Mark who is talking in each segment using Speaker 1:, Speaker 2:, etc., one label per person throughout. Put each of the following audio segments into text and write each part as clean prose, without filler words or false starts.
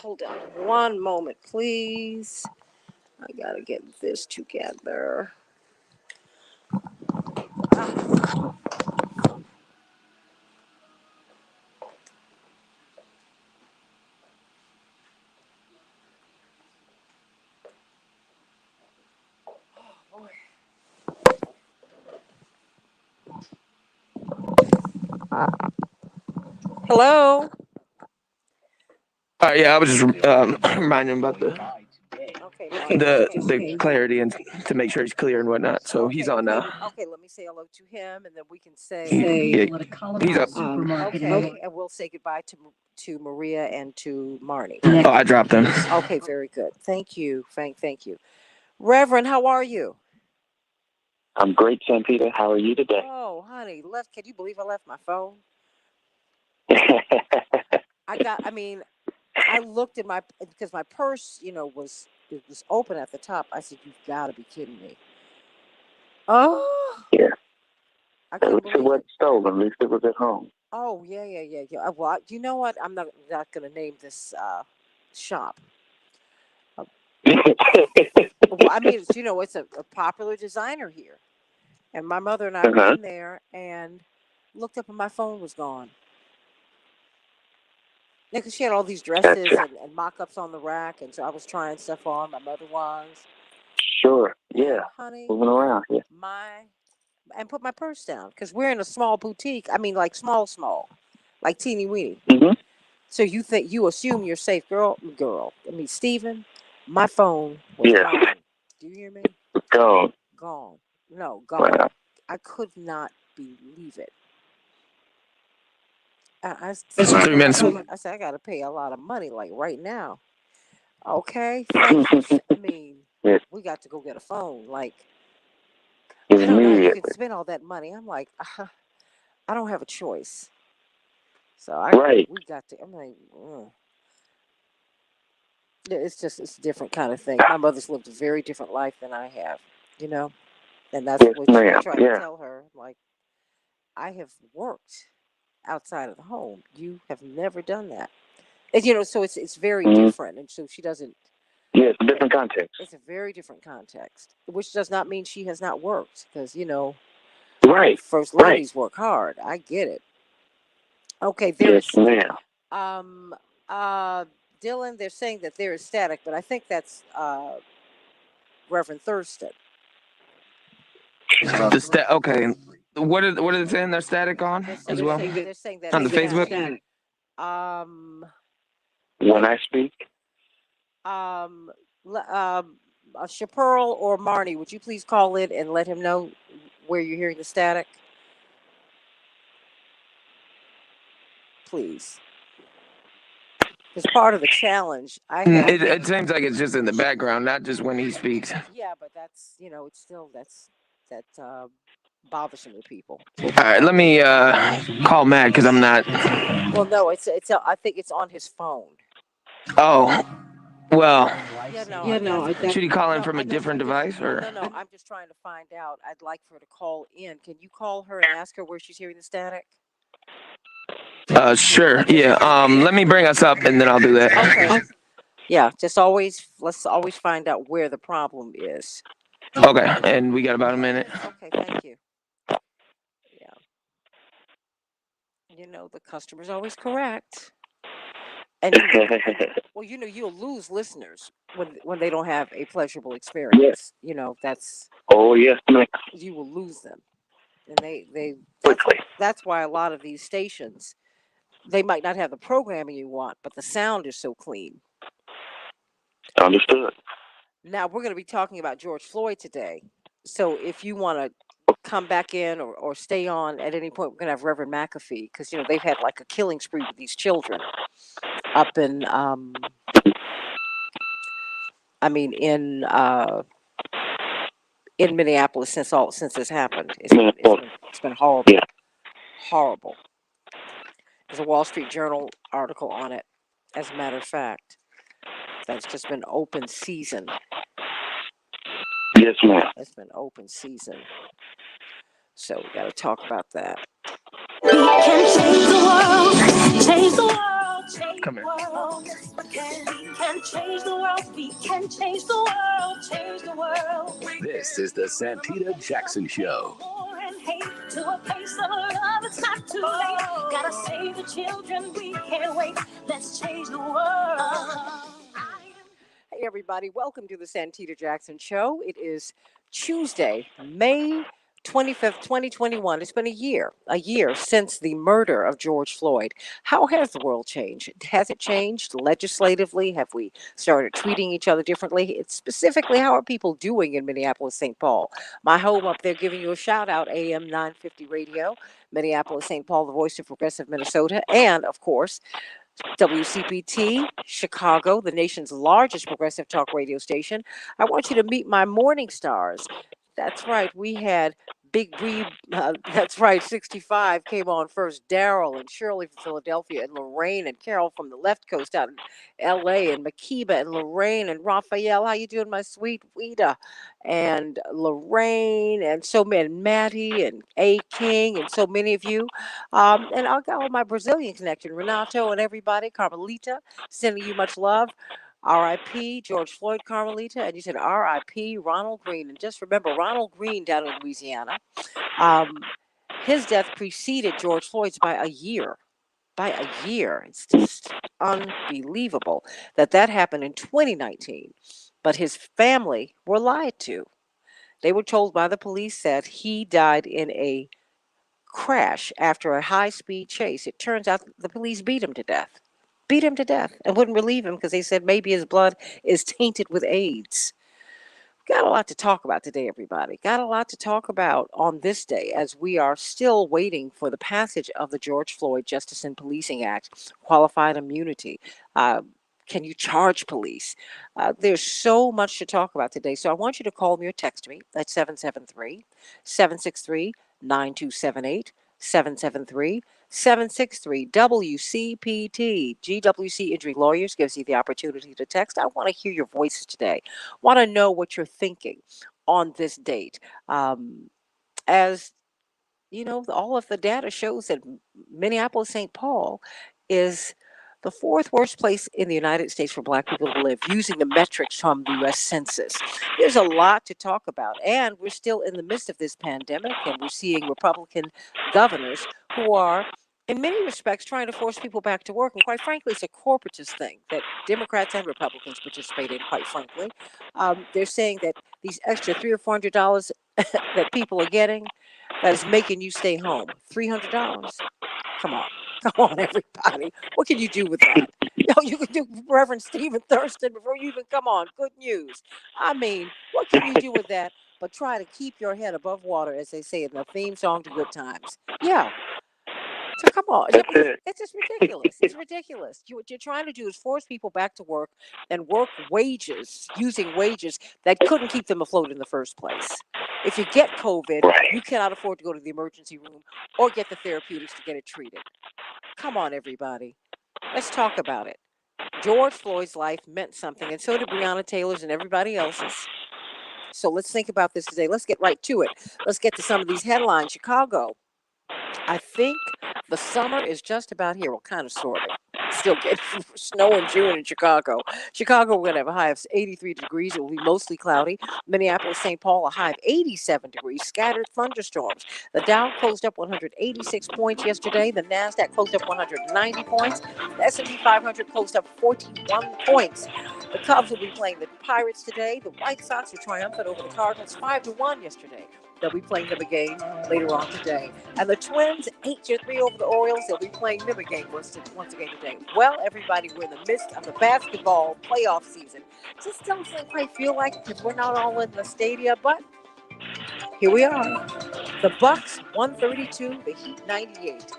Speaker 1: Hold on one moment, please. I gotta get this together. Ah, boy. Hello.
Speaker 2: Yeah, I was just reminding him about
Speaker 1: Okay, Marty. Okay.
Speaker 2: the clarity and to make sure he's clear and whatnot. So he's
Speaker 1: Okay.
Speaker 2: on now.
Speaker 1: Okay. Let me say hello to him, and then we can say
Speaker 2: Yeah, he's up.
Speaker 1: okay, and we'll say goodbye to Maria and to Marnie.
Speaker 2: Oh, I dropped him.
Speaker 1: Okay. Very good. Thank you, Frank. Thank you, Reverend. How are you?
Speaker 3: I'm great, Santita. How are you today?
Speaker 1: Oh, honey, left. Can you believe I left my phone? I mean, I looked at my because my purse, was it was open at the top. I said, "You've got to be kidding me!" Oh,
Speaker 3: Yeah.
Speaker 1: I
Speaker 3: At
Speaker 1: couldn't
Speaker 3: least it
Speaker 1: believe it.
Speaker 3: wasn't stolen. At least it was at home.
Speaker 1: Oh yeah, yeah, yeah, yeah. Well, you know what? I'm not gonna name this shop. Uh, well, I mean, it's a popular designer here, and my mother and I were
Speaker 3: Uh-huh.
Speaker 1: in there and looked up, and my phone was gone. Yeah, because she had all these dresses
Speaker 3: Gotcha.
Speaker 1: and mock-ups on the rack, and so I was trying stuff on. My mother was,
Speaker 3: Sure.
Speaker 1: and
Speaker 3: Yeah.
Speaker 1: honey,
Speaker 3: Moving around. Yeah.
Speaker 1: my and put my purse down because we're in a small boutique. I mean, like small, like teeny weeny.
Speaker 3: Mm-hmm.
Speaker 1: So you assume you're safe, girl. I mean, Stephen, my phone was
Speaker 3: Yeah.
Speaker 1: gone. Do you hear me?
Speaker 3: Go.
Speaker 1: Gone. No, gone.
Speaker 3: Wow.
Speaker 1: I could not believe it. I
Speaker 2: It's
Speaker 1: told
Speaker 2: 3 minutes.
Speaker 1: I said I got to pay a lot of money, like right now. Okay, thank you. I mean,
Speaker 3: Yes.
Speaker 1: we got to go get a phone. Like, I don't know how you could
Speaker 3: Immediately.
Speaker 1: spend all that money. I'm like, I don't have a choice. So
Speaker 3: Right.
Speaker 1: we got to. I'm like, yeah, it's a different kind of thing. My mother's lived a very different life than I have, you know, and that's
Speaker 3: Yes,
Speaker 1: what I
Speaker 3: ma'am.
Speaker 1: try to
Speaker 3: Yeah.
Speaker 1: tell her. Like, I have worked outside of the home. You have never done that, and so it's very
Speaker 3: Mm-hmm.
Speaker 1: different, and so she doesn't.
Speaker 3: Yeah, it's a different context.
Speaker 1: It's a very different context, which does not mean she has not worked, because
Speaker 3: Right.
Speaker 1: first
Speaker 3: Right.
Speaker 1: ladies work hard. I get it. Okay, there
Speaker 3: Yes,
Speaker 1: is
Speaker 3: ma'am.
Speaker 1: um uh Dylan. They're saying that there is static, but I think that's Reverend Thurston.
Speaker 2: Okay. What are they saying? They're static on as well
Speaker 1: They're saying that
Speaker 2: on the
Speaker 1: it's
Speaker 2: Facebook.
Speaker 1: static. Um,
Speaker 3: When I speak,
Speaker 1: um, Chaparral or Marnie, would you please call in and let him know where you're hearing the static, please? Because part of the challenge, I have.
Speaker 2: It seems like it's just in the background, not just when he speaks.
Speaker 1: Yeah, but that's it's still that bothersome to people.
Speaker 2: All right, let me call Matt because I'm not.
Speaker 1: Well, no, I think it's on his phone.
Speaker 2: Oh, well,
Speaker 1: Yeah, no, that's
Speaker 2: should he call in
Speaker 1: no,
Speaker 2: from a different device
Speaker 1: well,
Speaker 2: or?
Speaker 1: no. I'm just trying to find out. I'd like for her to call in. Can you call her and ask her where she's hearing the static?
Speaker 2: Sure. Yeah. Let me bring us up and then I'll do that.
Speaker 1: Okay. Yeah, let's always find out where the problem is.
Speaker 2: Okay, and we got about a minute.
Speaker 1: Okay, thank you. Yeah, the customer's always correct, and well, you'll lose listeners when they don't have a pleasurable
Speaker 3: yes.
Speaker 1: experience. That's
Speaker 3: Oh, yes, ma'am.
Speaker 1: you will lose them, and they
Speaker 3: Quickly.
Speaker 1: that's why a lot of these stations, they might not have the programming you want, but the sound is so clean.
Speaker 3: Understood.
Speaker 1: Now we're going to be talking about George Floyd today. So if you want to come back in or stay on at any point, we're going to have Reverend McAfee, because they've had like a killing spree with these children up in I mean in Minneapolis since this happened. It's been horrible,
Speaker 3: Yeah.
Speaker 1: horrible. There's a Wall Street Journal article on it. As a matter of fact, that's just been open season.
Speaker 3: Yes, ma'am.
Speaker 1: It's been open season. So we got to talk about that.
Speaker 4: We can change the world, change the world, change
Speaker 2: Come here.
Speaker 4: Yes, we can change the world. We can change the world. Change the world.
Speaker 5: This is the Santita Jackson Show.
Speaker 4: War and hate to a place of love. It's not too late. Gotta save the children. We can't wait. Let's change the world.
Speaker 1: Hey, everybody. Welcome to the Santita Jackson Show. It is Tuesday, May 25th, 2021. It's been a year since the murder of George Floyd. How has the world changed? Has it changed legislatively? Have we started treating each other differently? It's specifically, how are people doing in Minneapolis, St. Paul? My home up there giving you a shout out, AM 950 Radio, Minneapolis, St. Paul, the voice of progressive Minnesota, and of course, WCPT, Chicago, the nation's largest progressive talk radio station. I want you to meet my morning stars. That's right, we had Big Bree, that's right, 65 came on first. Daryl and Shirley from Philadelphia, and Lorraine and Carol from the left coast out in LA, and Makiba and Lorraine and Raphael. How you doing, my sweet Weta? And Lorraine and so many, and Maddie and A King, and so many of you. And I'll got all my Brazilian connection, Renato and everybody, Carmelita, sending you much love. R.I.P. George Floyd, Carmelita, and you said R.I.P. Ronald Green. And just remember, Ronald Green down in Louisiana, his death preceded George Floyd's by a year. By a year. It's just unbelievable that happened in 2019. But his family were lied to. They were told by the police that he died in a crash after a high-speed chase. It turns out the police beat him to death. And wouldn't relieve him because they said maybe his blood is tainted with AIDS. Got a lot to talk about today, everybody. Got a lot to talk about on this day as we are still waiting for the passage of the George Floyd Justice and Policing Act, qualified immunity. Can you charge police? There's so much to talk about today. So I want you to call me or text me at 773-763-9278, 773-763 WCPT. GWC Injury Lawyers gives you the opportunity to text. I want to hear your voices today. Want to know what you're thinking on this date. As you know, all of the data shows that Minneapolis, St. Paul is the fourth worst place in the United States for Black people to live, using the metrics from the U.S. Census. There's a lot to talk about, and we're still in the midst of this pandemic, and we're seeing Republican governors who are, in many respects, trying to force people back to work. And quite frankly, it's a corporatist thing that Democrats and Republicans participate in, quite frankly. They're saying that these extra $300 or $400 that people are getting, that is making you stay home. $300. Come on, everybody. What can you do with that? You can do Reverend Stephen Thurston before you even come on. Good news. I mean, what can you do with that but try to keep your head above water, as they say in the theme song to Good Times? Yeah. So come on. It's just ridiculous. It's ridiculous. What you're trying to do is force people back to work and work wages, using wages that couldn't keep them afloat in the first place. If you get COVID, you cannot afford to go to the emergency room or get the therapeutics to get it treated. Come on, everybody. Let's talk about it. George Floyd's life meant something, and so did Breonna Taylor's and everybody else's. So let's think about this today. Let's get right to it. Let's get to some of these headlines. Chicago. I think the summer is just about here. Well, kind of, sort of. Still getting snow in June in Chicago. Chicago, we're going to have a high of 83 degrees. It will be mostly cloudy. Minneapolis, St. Paul, a high of 87 degrees. Scattered thunderstorms. The Dow closed up 186 points yesterday. The NASDAQ closed up 190 points. The S&P 500 closed up 41 points. The Cubs will be playing the Pirates today. The White Sox were triumphant over the Cardinals 5-1 yesterday. They'll be playing them again later on today. And the Twins, 8-3 over the Orioles. They'll be playing them again once again today. Well, everybody, we're in the midst of the basketball playoff season. Just doesn't quite feel like it because we're not all in the stadia, but here we are. The Bucks, 132, the Heat, 98.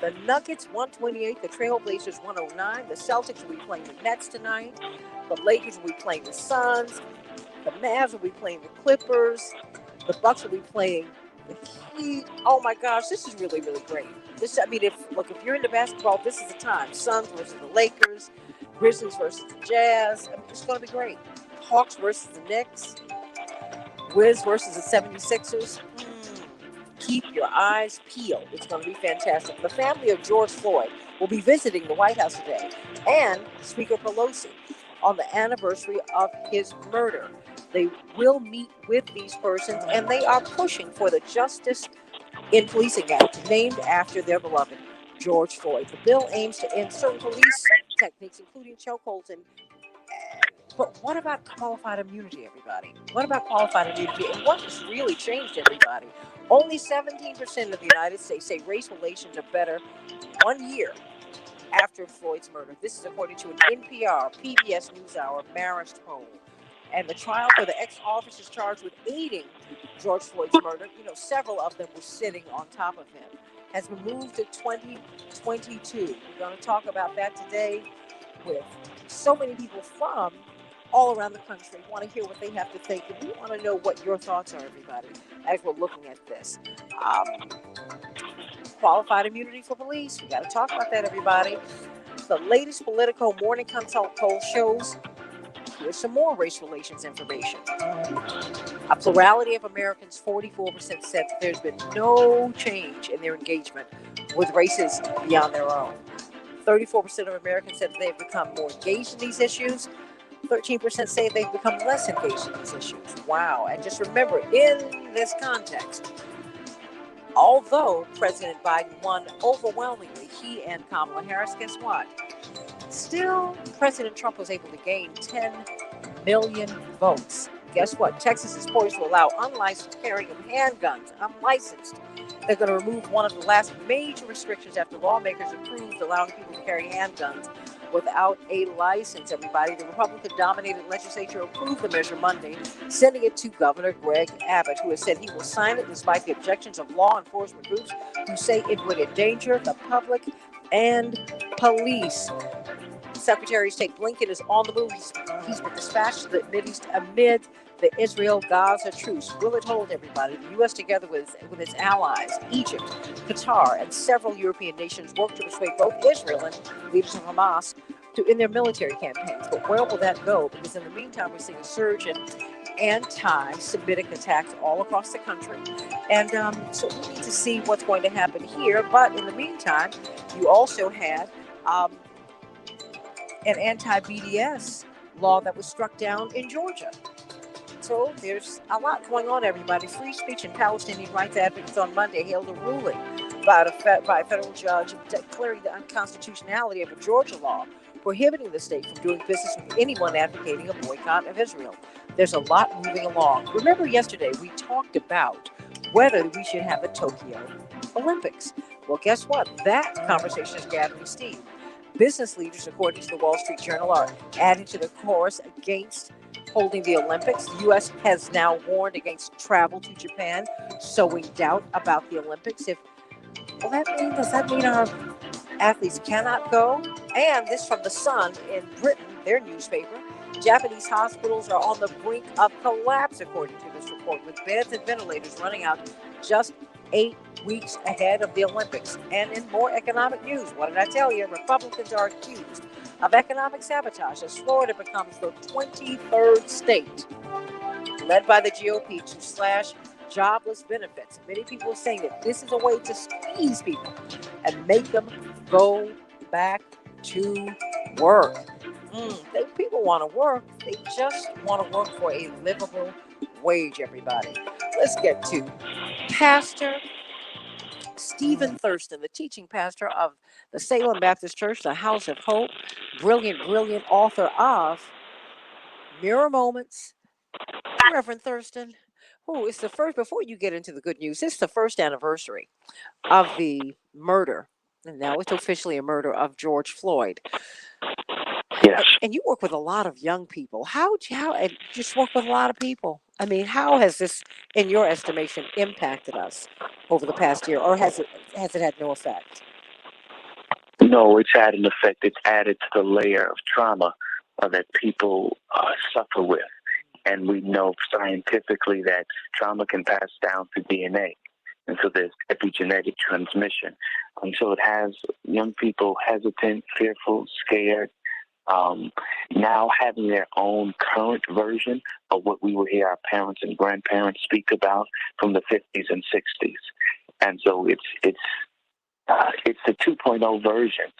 Speaker 1: The Nuggets, 128, the Trailblazers, 109. The Celtics will be playing the Nets tonight. The Lakers will be playing the Suns. The Mavs will be playing the Clippers. The Bucks will be playing the Heat. Oh my gosh, this is really, really great. If you're into basketball, this is the time. Suns versus the Lakers, Grizzlies versus the Jazz. It's going to be great. Hawks versus the Knicks, Wiz versus the 76ers. Keep your eyes peeled. It's going to be fantastic. The family of George Floyd will be visiting the White House today, and Speaker Pelosi on the anniversary of his murder. They will meet with these persons, and they are pushing for the Justice in Policing Act, named after their beloved George Floyd. The bill aims to end certain police techniques, including chokeholds and but what about qualified immunity, everybody? What about qualified immunity? And what has really changed, everybody? Only 17% of the United States say race relations are better 1 year after Floyd's murder. This is according to an NPR, PBS NewsHour Marist poll. And the trial for the ex-officers charged with aiding George Floyd's murder, several of them were sitting on top of him, has been moved to 2022. We're going to talk about that today with so many people from all around the country. Want to hear what they have to think, and we want to know what your thoughts are, everybody, as we're looking at this. Qualified immunity for police. We got to talk about that, everybody. The latest Politico morning consult poll shows here's some more race relations information. A plurality of Americans, 44%, said that there's been no change in their engagement with races beyond their own. 34% of Americans said that they've become more engaged in these issues. 13% say they've become less engaged in these issues. Wow. And just remember, in this context, although President Biden won overwhelmingly, he and Kamala Harris, guess what? Still, President Trump was able to gain 10 million votes. Guess what? Texas is poised to allow unlicensed carrying of handguns. Unlicensed. They're going to remove one of the last major restrictions after lawmakers approved allowing people to carry handguns without a license, everybody. The Republican-dominated legislature approved the measure Monday, sending it to Governor Greg Abbott, who has said he will sign it despite the objections of law enforcement groups who say it would endanger the public and police. Secretary of State Blinken is on the move. He's been dispatched to the Mideast amid the Israel-Gaza truce. Will it hold, everybody? The U.S., together with its allies, Egypt, Qatar, and several European nations, work to persuade both Israel and leaders of Hamas to end their military campaigns. But where will that go? Because in the meantime, we're seeing a surge in anti-Semitic attacks all across the country. And so we need to see what's going to happen here. But in the meantime, you also had an anti-BDS law that was struck down in Georgia. So there's a lot going on, everybody. Free speech and Palestinian rights advocates on Monday hailed a ruling by a federal judge declaring the unconstitutionality of a Georgia law prohibiting the state from doing business with anyone advocating a boycott of Israel. There's a lot moving along. Remember yesterday we talked about whether we should have a Tokyo Olympics. Well, guess what? That conversation is gathering steam. Business leaders, according to the Wall Street Journal, are adding to the chorus against holding the Olympics. The U.S. has now warned against travel to Japan, sowing doubt about the Olympics. Does that mean our athletes cannot go? And this from The Sun in Britain, their newspaper. Japanese hospitals are on the brink of collapse, according to this report, with beds and ventilators running out just 8 weeks ahead of the Olympics. And in more economic news, what did I tell you? Republicans are accused of economic sabotage as Florida becomes the 23rd state led by the GOP to slash jobless benefits. Many people are saying that this is a way to squeeze people and make them go back to work. People want to work. They just want to work for a livable wage, everybody. Let's get to Pastor Stephen Thurston, the teaching pastor of the Salem Baptist Church, the House of Hope, brilliant author of Mirror Moments. Reverend Thurston, it's the first, before you get into the good news, it's the first anniversary of the murder, and now it's officially a murder of George Floyd.
Speaker 3: Yes.
Speaker 1: And you work with a lot of young people. How and just work with a lot of people? I mean, how has this, in your estimation, impacted us over the past year, or has it had no effect?
Speaker 3: No, it's had an effect. It's added to the layer of trauma that people suffer with. And we know scientifically that trauma can pass down through DNA. And so there's epigenetic transmission. And so it has young people hesitant, fearful, scared, now having their own current version of what we will hear our parents and grandparents speak about from the 50s and 60s. And so it's the 2.0 version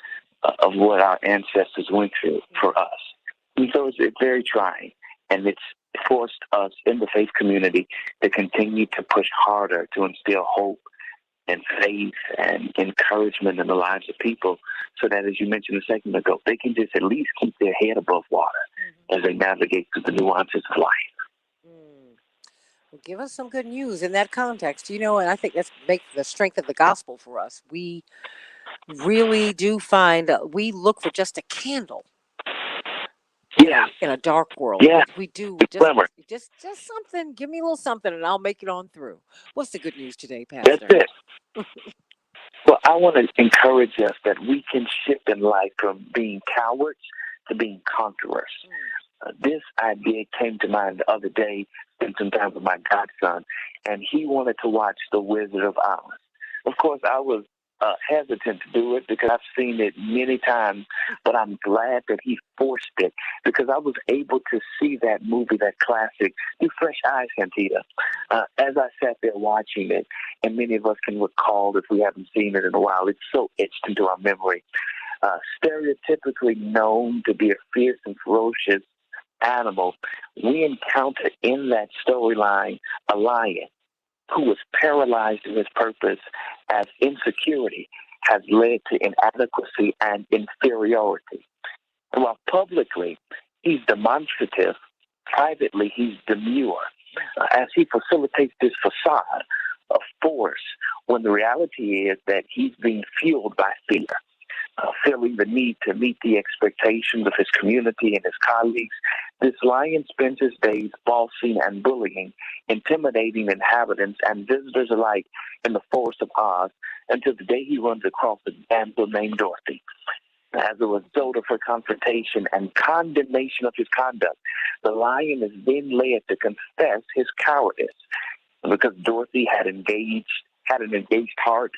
Speaker 3: of what our ancestors went through for us. And so it's very trying, and it's forced us in the faith community to continue to push harder to instill hope and faith and encouragement in the lives of people, so that, as you mentioned a second ago, they can just at least keep their head above water as they navigate through the nuances of life.
Speaker 1: Well, give us some good news in that context, and I think that's make the strength of the gospel for us. We really do find we look for just a candle in a dark world.
Speaker 3: Yeah.
Speaker 1: We do
Speaker 3: Glimmer.
Speaker 1: just something. Give me a little something, and I'll make it on through. What's the good news today, Pastor?
Speaker 3: That's it. Well, I want to encourage us that we can shift in life from being cowards to being conquerors. This idea came to mind the other day, spent some time with my godson, and he wanted to watch The Wizard of Oz. Of course, I was hesitant to do it because I've seen it many times, but I'm glad that he forced it because I was able to see that movie, that classic, through fresh eyes, Santita. As I sat there watching it, and many of us can recall if we haven't seen it in a while, it's so etched into our memory. Stereotypically known to be a fierce and ferocious animal, we encounter in that storyline a lion who was paralyzed in his purpose as insecurity has led to inadequacy and inferiority. And while publicly he's demonstrative, privately he's demure, as he facilitates this facade of force when the reality is that he's being fueled by fear. Feeling the need to meet the expectations of his community and his colleagues, this lion spends his days bossing and bullying, intimidating inhabitants and visitors alike in the forest of Oz until the day he runs across a damsel named Dorothy. As a result of her confrontation and condemnation of his conduct, the lion is then led to confess his cowardice. Because Dorothy had an engaged heart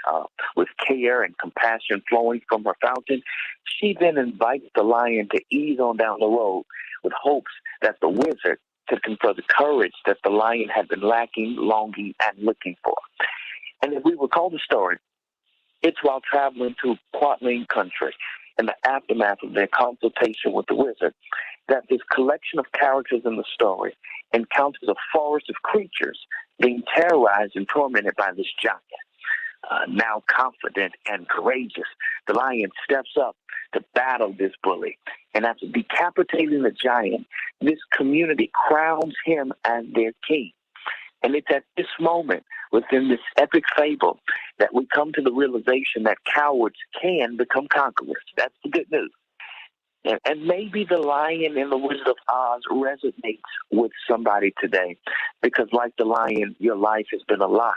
Speaker 3: with care and compassion flowing from her fountain, she then invites the lion to ease on down the road with hopes that the wizard could confer the courage that the lion had been lacking, longing, and looking for. And if we recall the story, it's while traveling to Quatling country in the aftermath of their consultation with the wizard that this collection of characters in the story encounters a forest of creatures being terrorized and tormented by this giant. Now confident and courageous, the lion steps up to battle this bully. And after decapitating the giant, this community crowns him as their king. And it's at this moment within this epic fable that we come to the realization that cowards can become conquerors. That's the good news. And maybe the lion in the Wizard of Oz resonates with somebody today because, like the lion, your life has been a lie.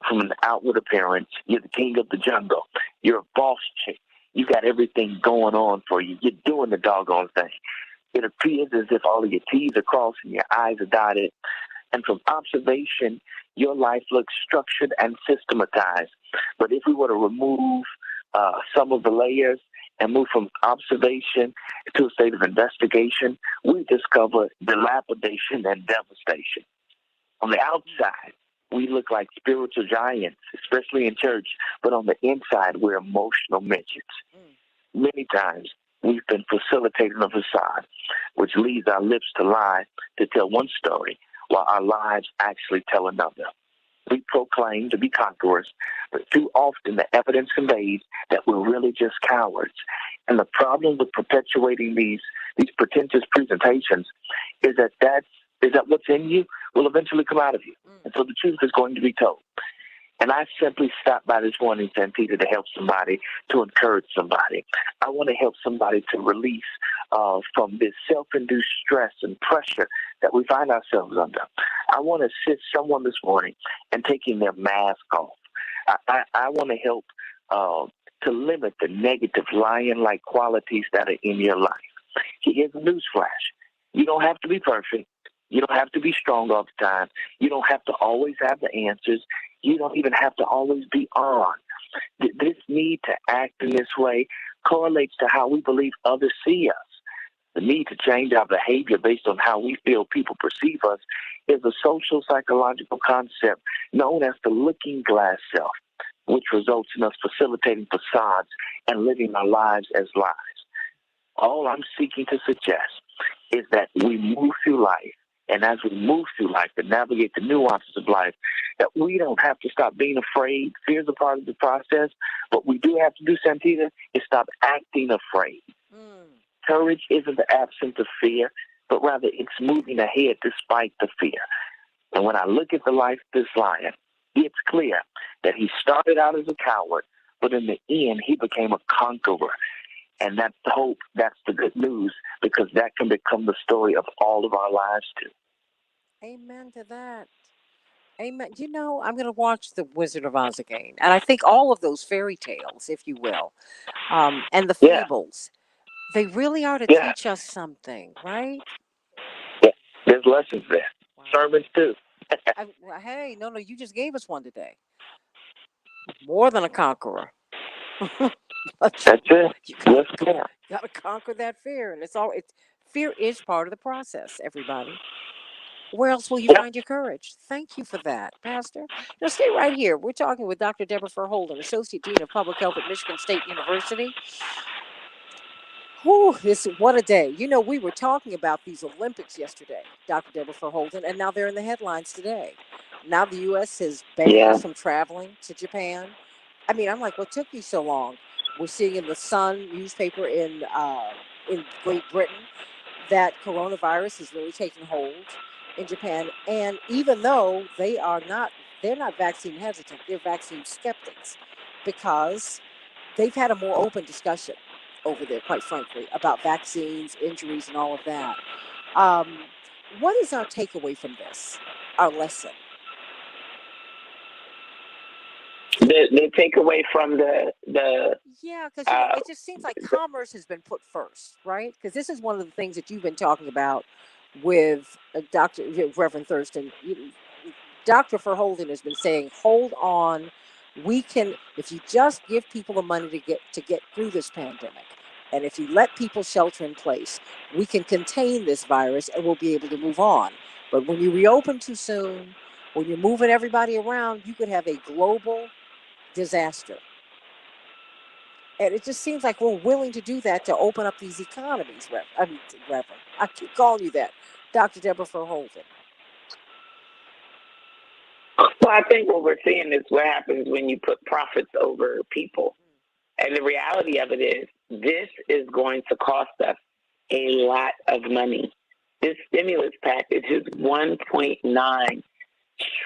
Speaker 3: From an outward appearance, you're the king of the jungle. You're a boss chick. You got everything going on for you. You're doing the doggone thing. It appears as if all of your T's are crossed and your I's are dotted. And from observation, your life looks structured and systematized. But if we were to remove some of the layers and move from observation to a state of investigation, we discover dilapidation and devastation. On the outside, we look like spiritual giants, especially in church, but on the inside, we're emotional midgets. Many times, we've been facilitating a facade, which leads our lips to lie to tell one story, while our lives actually tell another. We proclaim to be conquerors, but too often the evidence conveys that we're really just cowards. And the problem with perpetuating these pretentious presentations is that what's in you will eventually come out of you. And so the truth is going to be told. And I simply stopped by this morning, Santita, to help somebody, to encourage somebody. I want to help somebody to release from this self-induced stress and pressure that we find ourselves under. I want to assist someone this morning in taking their mask off. I want to help to limit the negative lion-like qualities that are in your life. Here's a newsflash. You don't have to be perfect. You don't have to be strong all the time. You don't have to always have the answers. You don't even have to always be on. This need to act in this way correlates to how we believe others see us. the need to change our behavior based on how we feel people perceive us, is a social psychological concept known as the looking glass self, which results in us facilitating facades and living our lives as lies. All I'm seeking to suggest is that we move through life, and as we move through life and navigate the nuances of life, that we don't have to stop being afraid. Fear is a part of the process. What we do have to do, Santita, is stop acting afraid. Courage isn't the absence of fear, but rather it's moving ahead despite the fear. And when I look at the life of this lion, it's clear that he started out as a coward, but in the end, he became a conqueror. And that's the hope, that's the good news, because that can become the story of all of our lives, too.
Speaker 1: Amen to that. Amen. You know, I'm going to watch The Wizard of Oz again. And I think all of those fairy tales, if you will, and the
Speaker 3: Yeah,
Speaker 1: fables, they really are to
Speaker 3: yeah,
Speaker 1: teach us something, right?
Speaker 3: yeah. There's lessons there.
Speaker 1: Wow.
Speaker 3: Sermons, too.
Speaker 1: Well, hey, no, you just gave us one today. More than a conqueror. But
Speaker 3: That's it.
Speaker 1: you
Speaker 3: Yes,
Speaker 1: gotta,
Speaker 3: ma'am.
Speaker 1: you gotta conquer that fear. And it's fear is part of the process, everybody. Where else will you
Speaker 3: Yeah.
Speaker 1: find your courage? Thank you for that, Pastor. Now, stay right here. We're talking with Dr. Deborah Holden, Associate Dean of Public Health at Michigan State University. Whew, what a day. You know, we were talking about these Olympics yesterday, Dr. Deborah Holden, and now they're in the headlines today. Now the U.S. has banned
Speaker 3: Yeah.
Speaker 1: us from traveling to Japan. I mean, I'm like, what took you so long? We're seeing in the Sun newspaper in Great Britain that coronavirus is really taking hold in Japan. And even though they're not vaccine hesitant, they're vaccine skeptics because they've had a more open discussion over there, quite frankly, about vaccines, injuries, and all of that. Um, what is our takeaway from this? Our lesson?
Speaker 6: The takeaway from the
Speaker 1: Yeah, because
Speaker 6: uh,
Speaker 1: it just seems like commerce has been put first, right? Because this is one of the things that you've been talking about with Dr. Reverend Thurston. Dr. Verholden has been saying, hold on, we can, if you just give people the money to get through this pandemic, and if you let people shelter in place, we can contain this virus and we'll be able to move on. But when you reopen too soon, when you're moving everybody around, you could have a global disaster. And it just seems like we're willing to do that to open up these economies, Reverend. I keep calling you that, Dr. Deborah Verholden.
Speaker 6: well, I think what we're seeing is what happens when you put profits over people. And the reality of it is, this is going to cost us a lot of money. This stimulus package is $1.9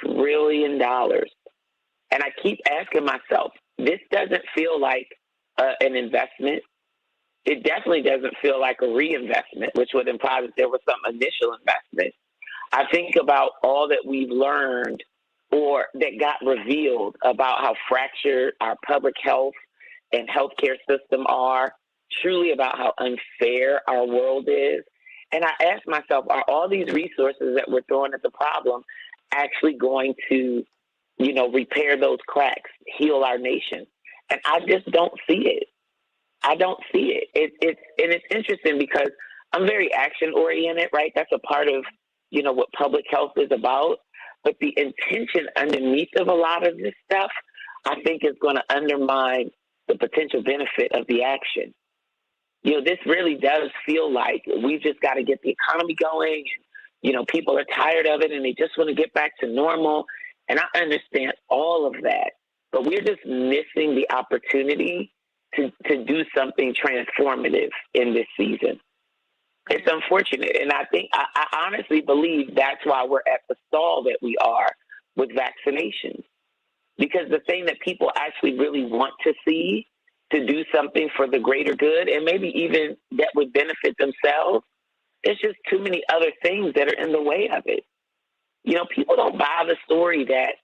Speaker 6: trillion. And I keep asking myself, this doesn't feel like an investment. It definitely doesn't feel like a reinvestment, which would imply that there was some initial investment. I think about all that we've learned or that got revealed about how fractured our public health and healthcare system are, truly about how unfair our world is. And I ask myself, are all these resources that we're throwing at the problem actually going to, repair those cracks, heal our nation? And I just don't see it. I don't see it. It's interesting because I'm very action oriented, right? That's a part of, what public health is about. But the intention underneath of a lot of this stuff, I think is going to undermine the potential benefit of the action. This really does feel like we've just got to get the economy going. People are tired of it and they just want to get back to normal. And I understand all of that, but we're just missing the opportunity to do something transformative in this season. It's unfortunate. And I honestly believe that's why we're at the stall that we are with vaccinations. Because the thing that people actually really want to see, to do something for the greater good, and maybe even that would benefit themselves, there's just too many other things that are in the way of it. People don't buy the story that,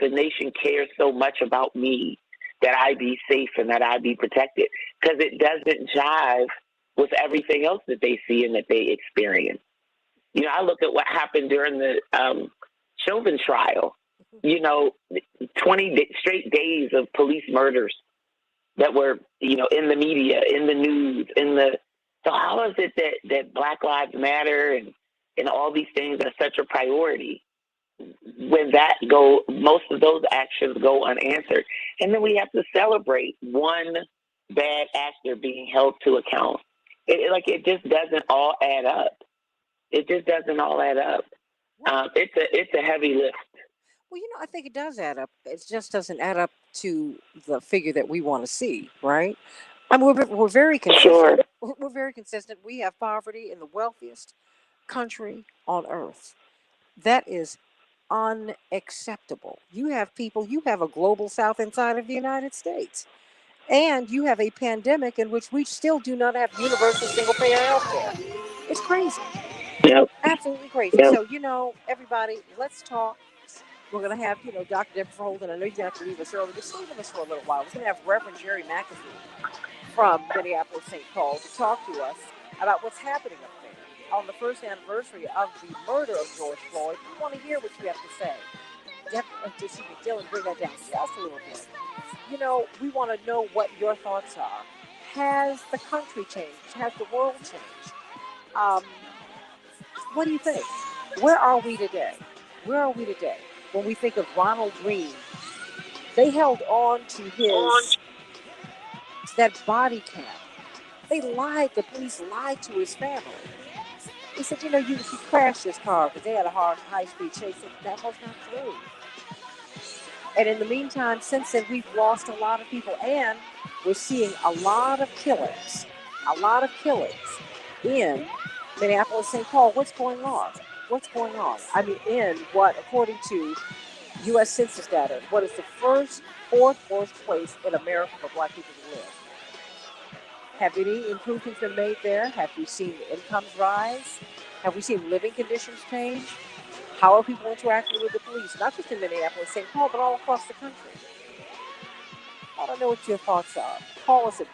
Speaker 6: the nation cares so much about me, that I be safe and that I be protected, because it doesn't jive with everything else that they see and that they experience. I look at what happened during the Chauvin trial, 20 straight days of police murders that were, in the media, in the news, So how is it that Black Lives Matter and all these things are such a priority when most of those actions go unanswered? And then we have to celebrate one bad actor being held to account. It just doesn't all add up. It just doesn't all add up. It's a heavy lift.
Speaker 1: Well, I think it does add up. It just doesn't add up to the figure that we want to see, right? I mean, we're very consistent.
Speaker 6: Sure.
Speaker 1: We're very consistent. We have poverty in the wealthiest country on earth. That is unacceptable. You have a global south inside of the United States. And you have a pandemic in which we still do not have universal single payer health care. It's crazy.
Speaker 6: Yep.
Speaker 1: Absolutely crazy.
Speaker 6: Yep.
Speaker 1: So, everybody, let's talk. We're going to have, Dr. Deborah Holden. I know you're going to have to leave us early, but stay with us for a little while. We're going to have Reverend Jerry McAfee from Minneapolis, St. Paul, to talk to us about what's happening up there on the first anniversary of the murder of George Floyd. We want to hear what you have to say. Dylan, bring that down just a little bit. We want to know what your thoughts are. Has the country changed? Has the world changed? What do you think? Where are we today? Where are we today? When we think of Ronald Reagan, they held on to that body cam. They lied. The police lied to his family. He said, you crashed this car because they had a high-speed chase. That was not true. And in the meantime, since then, we've lost a lot of people. And we're seeing a lot of killings in Minneapolis, St. Paul. What's going on? I mean, according to U.S. Census data, what is the fourth worst place in America for Black people to live? Have any improvements been made there? Have we seen incomes rise? Have we seen living conditions change? How are people interacting with the police? Not just in Minneapolis, St. Paul, but all across the country. I don't know what your thoughts are. Call us at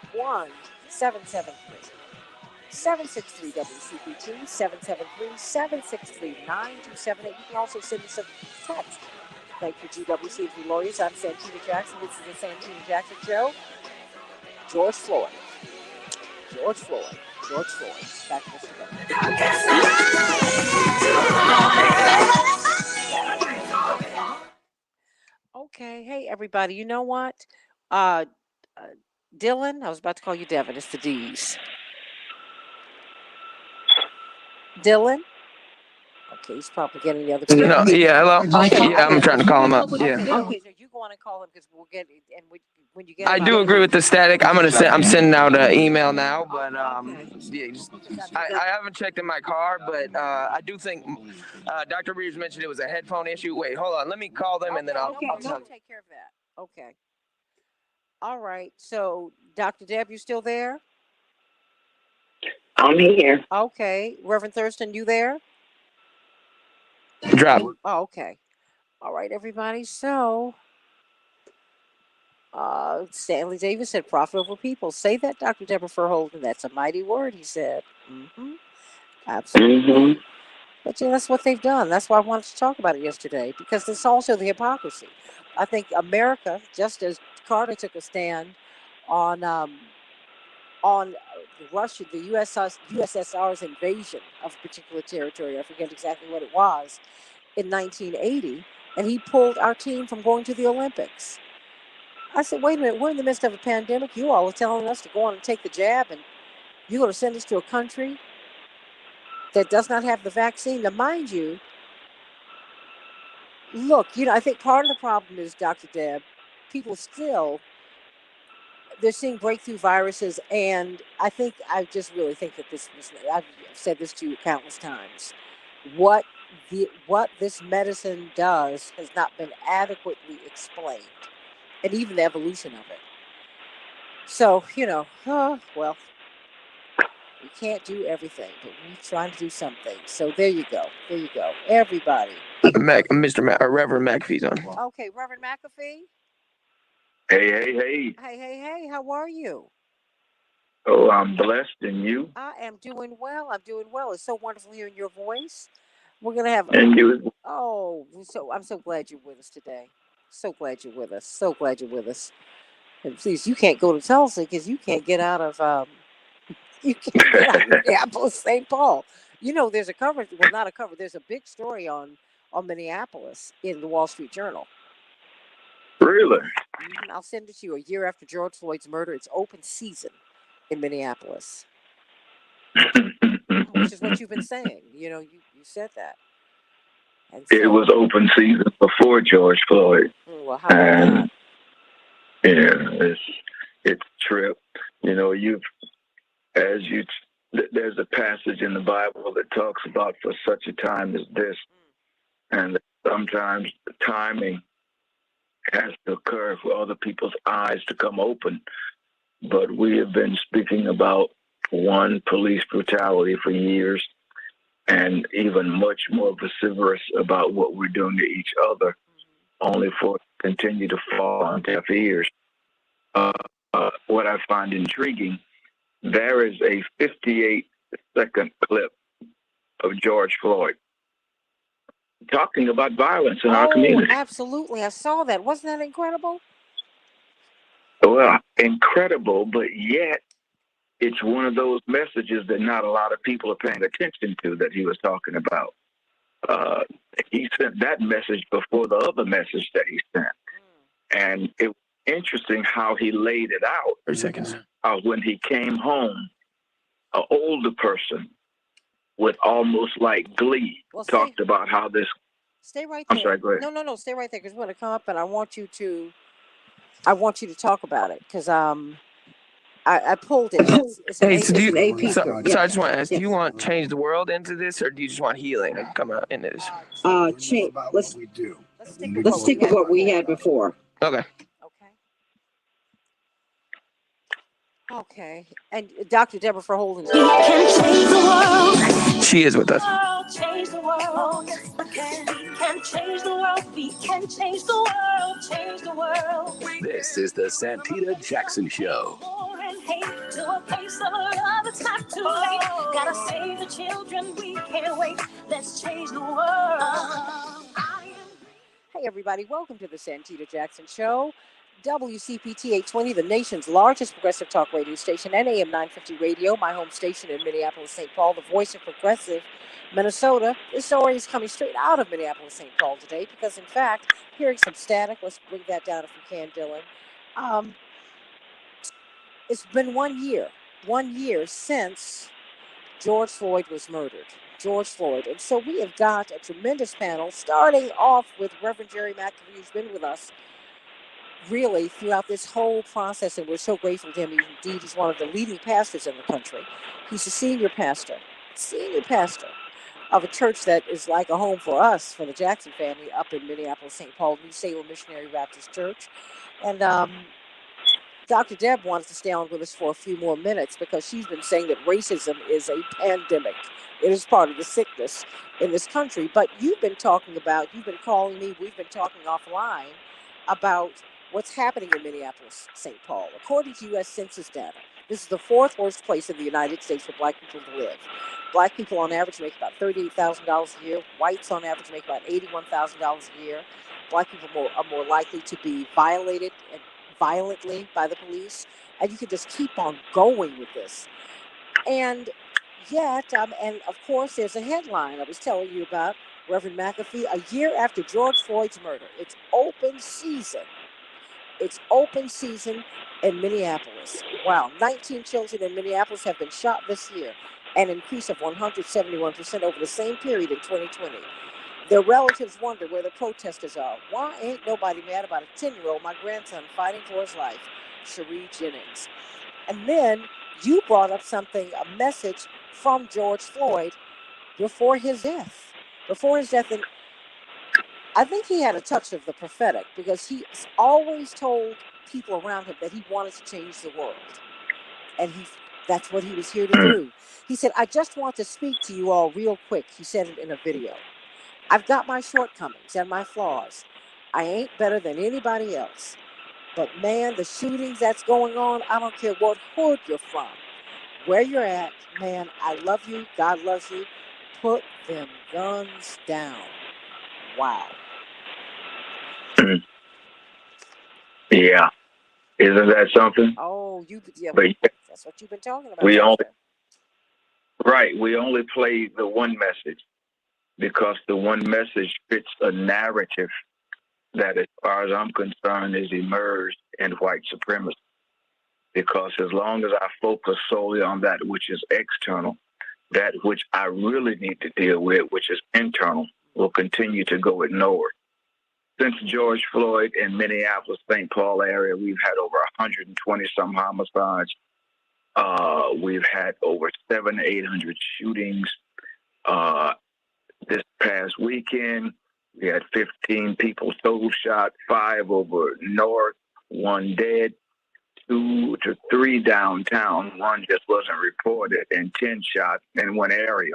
Speaker 1: 1-773-763-WCPT, 773-763-9278. You can also send us a text. Thank you, GWCP Lawyers. I'm Santita Jackson. This is the Santita Jackson Show. George Floyd. Back to Mr. Okay. Hey, everybody. You know what? Dylan, I was about to call you Devin. It's the D's. Dylan? Okay, he's probably getting the other people.
Speaker 2: No, yeah, hello.
Speaker 1: Okay.
Speaker 2: Yeah, I'm trying to call him up.
Speaker 1: Okay,
Speaker 2: Yeah.
Speaker 1: okay, so you go on and call him because we'll get it. And when you get
Speaker 2: I
Speaker 1: him,
Speaker 2: do agree with the static. I'm sending out an email now, but yeah, I haven't checked in my car, but I do think Dr. Reeves mentioned it was a headphone issue. Wait, hold on. Let me call them and then I'll
Speaker 1: take care of that. Okay. All right. So, Dr. Deb, you still there?
Speaker 6: I'm here.
Speaker 1: Okay. Reverend Thurston, you there?
Speaker 2: drop.
Speaker 1: Oh, okay. All right, everybody. So, Stanley Davis said, "Profit over people." Say that, Dr. Deborah Furholden. That's a mighty word, he said. Absolutely.
Speaker 6: Mm-hmm.
Speaker 1: But that's what they've done. That's why I wanted to talk about it yesterday, because it's also the hypocrisy. I think America, just as Carter took a stand on Russia, the USSR's invasion of a particular territory. I forget exactly what it was in 1980, and he pulled our team from going to the Olympics. I said, wait a minute, we're in the midst of a pandemic. You all are telling us to go on and take the jab, and you're going to send us to a country that does not have the vaccine. Now, mind you, look, I think part of the problem is, Dr. Deb, people still, they're seeing breakthrough viruses, and I just really think that I've said this to you countless times, what this medicine does has not been adequately explained, and even the evolution of it. So, well, we can't do everything, but we're trying to do something. So there you go. Everybody.
Speaker 2: Reverend McAfee's on.
Speaker 1: Okay, Reverend McAfee.
Speaker 3: Hey.
Speaker 1: Hey, how are you?
Speaker 3: Oh, I'm blessed, and you?
Speaker 1: I am doing well. It's so wonderful hearing your voice. We're going to have...
Speaker 3: And you?
Speaker 1: Oh, I'm so glad you're with us today. So glad you're with us. And please, you can't go to Tulsa because you can't get out of You can't get on Minneapolis, St. Paul. You know, there's a cover. Well, not a cover. There's a big story on Minneapolis in the Wall Street Journal.
Speaker 3: Really?
Speaker 1: I'll send it to you. A year after George Floyd's murder, it's open season in Minneapolis, which is what you've been saying. You know, you said that. And so,
Speaker 3: it was open season before George Floyd.
Speaker 1: Well, how about that?
Speaker 3: Yeah, it's a trip. You know, there's a passage in the Bible that talks about for such a time as this, and sometimes the timing has to occur for other people's eyes to come open. But we have been speaking about one police brutality for years, and even much more vociferous about what we're doing to each other, only for it to continue to fall on deaf ears. What I find intriguing, there is a 58-second clip of George Floyd talking about violence in our community.
Speaker 1: Absolutely. I saw that. Wasn't that incredible?
Speaker 3: Well, incredible, but yet it's one of those messages that not a lot of people are paying attention to that he was talking about. He sent that message before the other message that he sent. And it was interesting how he laid it out.
Speaker 2: 30 seconds.
Speaker 3: When he came home, an older person with almost like glee talked about how this...
Speaker 1: Stay right there.
Speaker 3: I'm sorry, go ahead.
Speaker 1: No, stay right there, because we're going to come up and I want you to talk about it, because I pulled it.
Speaker 2: Hey, so I just want to ask, do you want Change the World into this, or do you just want healing to come out into this?
Speaker 1: Let's stick with what we had before.
Speaker 2: Okay.
Speaker 1: Okay. And Dr. Deborah for holding.
Speaker 2: She is with us.
Speaker 4: Change the world. We can change the world. We can change the world. Change the world.
Speaker 5: This is the Santita Jackson Show.
Speaker 4: To a place of love, it's not too late. Gotta save the children, we can't wait. Let's change the world.
Speaker 1: Hey everybody, welcome to the Santita Jackson Show. WCPT 820, the nation's largest progressive talk radio station, and AM 950 radio, my home station in Minneapolis, St. Paul, the voice of progressive Minnesota. This story is coming straight out of Minneapolis, St. Paul today, because in fact, hearing some static, let's bring that down if we can, Dylan. It's been 1 year since George Floyd was murdered. George Floyd. And so we have got a tremendous panel, starting off with Reverend Jerry McAfee, who's been with us really throughout this whole process, and we're so grateful to him. Indeed, he's one of the leading pastors in the country. He's a senior pastor of a church that is like a home for us, for the Jackson family, up in Minneapolis, St. Paul, New Salem Missionary Baptist Church. And Dr. Deb wanted to stay on with us for a few more minutes because she's been saying that racism is a pandemic. It is part of the sickness in this country. But you've been calling me, we've been talking offline about what's happening in Minneapolis, St. Paul. According to U.S. Census data, this is the fourth worst place in the United States for black people to live. Black people on average make about $38,000 a year. Whites on average make about $81,000 a year. Black people are more likely to be violated and violently by the police. And you can just keep on going with this. And yet, and of course, there's a headline I was telling you about, Reverend McAfee, a year after George Floyd's murder. It's open season. It's open season in Minneapolis. Wow, 19 children in Minneapolis have been shot this year, an increase of 171% over the same period in 2020. Their relatives wonder where the protesters are. Why ain't nobody mad about a 10-year-old, my grandson, fighting for his life? Cherie Jennings. And then you brought up something, a message from George Floyd before his death. And I think he had a touch of the prophetic, because he always told people around him that he wanted to change the world. And that's what he was here to do. He said, I just want to speak to you all real quick. He said it in a video. I've got my shortcomings and my flaws. I ain't better than anybody else. But man, the shootings that's going on, I don't care what hood you're from, where you're at, man, I love you. God loves you. Put them guns down. Wow.
Speaker 3: Yeah. Isn't that something?
Speaker 1: Oh,
Speaker 3: But
Speaker 1: that's what you've been talking about.
Speaker 7: Right. We only play the one message because the one message fits a narrative that, as far as I'm concerned, is emerged in white supremacy. Because as long as I focus solely on that which is external, that which I really need to deal with, which is internal, will continue to go ignored. Since George Floyd in Minneapolis, St. Paul area, we've had over 120 some homicides. We've had over 800 shootings. This past weekend, we had 15 people total shot, 5 over north, 1 dead, 2 to 3 downtown. 1 just wasn't reported, and 10 shot in one area.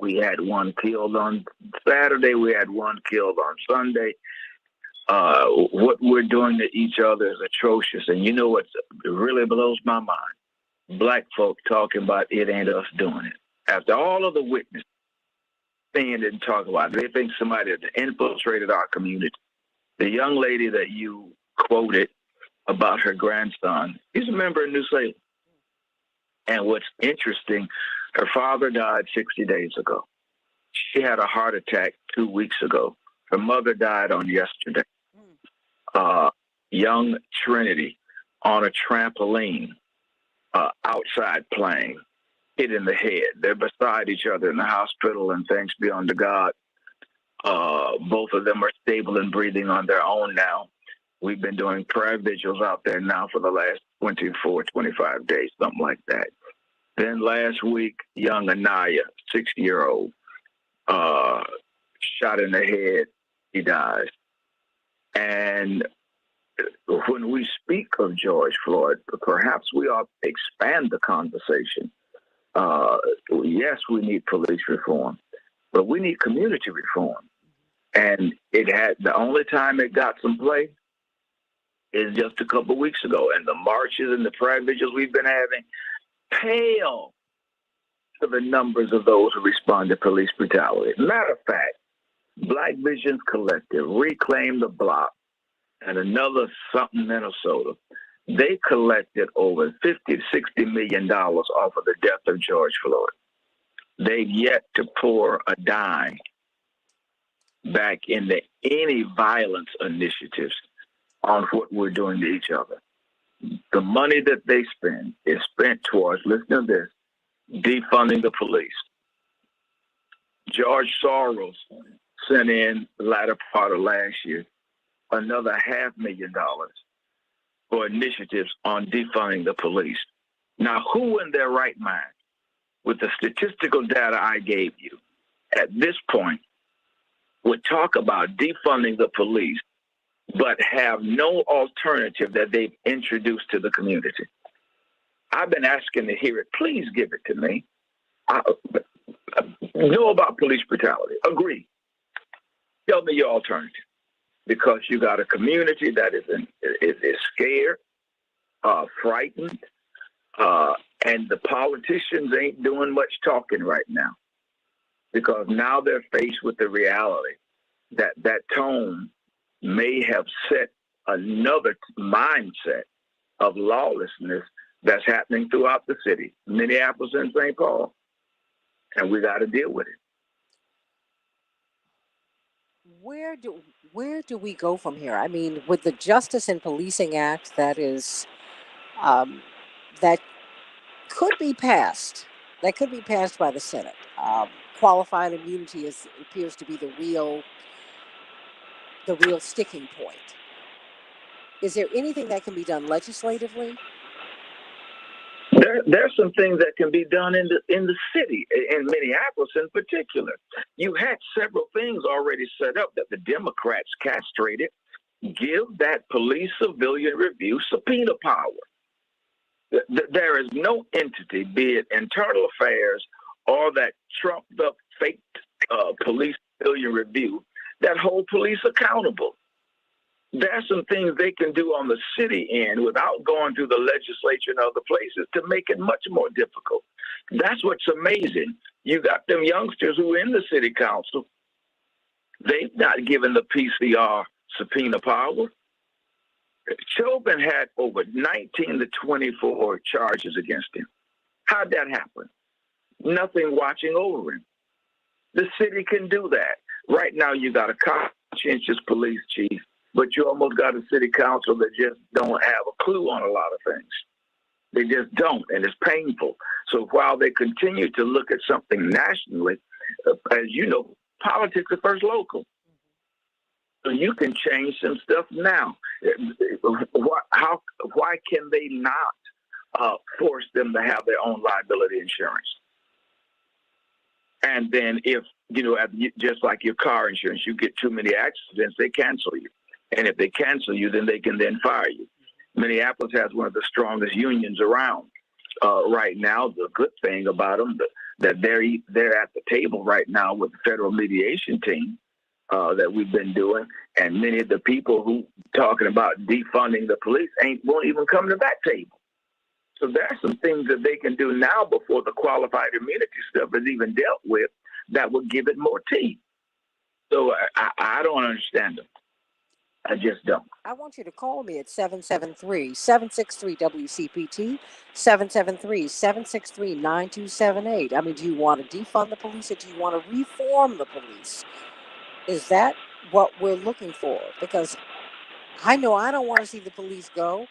Speaker 7: We had 1 killed on Saturday. We had 1 killed on Sunday. What we're doing to each other is atrocious. And you know what really blows my mind? Black folk talking about it ain't us doing it. After all of the witnesses saying didn't talk about it, they think somebody had infiltrated our community. The young lady that you quoted about her grandson, he's a member of New Salem. And what's interesting, her father died 60 days ago. She had a heart attack 2 weeks ago. Her mother died on yesterday. Young Trinity on a trampoline outside playing, hit in the head. They're beside each other in the hospital, and thanks be unto God, both of them are stable and breathing on their own now. We've been doing prayer vigils out there now for the last 24, 25 days, something like that. Then last week, young Anaya, 60-year-old, shot in the head, he dies. And when we speak of George Floyd, perhaps we ought to expand the conversation. Yes, we need police reform, but we need community reform. And it had, the only time it got some play is just a couple of weeks ago. And the marches and the prayer vigils we've been having pale to the numbers of those who respond to police brutality. Matter of fact, Black Visions Collective, Reclaim the Block, and another something Minnesota, they collected over $50 to $60 million off of the death of George Floyd. They've yet to pour a dime back into any violence initiatives on what we're doing to each other. The money that they spend is spent towards, listen to this, defunding the police. George Soros sent in the latter part of last year another $500,000 for initiatives on defunding the police. Now, who in their right mind, with the statistical data I gave you, at this point, would talk about defunding the police, but have no alternative that they've introduced to the community? I've been asking to hear it. Please give it to me. I know about police brutality. Agree. Tell me your alternative. Because you got a community that is scared, frightened, and the politicians ain't doing much talking right now. Because now they're faced with the reality that that tone may have set another mindset of lawlessness that's happening throughout the city, Minneapolis and St. Paul. And we got to deal with it.
Speaker 1: Where do we go from here? I mean, with the Justice and Policing Act that is that could be passed, by the Senate. Qualified immunity appears to be the real sticking point. Is there anything that can be done legislatively?
Speaker 7: There's some things that can be done in the city, in Minneapolis in particular. You had several things already set up that the Democrats castrated. Give that police civilian review subpoena power. There is no entity, be it internal affairs or that trumped up fake police civilian review, that hold police accountable. There's some things they can do on the city end without going through the legislature and other places to make it much more difficult. That's what's amazing. You got them youngsters who are in the city council. They've not given the PCR subpoena power. Chauvin had over 19 to 24 charges against him. How'd that happen? nothing watching over him. The city can do that. Right now, you got a conscientious police chief, but you almost got a city council that just don't have a clue on a lot of things. They just don't, and it's painful. So while they continue to look at something nationally, as you know, politics are first local. So you can change some stuff now. Why can they not force them to have their own liability insurance? And then if, just like your car insurance, you get too many accidents, they cancel you. And if they cancel you, then they can then fire you. Minneapolis has one of the strongest unions around right now. The good thing about them, that they're at the table right now with the federal mediation team that we've been doing. And many of the people who talking about defunding the police won't even come to that table. So there are some things that they can do now before the qualified immunity stuff is even dealt with that will give it more teeth. So I don't understand them. I just don't.
Speaker 1: I want you to call me at 773-763-WCPT, 773-763-9278. I mean, do you want to defund the police or do you want to reform the police? Is that what we're looking for? Because I know I don't want to see the police go,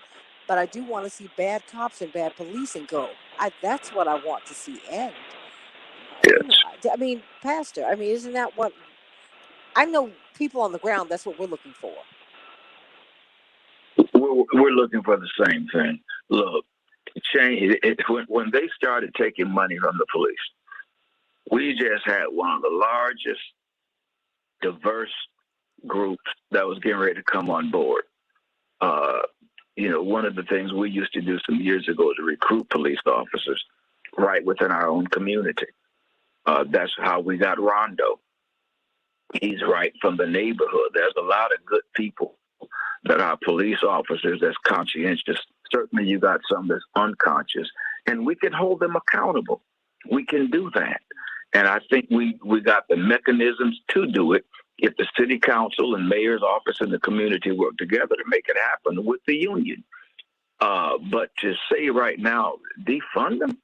Speaker 1: but I do want to see bad cops and bad policing go. That's what I want to see end.
Speaker 7: Yes.
Speaker 1: I mean, Pastor, isn't that what... I know people on the ground, that's what we're looking for.
Speaker 7: We're looking for the same thing. Look, change when they started taking money from the police, we just had one of the largest diverse groups that was getting ready to come on board. One of the things we used to do some years ago to recruit police officers right within our own community. That's how we got Rondo. He's right from the neighborhood. There's a lot of good people that are police officers that's conscientious. Certainly you got some that's unconscious, and we can hold them accountable. We can do that. And I think we got the mechanisms to do it if the city council and mayor's office and the community work together to make it happen with the union. But to say right now, defund them,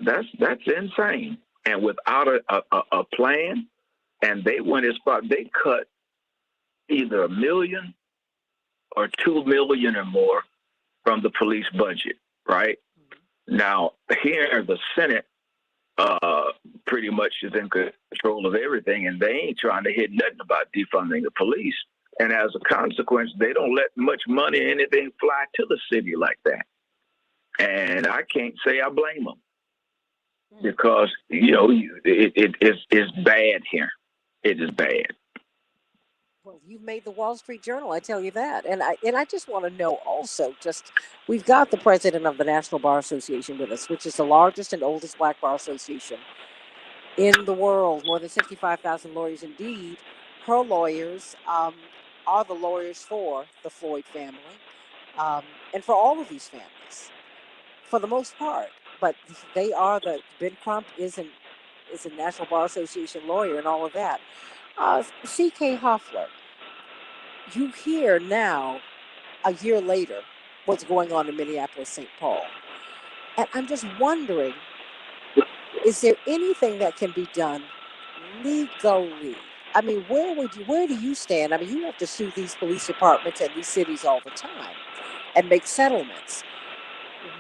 Speaker 7: that's insane. And without a plan, and they went as far, they cut either $1 million or $2 million or more from the police budget, right? Now, here the Senate pretty much is in control of everything, and they ain't trying to hit nothing about defunding the police. And as a consequence, they don't let much money or anything fly to the city like that. And I can't say I blame them because, it's bad here. It is bad.
Speaker 1: Well, you've made the Wall Street Journal, I tell you that. And I just want to know also, we've got the president of the National Bar Association with us, which is the largest and oldest black bar association in the world. More than 65,000 lawyers. Indeed, her lawyers are the lawyers for the Floyd family and for all of these families, for the most part. But they are Ben Crump is a National Bar Association lawyer and all of that. C.K. Hoffler, you hear now, a year later, what's going on in Minneapolis, St. Paul. And I'm just wondering, is there anything that can be done legally? I mean, where do you stand? I mean, you have to sue these police departments and these cities all the time and make settlements.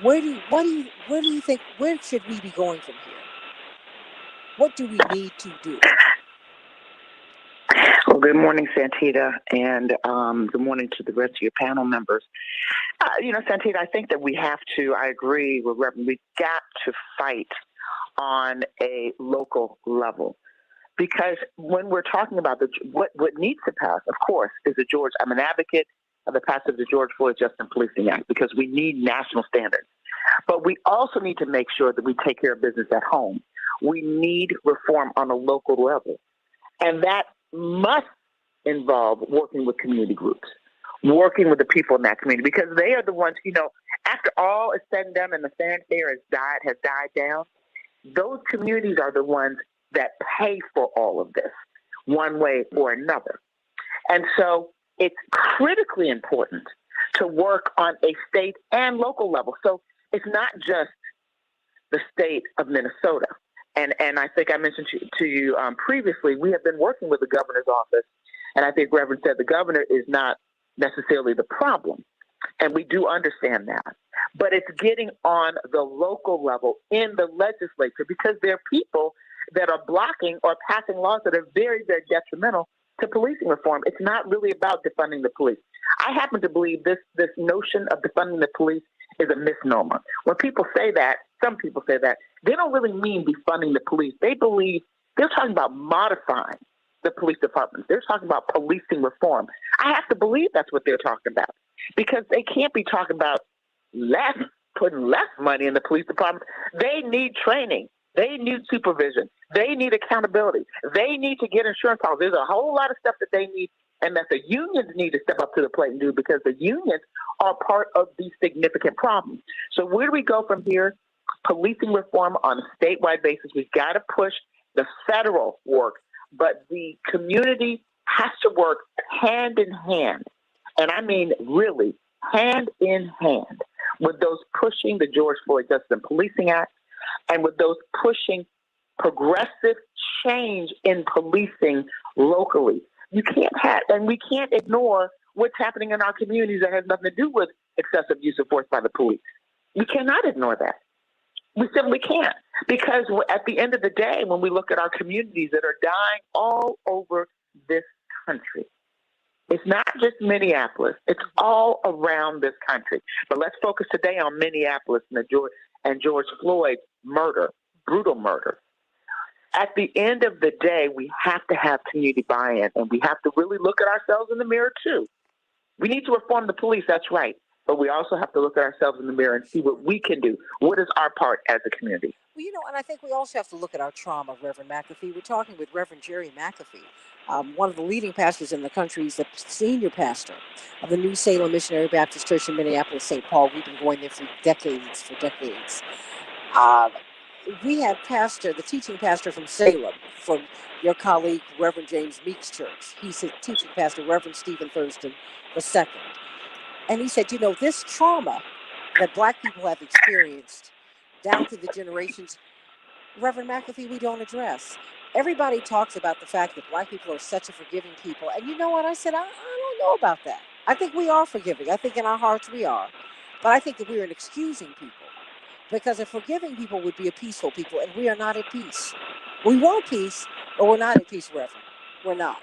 Speaker 1: Where do you think, where should we be going from here? What do we need to do?
Speaker 8: Well, good morning, Santita, and good morning to the rest of your panel members. Santita, I think that I agree with Reverend, we've got to fight on a local level. Because when we're talking about what needs to pass, of course, is I'm an advocate of the passage of the George Floyd Justice and Policing Act because we need national standards. But we also need to make sure that we take care of business at home. We need reform on a local level. And that must involve working with community groups, working with the people in that community, because they are the ones, after all is said and done and the fanfare has died down, those communities are the ones that pay for all of this one way or another. And so it's critically important to work on a state and local level. So it's not just the state of Minnesota. And I think I mentioned to you previously, we have been working with the governor's office, and I think Reverend said the governor is not necessarily the problem, and we do understand that. But it's getting on the local level in the legislature, because there are people that are blocking or passing laws that are very, very detrimental to policing reform. It's not really about defunding the police. I happen to believe this notion of defunding the police is a misnomer. When people say that, some people say that, they don't really mean defunding the police. They believe they're talking about modifying the police department. They're talking about policing reform. I have to believe that's what they're talking about, because they can't be talking about putting less money in the police department. They need training. They need supervision. They need accountability. They need to get insurance policy. There's a whole lot of stuff that they need, and that the unions need to step up to the plate and do, because the unions are part of these significant problems. So where do we go from here? Policing reform on a statewide basis. We've got to push the federal work, but the community has to work hand in hand, and I mean really hand in hand, with those pushing the George Floyd Justice and Policing Act, and with those pushing progressive change in policing locally. You can't have, and we can't ignore what's happening in our communities that has nothing to do with excessive use of force by the police. We cannot ignore that. We simply can't, because at the end of the day, when we look at our communities that are dying all over this country, it's not just Minneapolis, it's all around this country. But let's focus today on Minneapolis and George Floyd's murder, brutal murder. At the end of the day, we have to have community buy-in, and we have to really look at ourselves in the mirror too. We need to reform the police, that's right. But we also have to look at ourselves in the mirror and see what we can do. What is our part as a community?
Speaker 1: Well, and I think we also have to look at our trauma, Reverend McAfee. We're talking with Reverend Jerry McAfee, one of the leading pastors in the country. He's the senior pastor of the New Salem Missionary Baptist Church in Minneapolis, St. Paul. We've been going there for decades. We had the teaching pastor from Salem, from your colleague, Reverend James Meek's church. He's a teaching pastor, Reverend Stephen Thurston II. And he said, this trauma that Black people have experienced down through the generations, Reverend McAfee, we don't address. Everybody talks about the fact that Black people are such a forgiving people. And you know what? I said, I don't know about that. I think we are forgiving. I think in our hearts we are. But I think that we're an excusing people. Because a forgiving people would be a peaceful people, and we are not at peace. We want peace, but we're not at peace, Reverend. We're not.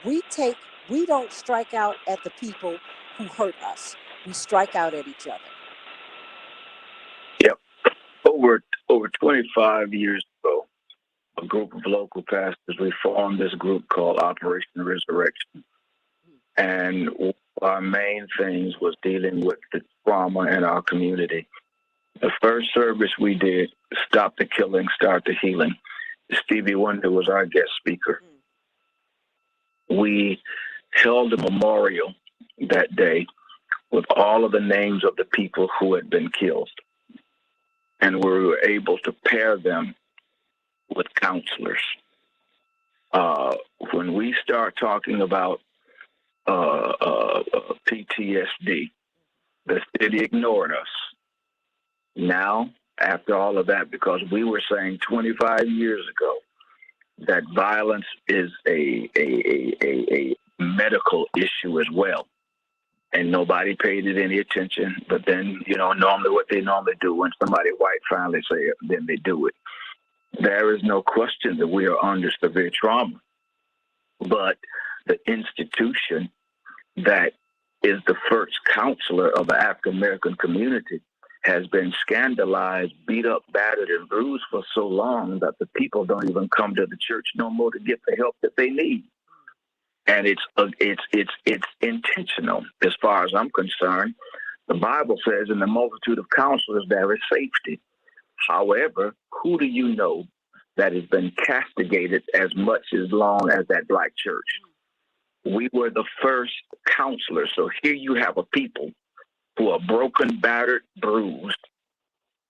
Speaker 1: We don't strike out at the people who hurt us. We strike out at each other.
Speaker 7: Yep. Over 25 years ago, a group of local pastors, we formed this group called Operation Resurrection. And one of our main things was dealing with the trauma in our community. The first service we did, Stop the Killing, Start the Healing. Stevie Wonder was our guest speaker. We held a memorial that day with all of the names of the people who had been killed. And we were able to pair them with counselors. When we start talking about PTSD, the city ignored us. Now, after all of that, because we were saying 25 years ago that violence is a medical issue as well, and nobody paid it any attention. But then, normally what they normally do when somebody white finally say it, then they do it. There is no question that we are under severe trauma, but the institution that is the first counselor of the African American community has been scandalized, beat up, battered, and bruised for so long that the people don't even come to the church no more to get the help that they need. And it's intentional as far as I'm concerned. The Bible says in the multitude of counselors there is safety. However, who do you know that has been castigated as much as long as that Black church? We were the first counselors. So here you have a people who are broken, battered, bruised,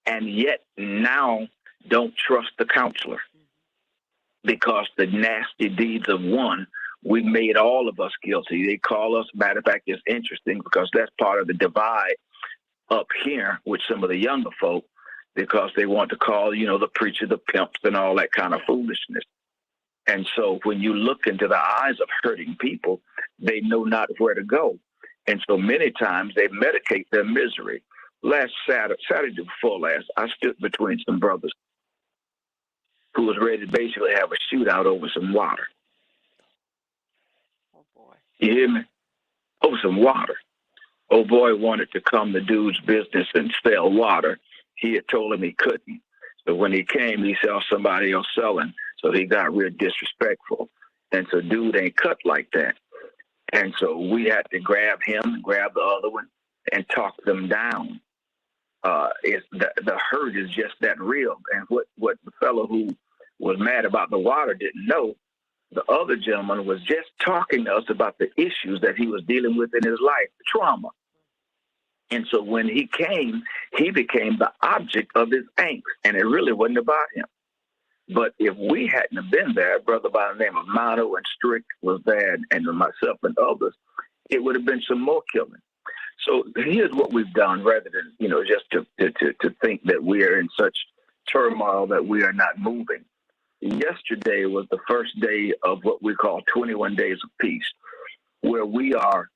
Speaker 7: and yet now don't trust the counselor because the nasty deeds of one, we made all of us guilty. They call us, matter of fact, it's interesting because that's part of the divide up here with some of the younger folk. because they want to call, the preacher the pimps and all that kind of foolishness. And so when you look into the eyes of hurting people, they know not where to go. And so many times they medicate their misery. Last Saturday before last, I stood between some brothers who was ready to basically have a shootout over some water.
Speaker 1: Oh, boy.
Speaker 7: You hear me? Over some water. Old boy wanted to come to dude's business and sell water. He had told him he couldn't. So when he came, he saw somebody else selling. So he got real disrespectful. And so dude ain't cut like that. And so we had to grab him, grab the other one, and talk them down. It's the hurt is just that real. And what the fellow who was mad about the water didn't know, the other gentleman was just talking to us about the issues that he was dealing with in his life, the trauma. And so when he came, he became the object of his angst, and it really wasn't about him. But if we hadn't have been there, a brother by the name of Mano and Strick was there, and myself and others, it would have been some more killing. So here's what we've done, rather than just to think that we are in such turmoil that we are not moving. Yesterday was the first day of what we call 21 Days of Peace, where we are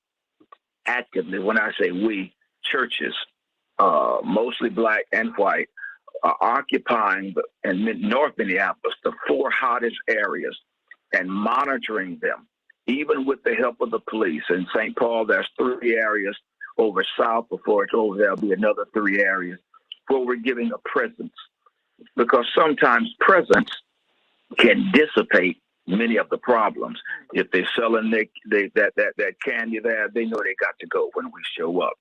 Speaker 7: actively, when I say we, churches, mostly black and white, are occupying in North Minneapolis the 4 hottest areas and monitoring them, even with the help of the police. In St. Paul, there's 3 areas. Over south, before it's over, there'll be another 3 areas where we're giving a presence, because sometimes presence can dissipate many of the problems. If they're selling that candy there, they know they got to go when we show up.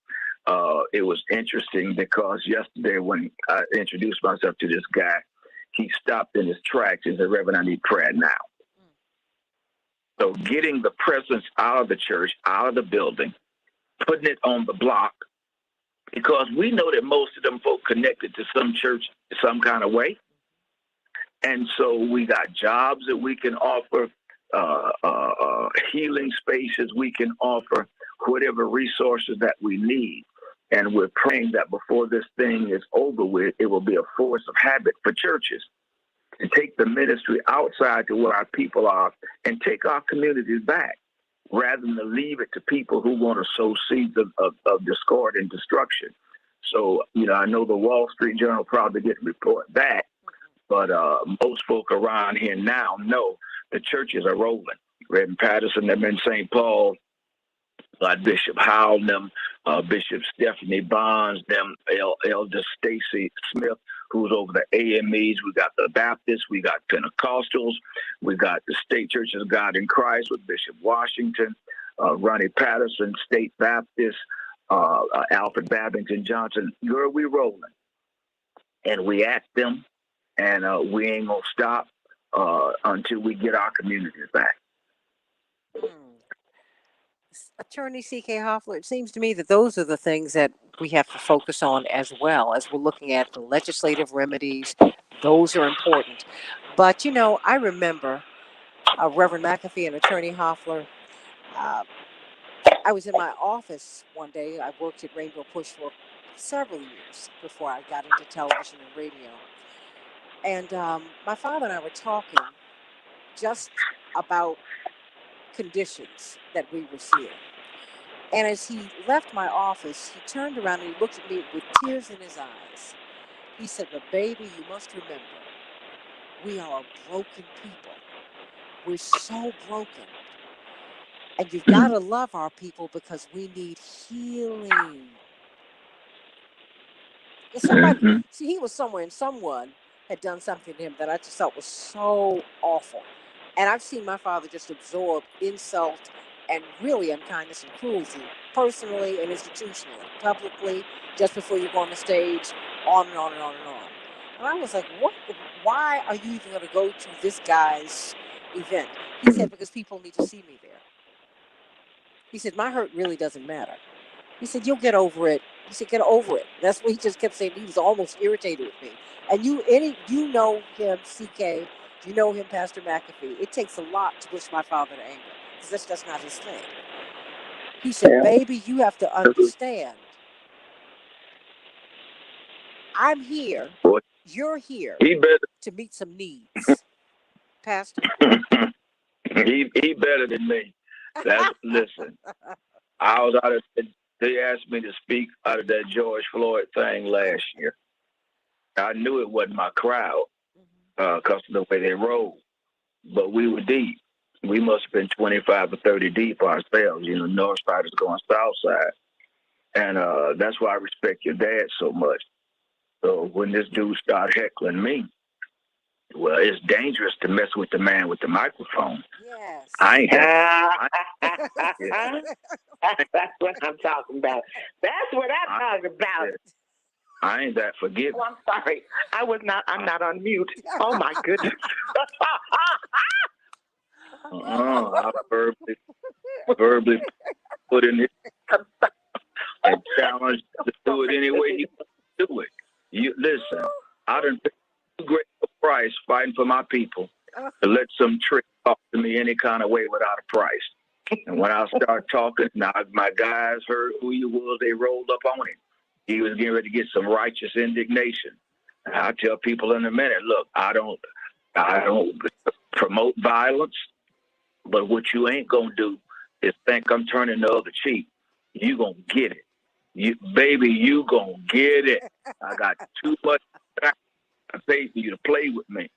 Speaker 7: It was interesting because yesterday when I introduced myself to this guy, he stopped in his tracks and said, "Reverend, I need prayer now." So getting the presence out of the church, out of the building, putting it on the block, because we know that most of them folk connected to some church some kind of way. And so we got jobs that we can offer, healing spaces we can offer, whatever resources that we need. And we're praying that before this thing is over with, it will be a force of habit for churches to take the ministry outside to where our people are and take our communities back, rather than to leave it to people who want to sow seeds of discord and destruction. So, I know the Wall Street Journal probably didn't report that, but most folk around here now know the churches are rolling. Reverend Patterson, them in St. Paul, like Bishop Howell, them, Bishop Stephanie Bonds, them, Elder Stacy Smith, who's over the AMEs. We got the Baptists, we got Pentecostals, we got the State Churches of God in Christ with Bishop Washington, Ronnie Patterson, State Baptist, Alfred Babington Johnson. Girl, we rolling. And we at them, and we ain't going to stop until we get our communities back.
Speaker 1: Attorney C.K. Hoffler, it seems to me that those are the things that we have to focus on as well as we're looking at the legislative remedies. Those are important. But, I remember Reverend McAfee and Attorney Hoffler. I was in my office one day. I worked at Rainbow Push for several years before I got into television and radio. And my father and I were talking just about conditions that we were seeing. And as he left my office, he turned around and he looked at me with tears in his eyes. He said, "But baby, you must remember, we are a broken people. We're so broken. And you've got to love our people because we need healing." And somebody, see, he was somewhere and someone had done something to him that I just thought was so awful. And I've seen my father just absorb insult and really unkindness and cruelty, personally and institutionally, publicly, just before you go on the stage, on and on and on and on. And I was like, what? Why are you even going to go to this guy's event? He said, "Because people need to see me there." He said, "My hurt really doesn't matter." He said, "You'll get over it." He said, "Get over it." That's what he just kept saying. He was almost irritated with me. And you know him, CK, you know him, Pastor McAfee. It takes a lot to push my father to anger, because that's just not his thing. He said, "Baby, you have to understand I'm here.
Speaker 7: Boy,
Speaker 1: You're here
Speaker 7: he better.
Speaker 1: to meet some needs, Pastor.
Speaker 7: he better than me. Listen. I was out of. They asked me to speak out of that George Floyd thing last year. I knew it wasn't my crowd because of the way they rolled, but we were deep. We must have been 25 or 30 deep ourselves. You know, North Side is going South Side, and that's why I respect your dad so much. So when this dude started heckling me, well, it's dangerous to mess with the man with the microphone.
Speaker 1: Yes.
Speaker 7: I ain't that.
Speaker 6: That's what I'm talking about. That's what I'm talking about.
Speaker 7: I ain't that forgiving.
Speaker 8: Oh, I'm sorry. I'm not on mute. Oh, my goodness.
Speaker 7: I verbally put in it and challenged to do it any way he wants to do it. You listen, I done paid too great a price fighting for my people to let some trick talk to me any kind of way without a price. And when I start talking, now my guys heard who he was, they rolled up on him. He was getting ready to get some righteous indignation. And I tell people in a minute, look, I don't promote violence, but what you ain't gonna do is think I'm turning the other cheek. You gonna get it. You gonna get it. I got too much time to pay for you to play with me.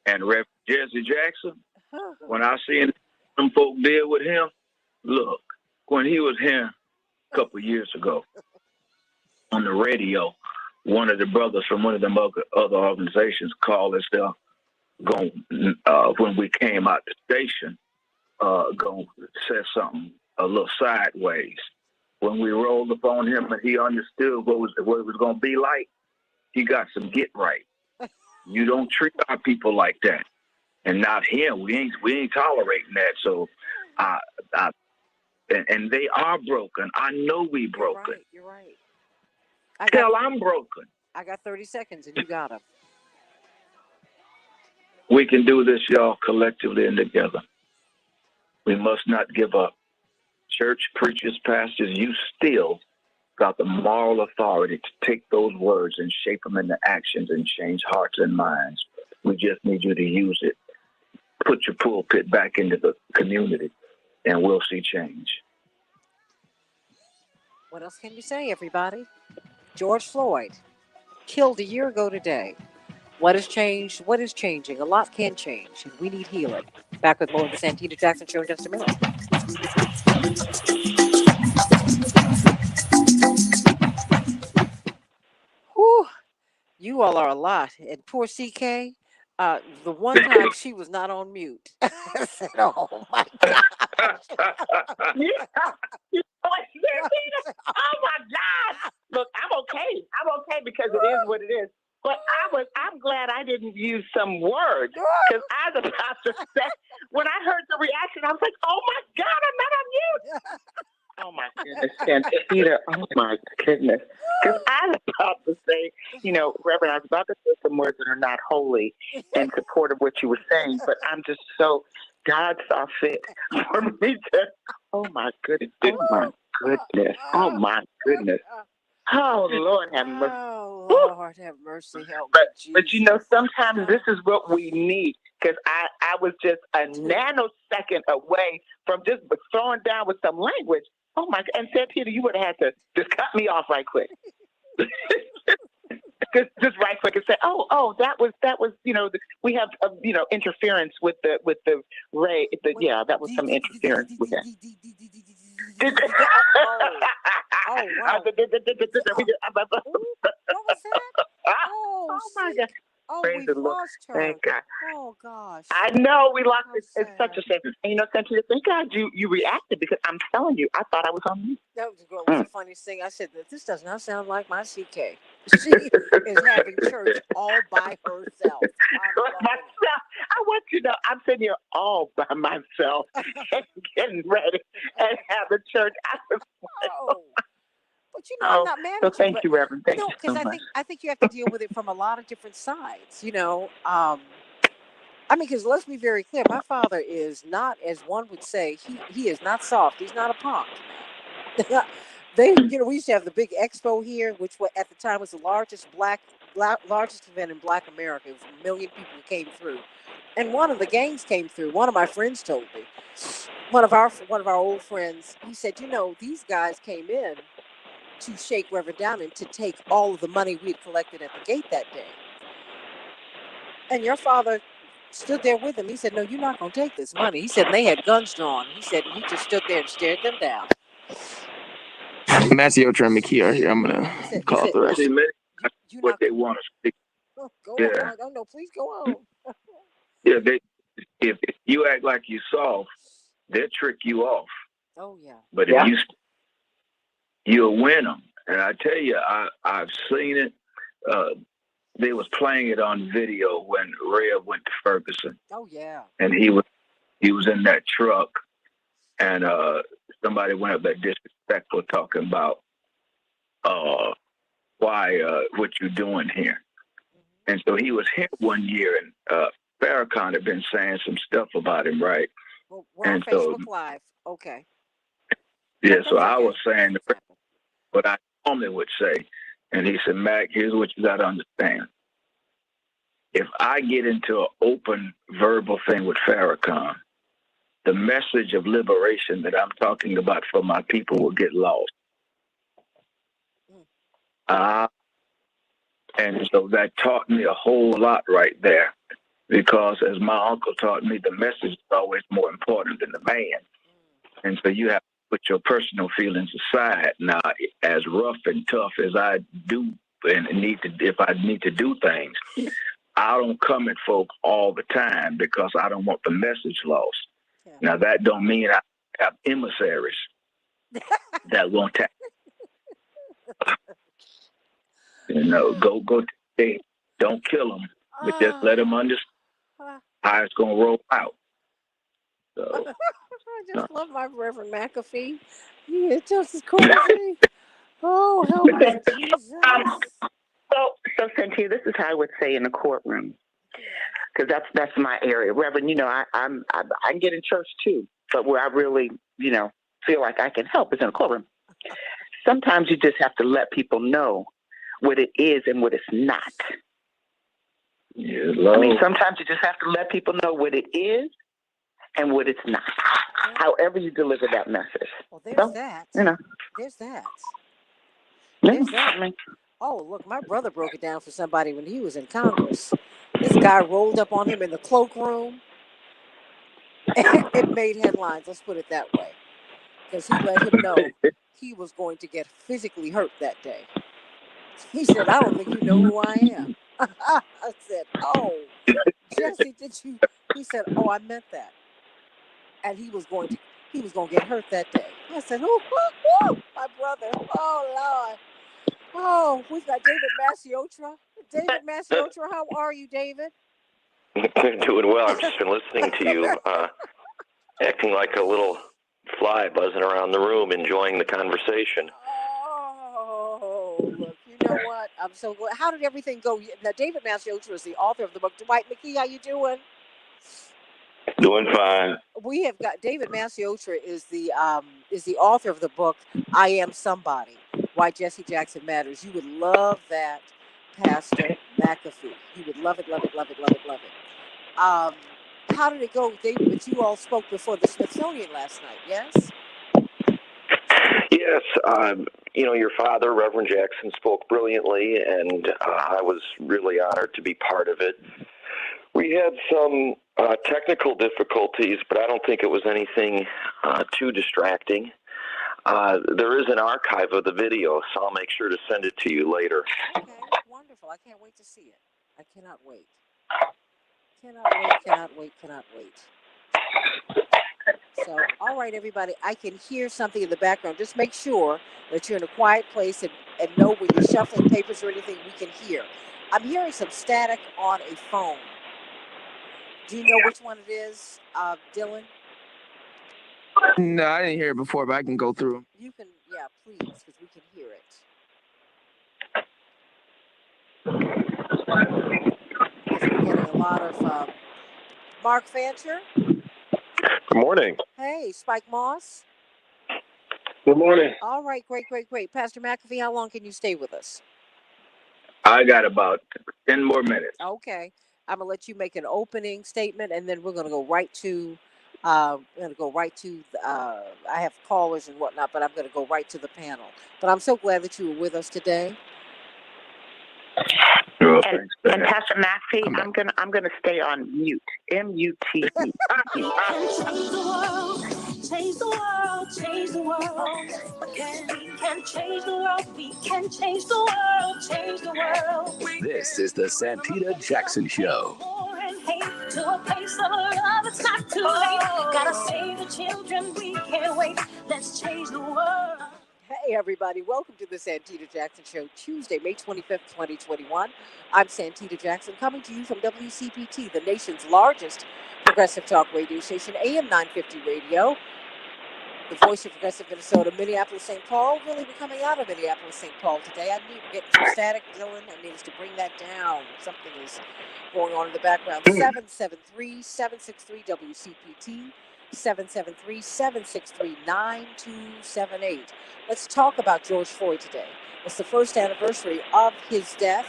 Speaker 7: And Reverend Jesse Jackson, when I seen some folk deal with him, look, when he was here a couple of years ago on the radio, one of the brothers from one of them other organizations called us there, when we came out the station, said something a little sideways. When we rolled up on him and he understood what it was going to be like, he got some get right. You don't treat our people like that, and not him. We ain't tolerating that. So, and they are broken. I know we broken.
Speaker 1: You're right.
Speaker 7: I'm broken.
Speaker 1: I got 30 seconds, and you got them.
Speaker 7: We can do this, y'all, collectively and together. We must not give up. Church preachers, pastors, you still got the moral authority to take those words and shape them into actions and change hearts and minds. We just need you to use it. Put your pulpit back into the community, and we'll see change.
Speaker 1: What else can you say, everybody? George Floyd, killed a year ago today. What has changed? What is changing? A lot can change, and we need healing. Back with more of the Santita Jackson Show in just a minute. Whew, you all are a lot. And poor CK, the one time she was not on mute. I said, oh my God.
Speaker 6: Oh my God. Look, I'm okay. I'm okay because it is what it is. But I'm glad I didn't use some words because I was about to say, when I heard the reaction, I was like, oh my God, I'm not on mute. Oh my goodness, Santita, oh my goodness. Because I was about to say, Reverend, I was about to say some words that are not holy in support of what you were saying, but I'm just so, God saw fit for me to, oh my goodness, oh my goodness, oh my goodness. Oh, Lord have mercy.
Speaker 1: Oh, Lord have mercy. Help me,
Speaker 6: But sometimes this is what we need because I was just a nanosecond away from just throwing down with some language. Oh, my God. And Santita, you would have had to just cut me off right quick. just right quick and say, oh, that was, we have, interference with the ray. That was some interference with that.
Speaker 1: Oh, wow. What was that? Oh my God. Oh, we lost her.
Speaker 6: Thank God.
Speaker 1: Oh, gosh.
Speaker 6: I know we lost it. It's such a shame. And Santita, thank God you reacted because I'm telling you, I thought I was on mute.
Speaker 1: That was the funniest thing. I said, this does not sound like my CK. She is having church all by herself.
Speaker 6: I want you to know I'm sitting here all by myself and getting ready and having church.
Speaker 1: But I'm not mad at you.
Speaker 6: Thank you, Reverend. Thank you so
Speaker 1: because
Speaker 6: much.
Speaker 1: I think you have to deal with it from a lot of different sides. Because let's be very clear. My father is not, as one would say, he is not soft. He's not a punk. We used to have the big expo here, which at the time was the largest black largest event in Black America. It was 1 million people who came through, and one of the gangs came through. One of my friends told me, one of our old friends. He said, these guys came in to shake Reverend down and to take all of the money we had collected at the gate that day. And your father stood there with him. He said, "No, you're not going to take this money." He said, and they had guns drawn. He said, and he just stood there and stared them down.
Speaker 2: Massio and McKee are here. I'm gonna call the rest.
Speaker 7: What they want to speak.
Speaker 1: Go on. Oh no, please go on.
Speaker 7: Yeah, if you act like you soft, they'll trick you off.
Speaker 1: Oh yeah.
Speaker 7: But if you'll win them. And I tell you, I've seen it. They was playing it on video when Rev went to Ferguson.
Speaker 1: Oh yeah.
Speaker 7: And he was in that truck, and somebody went up there disrespectful talking about why what you doing here. Mm-hmm. And so he was here one year, and Farrakhan had been saying some stuff about him, right?
Speaker 1: Well, we're on Facebook Live. Okay.
Speaker 7: Yeah, so I was saying what I normally would say. And he said, Mac, here's what you got to understand. If I get into an open verbal thing with Farrakhan, the message of liberation that I'm talking about for my people will get lost. And so that taught me a whole lot right there. Because as my uncle taught me, the message is always more important than the man. And so you have to put your personal feelings aside. Now, as rough and tough as I do and if I need to do things, I don't come at folk all the time because I don't want the message lost. Yeah. Now, that don't mean I have emissaries that won't tap. Go today. Don't kill them, but just let them understand how it's going to roll out. So,
Speaker 1: I just love my Reverend McAfee. He is just as crazy. Oh, help us, Jesus.
Speaker 8: So Santita, this is how I would say in the courtroom, because that's my area. Reverend, I can get in church too, but where I really, feel like I can help is in the courtroom. Sometimes you just have to let people know what it is and what it's not.
Speaker 7: Yeah,
Speaker 8: I mean, sometimes you just have to let people know what it is and what it's not. However you deliver that message.
Speaker 1: Well, there's that. There's that.
Speaker 8: There's that.
Speaker 1: Oh, look, my brother broke it down for somebody when he was in Congress. This guy rolled up on him in the cloakroom. It made headlines, let's put it that way. Because he let him know he was going to get physically hurt that day. He said, I don't think you know who I am. I said, oh, Jesse, did you? He said, oh, I meant that. And he was going to get hurt that day. I said, oh, my brother. Oh, Lord. Oh, we've got David Masiotra. David Masiotra, how are you, David?
Speaker 9: Doing well. I've just been listening to you, acting like a little fly buzzing around the room, enjoying the conversation.
Speaker 1: Oh, look, you know what? I'm so glad. How did everything go? Now, David Masiotra is the author of the book. Dwight McKee, how you doing?
Speaker 9: Doing fine.
Speaker 1: We have got David Masiotra is the author of the book I Am Somebody, Why Jesse Jackson Matters. You would love that, Pastor McAfee. You would love it, love it, love it, love it, love it. How did it go, David? But you all spoke before the Smithsonian last night, yes?
Speaker 9: Yes. Your father, Reverend Jackson, spoke brilliantly, and I was really honored to be part of it. We had some technical difficulties, but I don't think it was anything too distracting. There is an archive of the video, so I'll make sure to send it to you later.
Speaker 1: Okay, wonderful. I can't wait to see it. I cannot wait. Cannot wait. So, all right, everybody, I can hear something in the background. Just make sure that you're in a quiet place and know when you're shuffling papers or anything, we can hear. I'm hearing some static on a phone. Do you know which one it is, Dylan?
Speaker 2: No, I didn't hear it before, but I can go through.
Speaker 1: You can, yeah, please, because we can hear it. Because we're getting a lot of Mark Fancher.
Speaker 9: Good morning.
Speaker 1: Hey, Spike Moss.
Speaker 9: Good morning.
Speaker 1: All right, great. Pastor McAfee, how long can you stay with us?
Speaker 7: I got about 10 more minutes.
Speaker 1: Okay. I'm gonna let you make an opening statement, and then we're gonna go right to. We're gonna go right to. I have callers and whatnot, but I'm gonna go right to the panel. But I'm so glad that you were with us today.
Speaker 7: Well,
Speaker 8: And,
Speaker 7: thanks for
Speaker 8: and
Speaker 7: that.
Speaker 8: Pastor Maxie, I'm gonna stay on mute. MUTE.
Speaker 4: We can change the world, change the world, change the world. We can change the world, we can change the world, change the world.
Speaker 5: This is the Santita Jackson Show.
Speaker 4: War and hate to a place of love, it's not too late. Gotta save the children, we can't wait. Let's change the world.
Speaker 1: Hey, everybody. Welcome to the Santita Jackson Show, Tuesday, May 25th, 2021. I'm Santita Jackson, coming to you from WCPT, the nation's largest progressive talk radio station, AM 950 radio. The voice of progressive Minnesota, Minneapolis, St. Paul. Really, we're coming out of Minneapolis, St. Paul today. I need to get some static, Dylan. I need us to bring that down. Something is going on in the background. 773-763-WCPT. 773-763-9278. Let's talk about George Floyd today. It's the first anniversary of his death.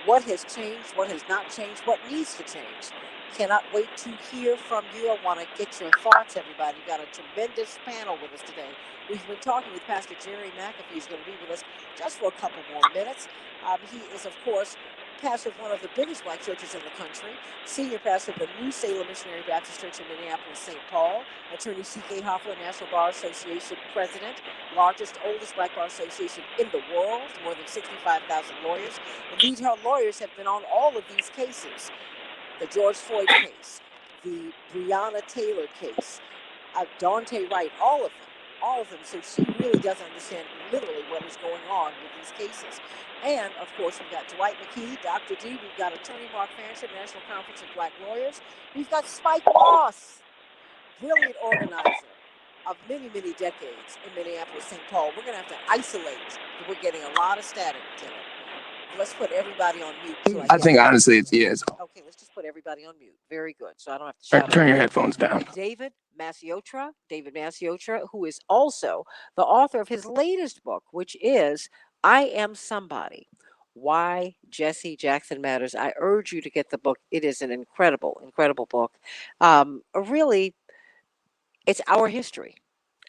Speaker 1: What has changed? What has not changed? What needs to change? Cannot wait to hear from you. I want to get your thoughts, everybody. We've got a tremendous panel with us today. We've been talking with Pastor Jerry McAfee, who's going to be with us just for a couple more minutes. He is, of course, pastor of one of the biggest black churches in the country, senior pastor of the New Salem Missionary Baptist Church in Minneapolis, St. Paul, attorney C.K. Hoffler, National Bar Association president, largest, oldest black bar association in the world, more than 65,000 lawyers. Indeed, her lawyers have been on all of these cases. The George Floyd case, the Breonna Taylor case, Daunte Wright, all of them. So she really does understand literally what is going on with these cases. And, of course, we've got Dwight McKee, Dr. D. We've got attorney Mark Fancher, National Conference of Black Lawyers. We've got Spike Moss, brilliant organizer of many, many decades in Minneapolis, St. Paul. We're going to have to isolate. We're getting a lot of static today. Let's put everybody on mute. So
Speaker 2: I think honestly, it's
Speaker 1: okay. Let's just put everybody on mute. Very good. So I don't have to shout.
Speaker 2: Turn your headphones down.
Speaker 1: David Masiotra, who is also the author of his latest book, which is "I Am Somebody: Why Jesse Jackson Matters." I urge you to get the book. It is an incredible, incredible book. Really, it's our history.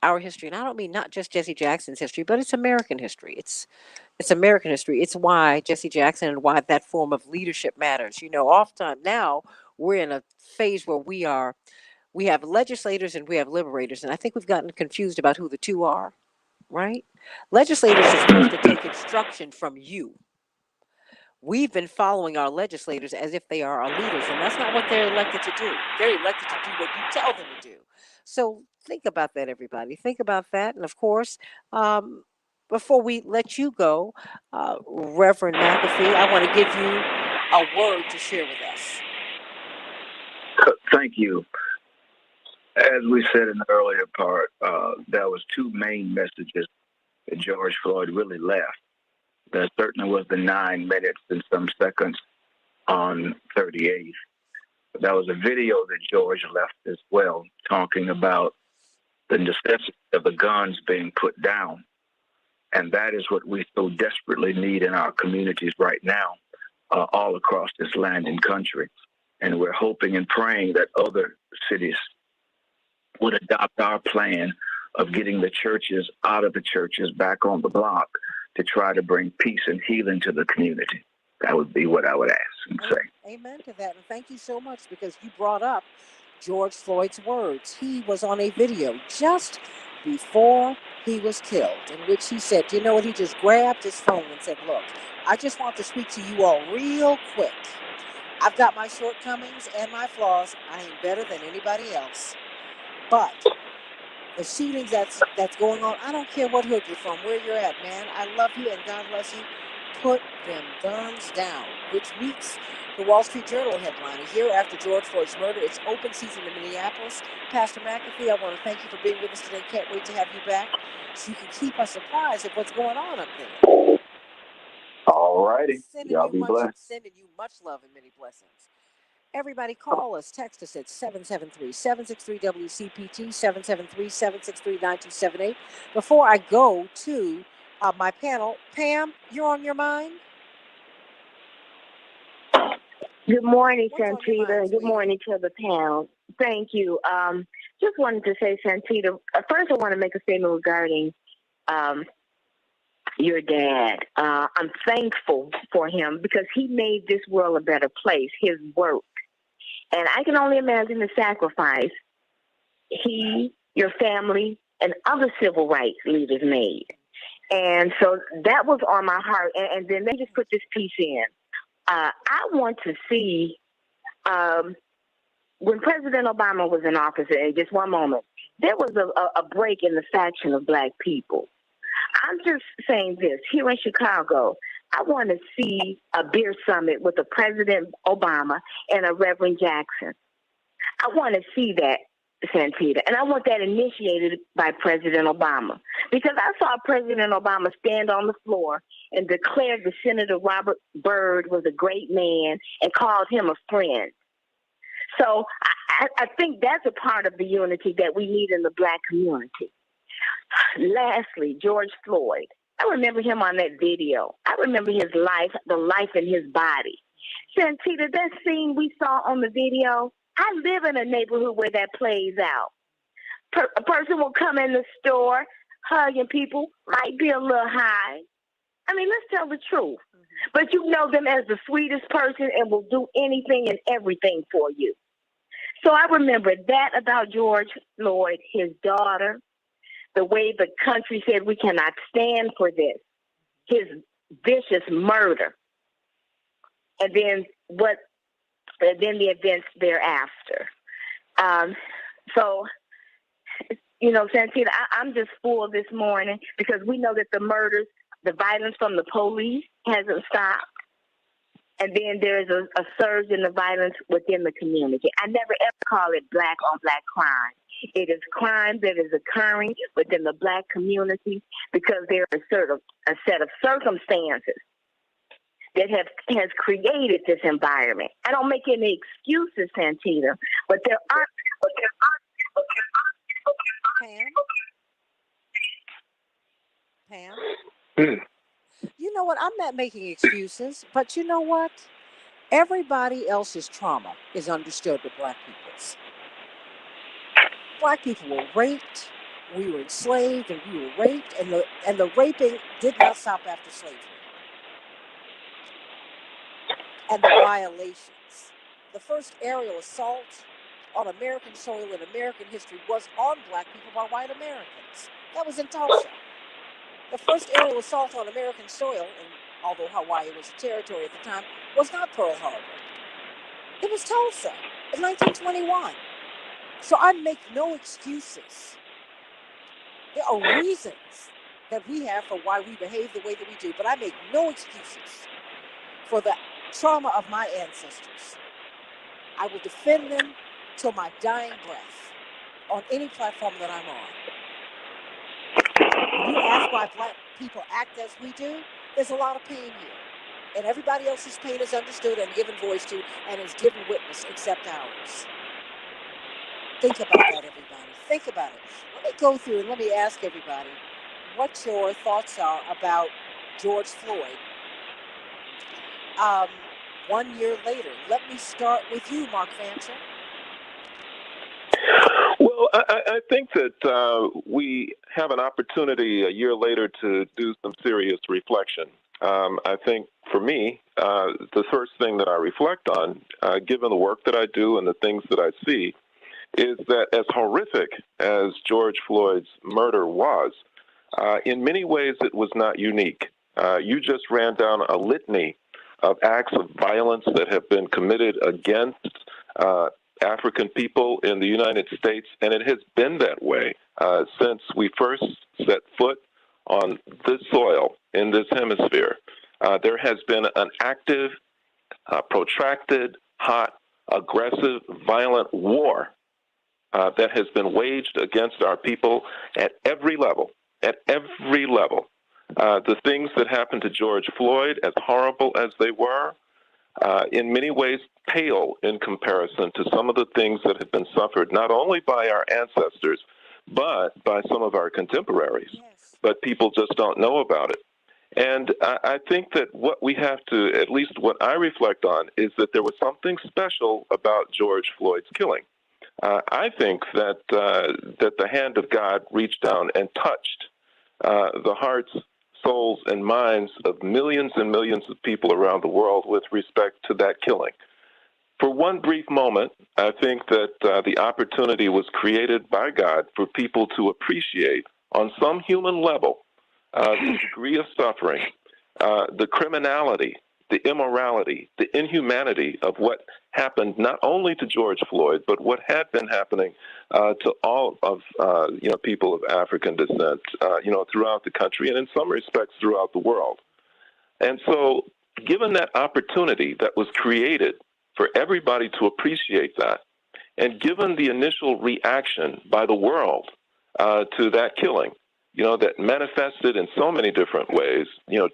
Speaker 1: Our history, and I don't mean not just Jesse Jackson's history, but it's American history. It's American history. It's why Jesse Jackson and why that form of leadership matters. You know, oftentimes now we're in a phase where we have legislators and we have liberators, and I think we've gotten confused about who the two are, right? Legislators are supposed to take instruction from you. We've been following our legislators as if they are our leaders, and that's not what they're elected to do. They're elected to do what you tell them to do. So think about that, everybody. Think about that. And of course, before we let you go, Reverend McAfee, I want to give you a word to share with us.
Speaker 7: Thank you. As we said in the earlier part, there was two main messages that George Floyd really left. There certainly was the 9 minutes and some seconds on 38th. But that was a video that George left as well, talking about the necessity of the guns being put down. And that is what we so desperately need in our communities right now, all across this land and country. And we're hoping and praying that other cities would adopt our plan of getting the churches out of the churches back on the block to try to bring peace and healing to the community. That would be what I would ask and say.
Speaker 1: Amen to that. And thank you so much, because you brought up George Floyd's words. He was on a video just before he was killed, in which he said, you know what, he just grabbed his phone and said, look, I just want to speak to you all real quick. I've got my shortcomings and my flaws. I ain't better than anybody else. But the shootings that's going on, I don't care what hood you're from, where you're at, man. I love you and God bless you. Put them guns down, which meets the Wall Street Journal headline. A year after George Floyd's murder, it's open season in Minneapolis. Pastor McAfee, I want to thank you for being with us today. Can't wait to have you back so you can keep us apprised of what's going on up there.
Speaker 7: All righty. Y'all be blessed.
Speaker 1: Sending you much love and many blessings. Everybody call us, text us at 773-763-WCPT, 773-763-9278. Before I go to my panel, Pam, you're on your mind?
Speaker 10: Good morning,
Speaker 1: What's on your
Speaker 10: Santita,
Speaker 1: mind,
Speaker 10: and good
Speaker 1: sweetie?
Speaker 10: morning to the panel. Thank you. Just wanted to say, Santita, first I want to make a statement regarding um, your dad. I'm thankful for him because he made this world a better place, his work. And I can only imagine the sacrifice he, your family, and other civil rights leaders made. And so that was on my heart. And then let me just put this piece in. I want to see um, when President Obama was in office, in just one moment, there was a break in the faction of black people. I'm just saying this here in Chicago. I want to see a beer summit with a President Obama and a Reverend Jackson. I want to see that, Santita, and I want that initiated by President Obama because I saw President Obama stand on the floor and declare that Senator Robert Byrd was a great man and called him a friend. So I think that's a part of the unity that we need in the black community. Lastly, George Floyd. I remember him on that video. I remember his life, the life in his body. Santita, that scene we saw on the video, I live in a neighborhood where that plays out. A person will come in the store, hugging people, might be a little high. I mean, let's tell the truth. But you know them as the sweetest person and will do anything and everything for you. So I remember that about George Floyd, his daughter, the way the country said we cannot stand for this, his vicious murder, and then the events thereafter. So, you know, Santita, I'm just full this morning because we know that the murders, the violence from the police hasn't stopped. And then there's a surge in the violence within the community. I never ever call it black on black crime. It is crime that is occurring within the black community because there are a set of circumstances that has created this environment. I don't make any excuses, Santita, but there are.
Speaker 1: Pam? You know what? I'm not making excuses, but you know what? Everybody else's trauma is understood with black people's. Black people were raped, we were enslaved, and we were raped, and the raping did not stop after slavery. And the violations. The first aerial assault on American soil in American history was on black people by white Americans. That was in Tulsa. The first aerial assault on American soil, and although Hawaii was a territory at the time, was not Pearl Harbor. It was Tulsa in 1921. So I make no excuses. There are reasons that we have for why we behave the way that we do, but I make no excuses for the trauma of my ancestors. I will defend them till my dying breath on any platform that I'm on. When you ask why black people act as we do, there's a lot of pain here. And everybody else's pain is understood and given voice to and is given witness except ours. Think about that, everybody. Think about it. Let me go through and let me ask everybody what your thoughts are about George Floyd 1 year later. Let me start with you, Mark Fancher.
Speaker 11: Well, I think that we have an opportunity a year later to do some serious reflection. I think for me, the first thing that I reflect on, given the work that I do and the things that I see, is that as horrific as George Floyd's murder was, in many ways it was not unique. You just ran down a litany of acts of violence that have been committed against African people in the United States, and it has been that way since we first set foot on this soil in this hemisphere. There has been an active, protracted, hot, aggressive, violent war that has been waged against our people at every level, at every level. The things that happened to George Floyd, as horrible as they were, in many ways pale in comparison to some of the things that have been suffered not only by our ancestors, but by some of our contemporaries. Yes. But people just don't know about it. And I think that what we have to, at least what I reflect on, is that there was something special about George Floyd's killing. I think that that the hand of God reached down and touched the hearts, souls, and minds of millions and millions of people around the world with respect to that killing. For one brief moment, I think that the opportunity was created by God for people to appreciate, on some human level, the degree of suffering, the criminality, the immorality, the inhumanity of what happened not only to George Floyd, but what had been happening to all of people of African descent, throughout the country and in some respects throughout the world. And so, given that opportunity that was created for everybody to appreciate that, and given the initial reaction by the world to that killing, that manifested in so many different ways,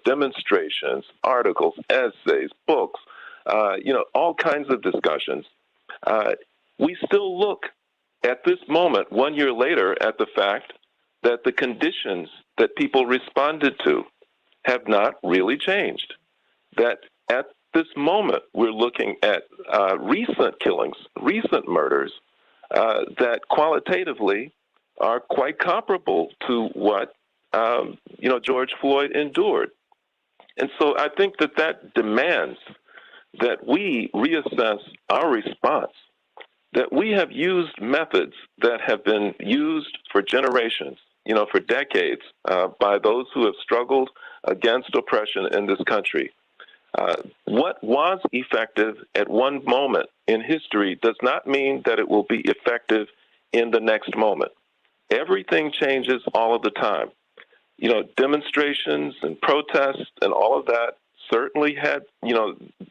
Speaker 11: demonstrations, articles, essays, books, all kinds of discussions, we still look at this moment 1 year later at the fact that the conditions that people responded to have not really changed. That at this moment, we're looking at recent killings, recent murders that qualitatively are quite comparable to what George Floyd endured. And so I think that demands that we reassess our response, that we have used methods that have been used for generations, for decades, by those who have struggled against oppression in this country. What was effective at one moment in history does not mean that it will be effective in the next moment. Everything changes all of the time. Demonstrations and protests and all of that certainly had,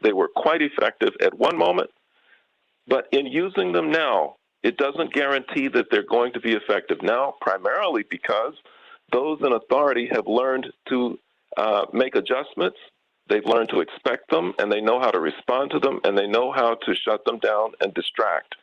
Speaker 11: they were quite effective at one moment, but in using them now, it doesn't guarantee that they're going to be effective now, primarily because those in authority have learned to make adjustments. They've learned to expect them, and they know how to respond to them, and they know how to shut them down and distract.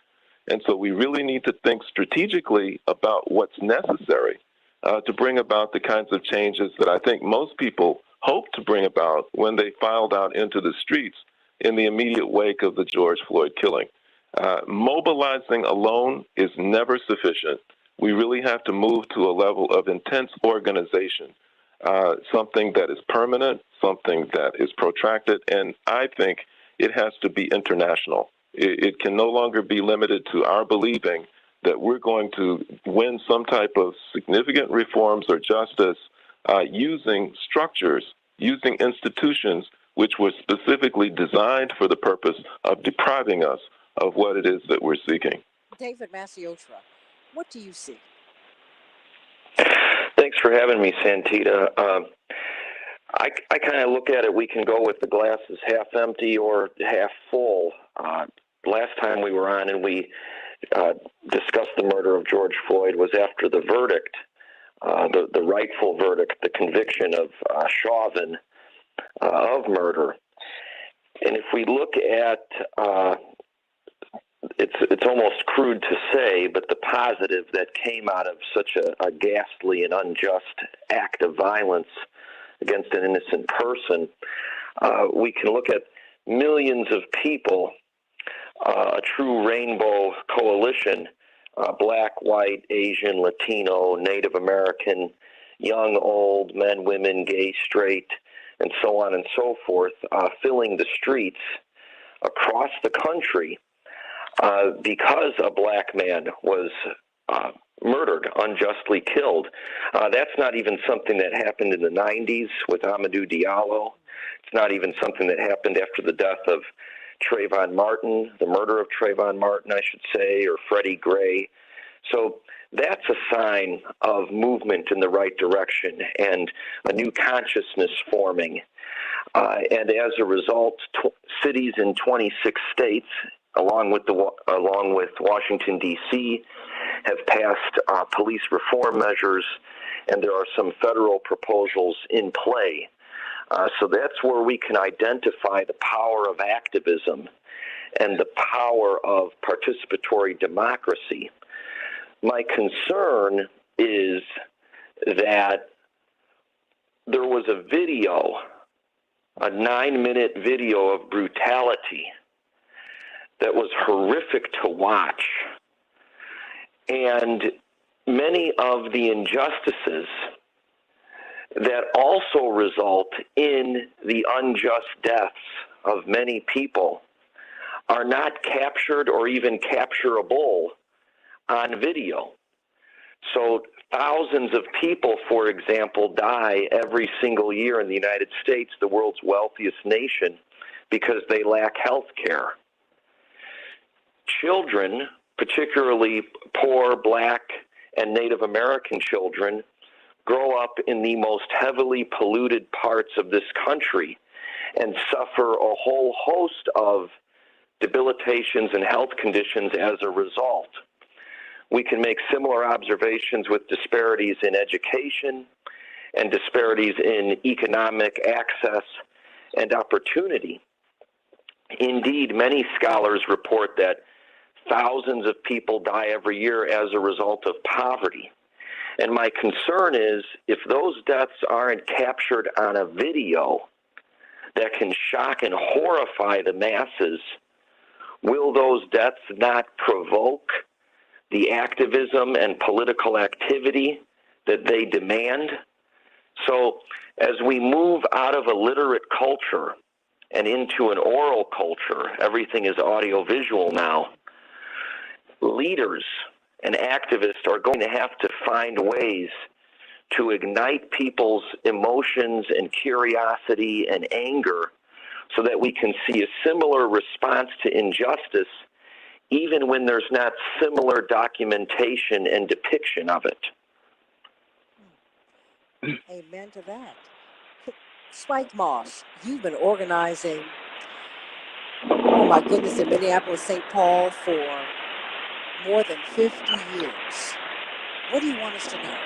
Speaker 11: And so we really need to think strategically about what's necessary to bring about the kinds of changes that I think most people hoped to bring about when they filed out into the streets in the immediate wake of the George Floyd killing. Mobilizing alone is never sufficient. We really have to move to a level of intense organization, something that is permanent, something that is protracted, and I think it has to be international. It can no longer be limited to our believing that we're going to win some type of significant reforms or justice using structures, using institutions which were specifically designed for the purpose of depriving us of what it is that we're seeking.
Speaker 1: David Masiotra, what do you see?
Speaker 9: Thanks for having me, Santita. I kind of look at it, we can go with the glass is half empty or half full. Last time we were on and we discussed the murder of George Floyd was after the verdict, the rightful verdict, the conviction of Chauvin of murder. And if we look at, it's almost crude to say, but the positive that came out of such a ghastly and unjust act of violence against an innocent person, we can look at millions of people, a true rainbow coalition, black, white, Asian, Latino, Native American, young, old, men, women, gay, straight, and so on and so forth, filling the streets across the country because a black man was murdered, unjustly killed. That's not even something that happened in the 90s with Amadou Diallo. It's not even something that happened after the death of Trayvon Martin, the murder of Trayvon Martin, I should say, or Freddie Gray. So that's a sign of movement in the right direction and a new consciousness forming. And as a result, cities in 26 states, along with Washington, D.C., have passed police reform measures, and there are some federal proposals in play. So that's where we can identify the power of activism and the power of participatory democracy. My concern is that there was a video, a 9-minute video of brutality that was horrific to watch. And many of the injustices that also result in the unjust deaths of many people are not captured or even capturable on video. So thousands of people, for example, die every single year in the United States, the world's wealthiest nation, because they lack health care. Children, particularly poor Black and Native American children, grow up in the most heavily polluted parts of this country and suffer a whole host of debilitations and health conditions as a result. We can make similar observations with disparities in education and disparities in economic access and opportunity. Indeed, many scholars report that thousands of people die every year as a result of poverty. And my concern is if those deaths aren't captured on a video that can shock and horrify the masses, will those deaths not provoke the activism and political activity that they demand? So as we move out of a literate culture and into an oral culture, everything is audiovisual now, leaders and activists are going to have to find ways to ignite people's emotions and curiosity and anger so that we can see a similar response to injustice even when there's not similar documentation and depiction of it.
Speaker 1: Amen to that. Spike Moss, you've been organizing, oh my goodness, in Minneapolis, St. Paul for more than 50 years. What do you want us to know?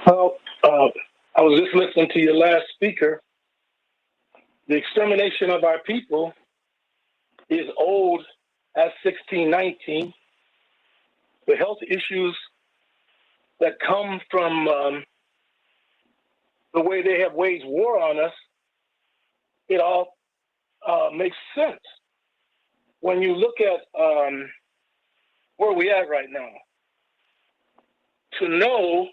Speaker 12: Well, I was just listening to your last speaker. The extermination of our people is old as 1619. The health issues that come from the way they have waged war on us, it all makes sense. When you look at where we at right now, to know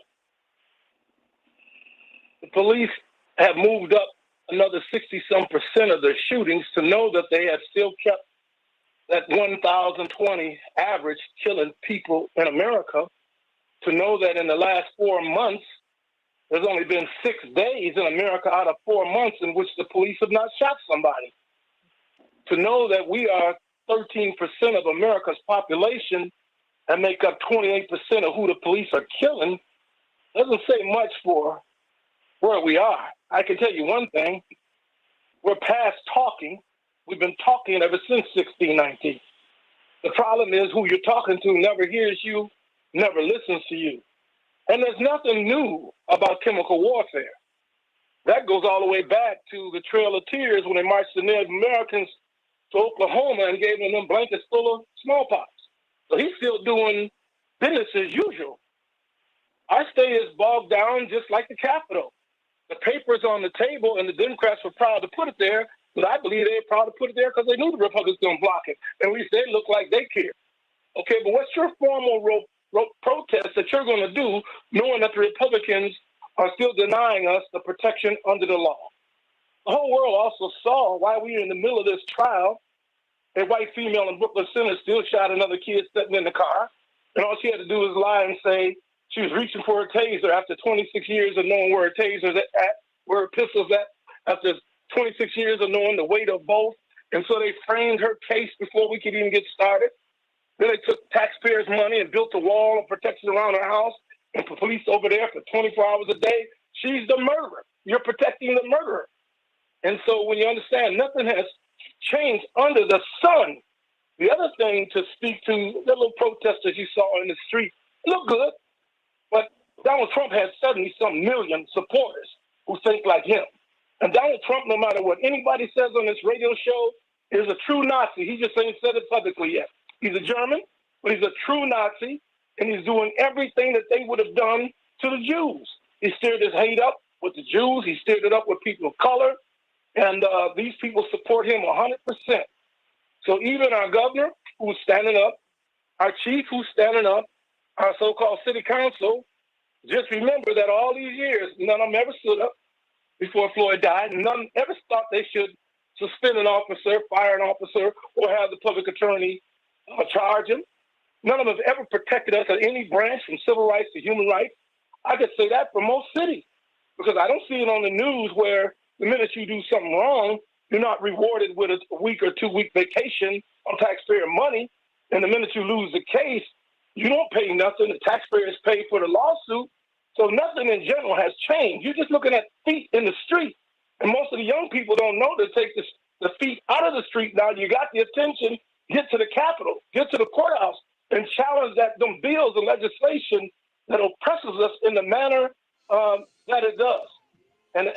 Speaker 12: the police have moved up another 60-some% of their shootings, to know that they have still kept that 1,020 average killing people in America, to know that in the last 4 months, there's only been 6 days in America out of 4 months in which the police have not shot somebody. To know that we are 13% of America's population and make up 28% of who the police are killing doesn't say much for where we are. I can tell you one thing. We're past talking. We've been talking ever since 1619. The problem is who you're talking to never hears you, never listens to you. And there's nothing new about chemical warfare. That goes all the way back to the Trail of Tears when they marched the Native Americans to Oklahoma and gave them blankets full of smallpox. So he's still doing business as usual. Our state is bogged down just like the Capitol. The paper's on the table, and the Democrats were proud to put it there, but I believe they were proud to put it there because they knew the Republicans going to block it. And at least they look like they care. Okay, but what's your formal protest that you're going to do knowing that the Republicans are still denying us the protection under the law? The whole world also saw while we were in the middle of this trial, a white female in Brooklyn Center still shot another kid sitting in the car. And all she had to do was lie and say she was reaching for a taser after 26 years of knowing where her taser's at, where her pistol's at, after 26 years of knowing the weight of both. And so they framed her case before we could even get started. Then they took taxpayers' money and built a wall of protection around her house and put police over there for 24 hours a day. She's the murderer. You're protecting the murderer. And so when you understand nothing has changed under the sun. The other thing to speak to, the little protesters you saw in the street, look good, but Donald Trump has 70-some million supporters who think like him. And Donald Trump, no matter what anybody says on this radio show, is a true Nazi. He just ain't said it publicly yet. He's a German, but he's a true Nazi, and he's doing everything that they would have done to the Jews. He stirred his hate up with the Jews. He stirred it up with people of color. And these people support him 100%. So even our governor, who's standing up, our chief, who's standing up, our so-called city council, just remember that all these years, none of them ever stood up before Floyd died. None ever thought they should suspend an officer, fire an officer, or have the public attorney charge him. None of them have ever protected us at any branch, from civil rights to human rights. I could say that for most cities, because I don't see it on the news where the minute you do something wrong, you're not rewarded with a week or 2 week vacation on taxpayer money. And the minute you lose the case, you don't pay nothing. The taxpayers pay for the lawsuit. So nothing in general has changed. You're just looking at feet in the street. And most of the young people don't know to take the feet out of the street. Now you got the attention, get to the Capitol, get to the courthouse, and challenge them bills and legislation that oppresses us in the manner that it does. And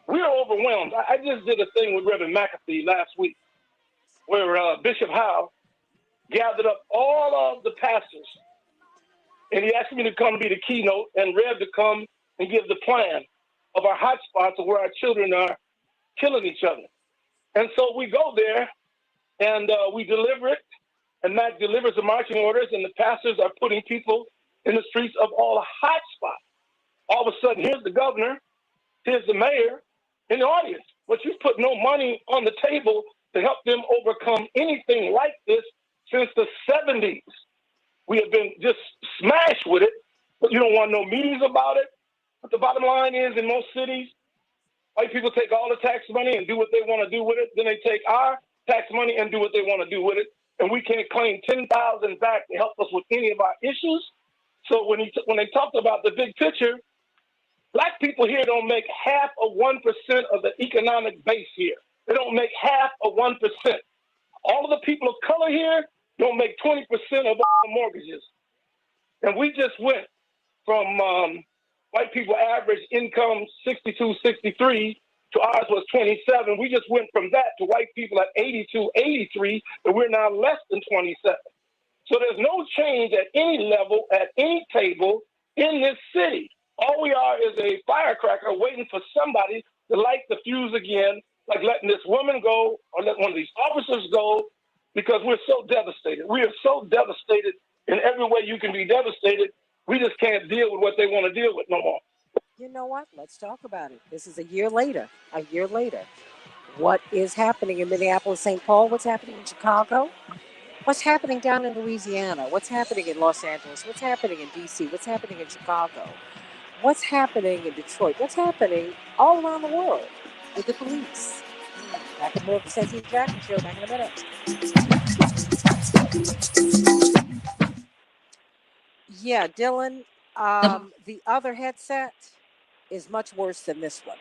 Speaker 12: we are overwhelmed. I just did a thing with Reverend McAfee last week where Bishop Howe gathered up all of the pastors, and he asked me to come be the keynote and Rev to come and give the plan of our hot spots of where our children are killing each other. And so we go there and we deliver it, and Matt delivers the marching orders, and the pastors are putting people in the streets of all the hot spots. All of a sudden, here's the governor, here's the mayor in the audience, but you put no money on the table to help them overcome anything like this since the 70s. We have been just smashed with it, but you don't want no meetings about it. But the bottom line is, in most cities, white people take all the tax money and do what they want to do with it. Then they take our tax money and do what they want to do with it. And we can't claim 10,000 back to help us with any of our issues. So when they talked about the big picture, black people here don't make half of 1% of the economic base here. They don't make half of 1%. All of the people of color here don't make 20% of all the mortgages. And we just went from white people average income 62, 63 to ours was 27. We just went from that to white people at 82, 83, and we're now less than 27. So there's no change at any level, at any table in this city. All we are is a firecracker waiting for somebody to light the fuse again, like letting this woman go or let one of these officers go, because we're so devastated. We are so devastated in every way you can be devastated. We just can't deal with what they want to deal with no more.
Speaker 1: You know what? Let's talk about it. This is a year later. A year later. What is happening in Minneapolis, St. Paul? What's happening in Chicago? What's happening down in Louisiana? What's happening in Los Angeles? What's happening in D.C.? What's happening in Chicago? What's happening in Detroit? What's happening all around the world with the police? Back at more of the Santita Jackson Show. Back in a minute. Yeah, Dylan, the other headset is much worse than this one.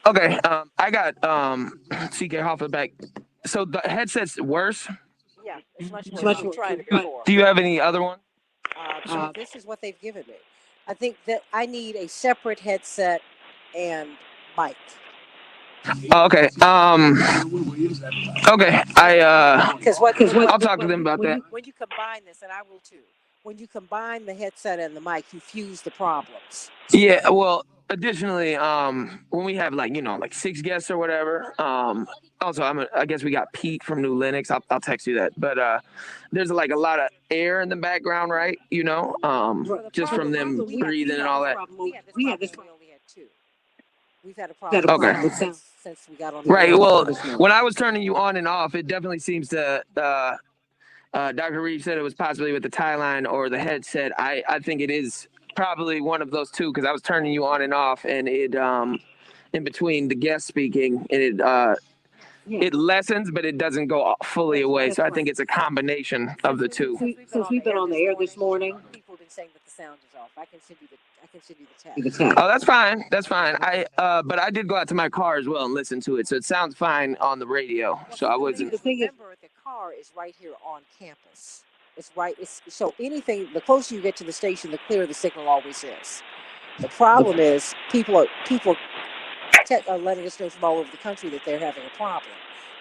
Speaker 2: Okay, I got CK Hoffa back. So the headset's worse?
Speaker 1: Yeah, it's much worse. I'm trying to before.
Speaker 2: Do you have any other one?
Speaker 1: This is what they've given me. I think that I need a separate headset and mic.
Speaker 2: Oh, okay. Okay. I'll talk to them about that.
Speaker 1: When you combine this, and I will too. When you combine the headset and the mic, you fuse the problems.
Speaker 2: Yeah. Well, additionally, when we have like 6 guests or whatever, also I guess we got Pete from New Linux. I'll text you that. But there's like a lot of air in the background, right? Just from them breathing and all that.
Speaker 1: We had this. We only had 2. We've had a problem since we got on the
Speaker 2: right.
Speaker 1: air.
Speaker 2: Well, when I was turning you on and off, it definitely seems to. Dr. Reeves said it was possibly with the tie line or the headset. I think it is probably one of those two, because I was turning you on and off, and it in between the guest speaking, and it lessens, but it doesn't go fully away. So I think it's a combination of the two.
Speaker 1: Since we've been on the air this morning, people have been saying that the sound is off. I can send you the text.
Speaker 2: Oh, that's fine. That's fine. But I did go out to my car as well and listen to it, so it sounds fine on the radio. So I wasn't.
Speaker 1: The thing is, remember, the car is right here on campus. It's right. So anything, the closer you get to the station, the clearer the signal always is. The problem is people are letting us know from all over the country that they're having a problem.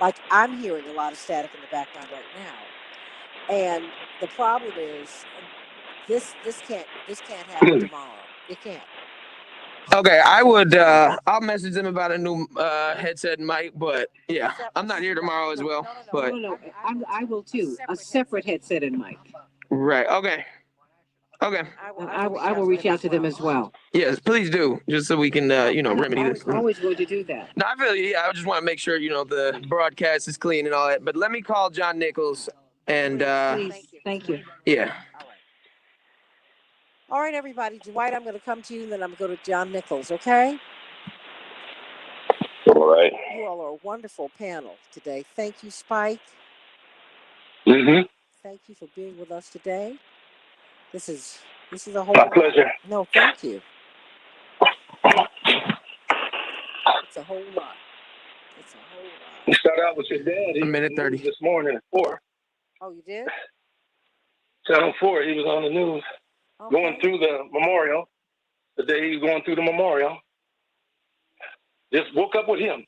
Speaker 1: Like, I'm hearing a lot of static in the background right now. And the problem is, This can't happen tomorrow. It can't.
Speaker 2: Okay, I would. I'll message them about a new headset and mic, but yeah, I'm not here tomorrow as well. But
Speaker 13: No, I will too. A separate headset and mic.
Speaker 2: right. Okay. Okay.
Speaker 13: I will reach out to them as well.
Speaker 2: Yes, please do, just so we can, remedy this.
Speaker 13: Always going to do that.
Speaker 2: No, I feel you. Yeah, I just want to make sure the broadcast is clean and all that. But let me call John Nichols and
Speaker 13: Please, thank you.
Speaker 2: yeah.
Speaker 1: All right, everybody. Dwight, I'm going to come to you, and then I'm going to go to John Nichols, okay?
Speaker 12: All right.
Speaker 1: You all are a wonderful panel today. Thank you, Spike.
Speaker 12: Mm-hmm.
Speaker 1: Thank you for being with us today. This is a whole
Speaker 12: My
Speaker 1: lot.
Speaker 12: pleasure.
Speaker 1: No, thank you. It's a whole lot. It's a whole lot.
Speaker 12: You start out with your dad. He
Speaker 2: A minute 30
Speaker 12: this morning at 4.
Speaker 1: Oh, you did?
Speaker 12: Channel 4. He was on the news going through the memorial. The day he was going through the memorial. Just woke up with him.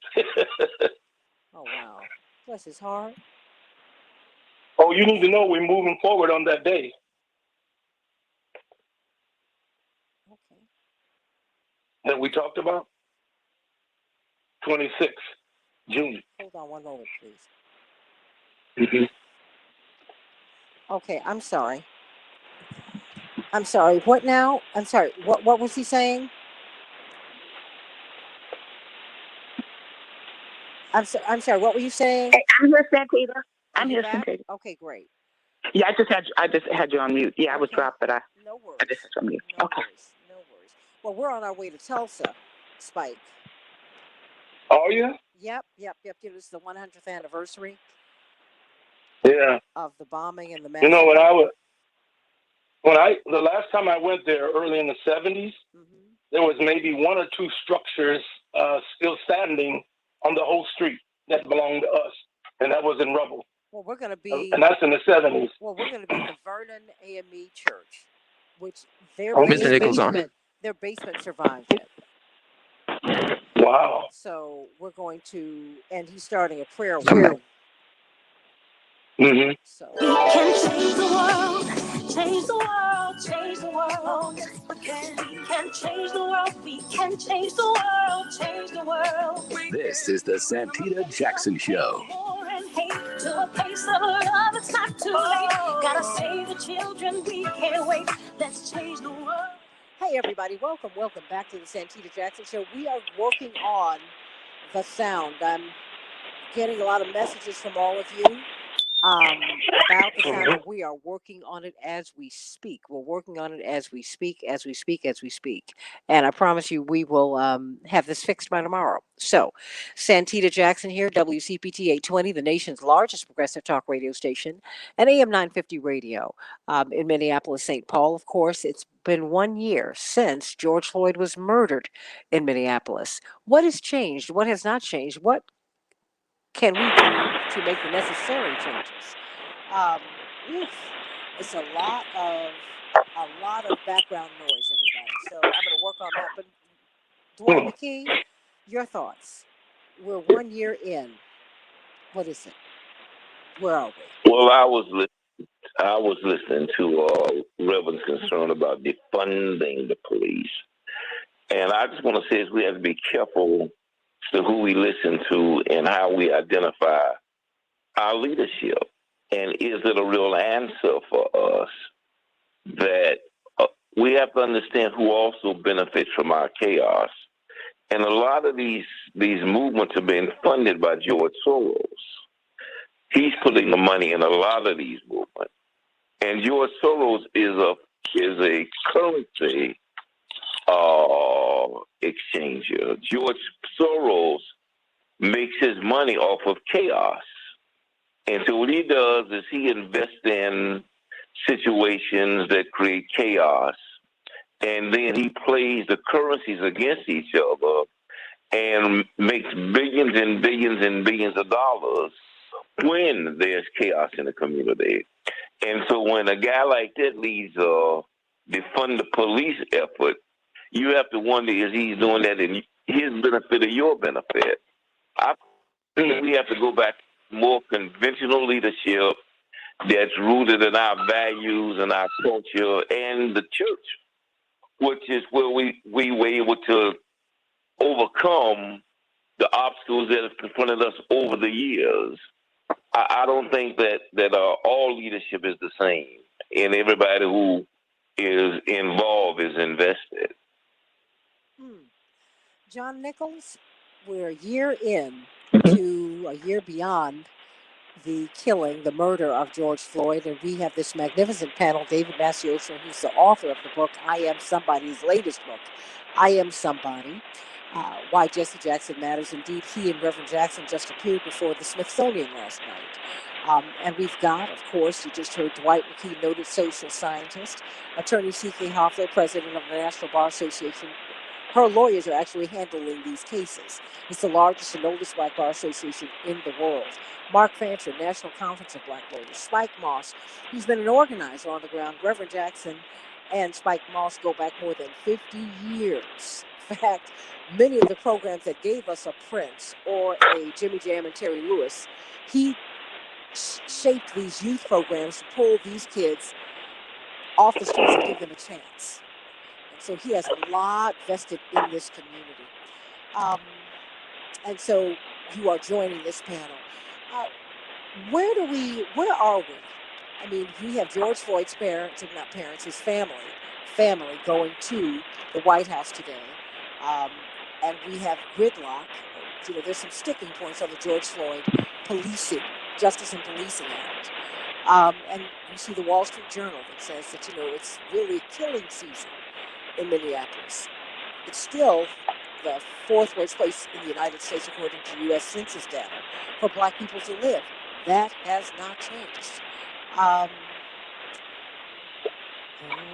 Speaker 1: Oh, wow. Bless his heart.
Speaker 12: Oh, you need to know we're moving forward on that day.
Speaker 1: Okay.
Speaker 12: That we talked about? 26 June.
Speaker 1: Hold on one moment, please.
Speaker 12: Mm-hmm.
Speaker 1: Okay, I'm sorry. What now? I'm sorry. What was he saying? I'm sorry. What were you saying?
Speaker 8: Hey, I'm here, Santita. I'm
Speaker 1: you
Speaker 8: here,
Speaker 1: back?
Speaker 8: Santita.
Speaker 1: Okay, great.
Speaker 8: Yeah, I just had you on mute. Yeah, I was dropped, but
Speaker 1: No worries.
Speaker 8: I just had you on mute.
Speaker 1: No
Speaker 8: Okay.
Speaker 1: worries. No worries. Well, we're on our way to Tulsa, Spike.
Speaker 12: Oh, yeah?
Speaker 1: Yep. This is the 100th anniversary.
Speaker 12: Yeah.
Speaker 1: Of the bombing and the
Speaker 12: You know,
Speaker 1: massacre.
Speaker 12: the last time I went there early in the 70s, there was maybe one or two structures still standing on the whole street that belonged to us, and that was in rubble.
Speaker 1: Well, we're going to be...
Speaker 12: And that's in the 70s.
Speaker 1: Well, we're going to be at the Vernon AME Church, which their
Speaker 2: Mr. Nichols on.
Speaker 1: Their basement survived it.
Speaker 12: Wow.
Speaker 1: So we're going to... And he's starting a prayer walk.
Speaker 12: Mm-hmm.
Speaker 1: So
Speaker 4: we can change the world, change the world, change the world. We can change the world, we can change the world, change the world.
Speaker 5: This is the Santita Jackson Show.
Speaker 4: War and hate to a place of love, it's not too late. Gotta save the children, we can't wait. Let's change the world.
Speaker 1: Hey, everybody, welcome back to the Santita Jackson Show. We are working on the sound. I'm getting a lot of messages from all of you. About the sound. We are working on it as we speak. We're working on it as we speak. And I promise you, we will have this fixed by tomorrow. So, Santita Jackson here, WCPT 820, the nation's largest progressive talk radio station, and AM 950 radio in Minneapolis, St. Paul. Of course, it's been 1 year since George Floyd was murdered in Minneapolis. What has changed? What has not changed? What can we do to make the necessary changes? It's a lot of background noise, everybody. So I'm going to work on that. But Dwight McKee, your thoughts? We're 1 year in. What is it? Where are we?
Speaker 14: Well, I was listening to Reverend's concern about defunding the police, and I just want to say is we have to be careful to who we listen to and how we identify our leadership. And is it a real answer for us that we have to understand who also benefits from our chaos? And a lot of these movements are being funded by George Soros. He's putting the money in a lot of these movements. And George Soros is a currency exchanger. George Soros makes his money off of chaos. And so what he does is he invests in situations that create chaos, and then he plays the currencies against each other and makes billions and billions and billions of dollars when there's chaos in the community. And so when a guy like that leads defund the police effort, you have to wonder, is he doing that in his benefit or your benefit? I think we have to go back to more conventional leadership that's rooted in our values and our culture and the church, which is where we were able to overcome the obstacles that have confronted us over the years. I don't think that all leadership is the same, and everybody who is involved is invested.
Speaker 1: John Nichols, we're a year in to a year beyond the killing, the murder of George Floyd, and we have this magnificent panel. David Maciosha, who's the author of the book I Am Somebody, his latest book, I Am Somebody, Why Jesse Jackson Matters. Indeed, he and Reverend Jackson just appeared before the Smithsonian last night. And we've got, of course, you just heard Dwight McKee, noted social scientist, attorney C.K. Hoffler, president of the National Bar Association. Her lawyers are actually handling these cases. It's the largest and oldest black bar association in the world. Mark Fancher, National Conference of Black Lawyers. Spike Moss, who's been an organizer on the ground. Reverend Jackson and Spike Moss go back more than 50 years. In fact, many of the programs that gave us a Prince or a Jimmy Jam and Terry Lewis, he shaped these youth programs to pull these kids off the streets and give them a chance. So he has a lot vested in this community. And so you are joining this panel. Where are we? I mean, we have George Floyd's parents, not parents, his family going to the White House today. And we have gridlock. You know, there's some sticking points on the George Floyd Justice and Policing Act. And you see the Wall Street Journal that says that, you know, it's really killing season in Minneapolis. It's still the fourth worst place in the United States, according to U.S. Census data, for black people to live. That has not changed.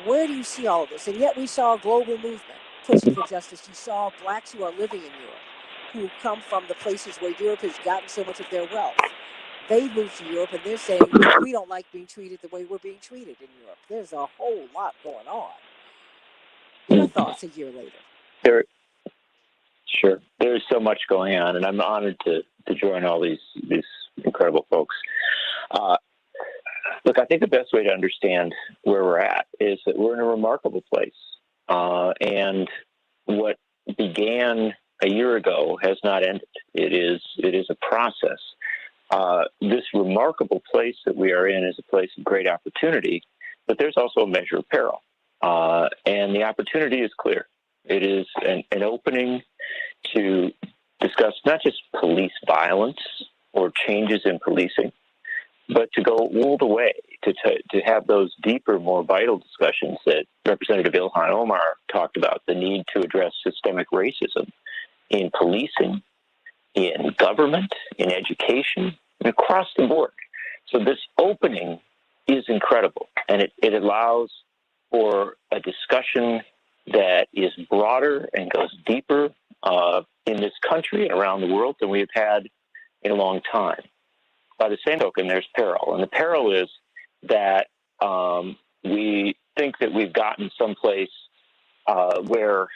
Speaker 1: Where do you see all of this? And yet we saw a global movement pushing for justice. You saw blacks who are living in Europe, who come from the places where Europe has gotten so much of their wealth. They moved to Europe and they're saying, we don't like being treated the way we're being treated in Europe. There's a whole lot going on. Your thoughts a year later?
Speaker 15: Sure. There's so much going on, and I'm honored to join all these incredible folks. Look, I think the best way to understand where we're at is that we're in a remarkable place. And what began a year ago has not ended. It is a process. This remarkable place that we are in is a place of great opportunity, but there's also a measure of peril. And the opportunity is clear. It is an opening to discuss not just police violence or changes in policing, but to go all the way to have those deeper, more vital discussions that Representative Ilhan Omar talked about, the need to address systemic racism in policing, in government, in education, and across the board. So this opening is incredible, and it allows for a discussion that is broader and goes deeper in this country and around the world than we have had in a long time. By the same token, there's peril, and the peril is that we think that we've gotten someplace where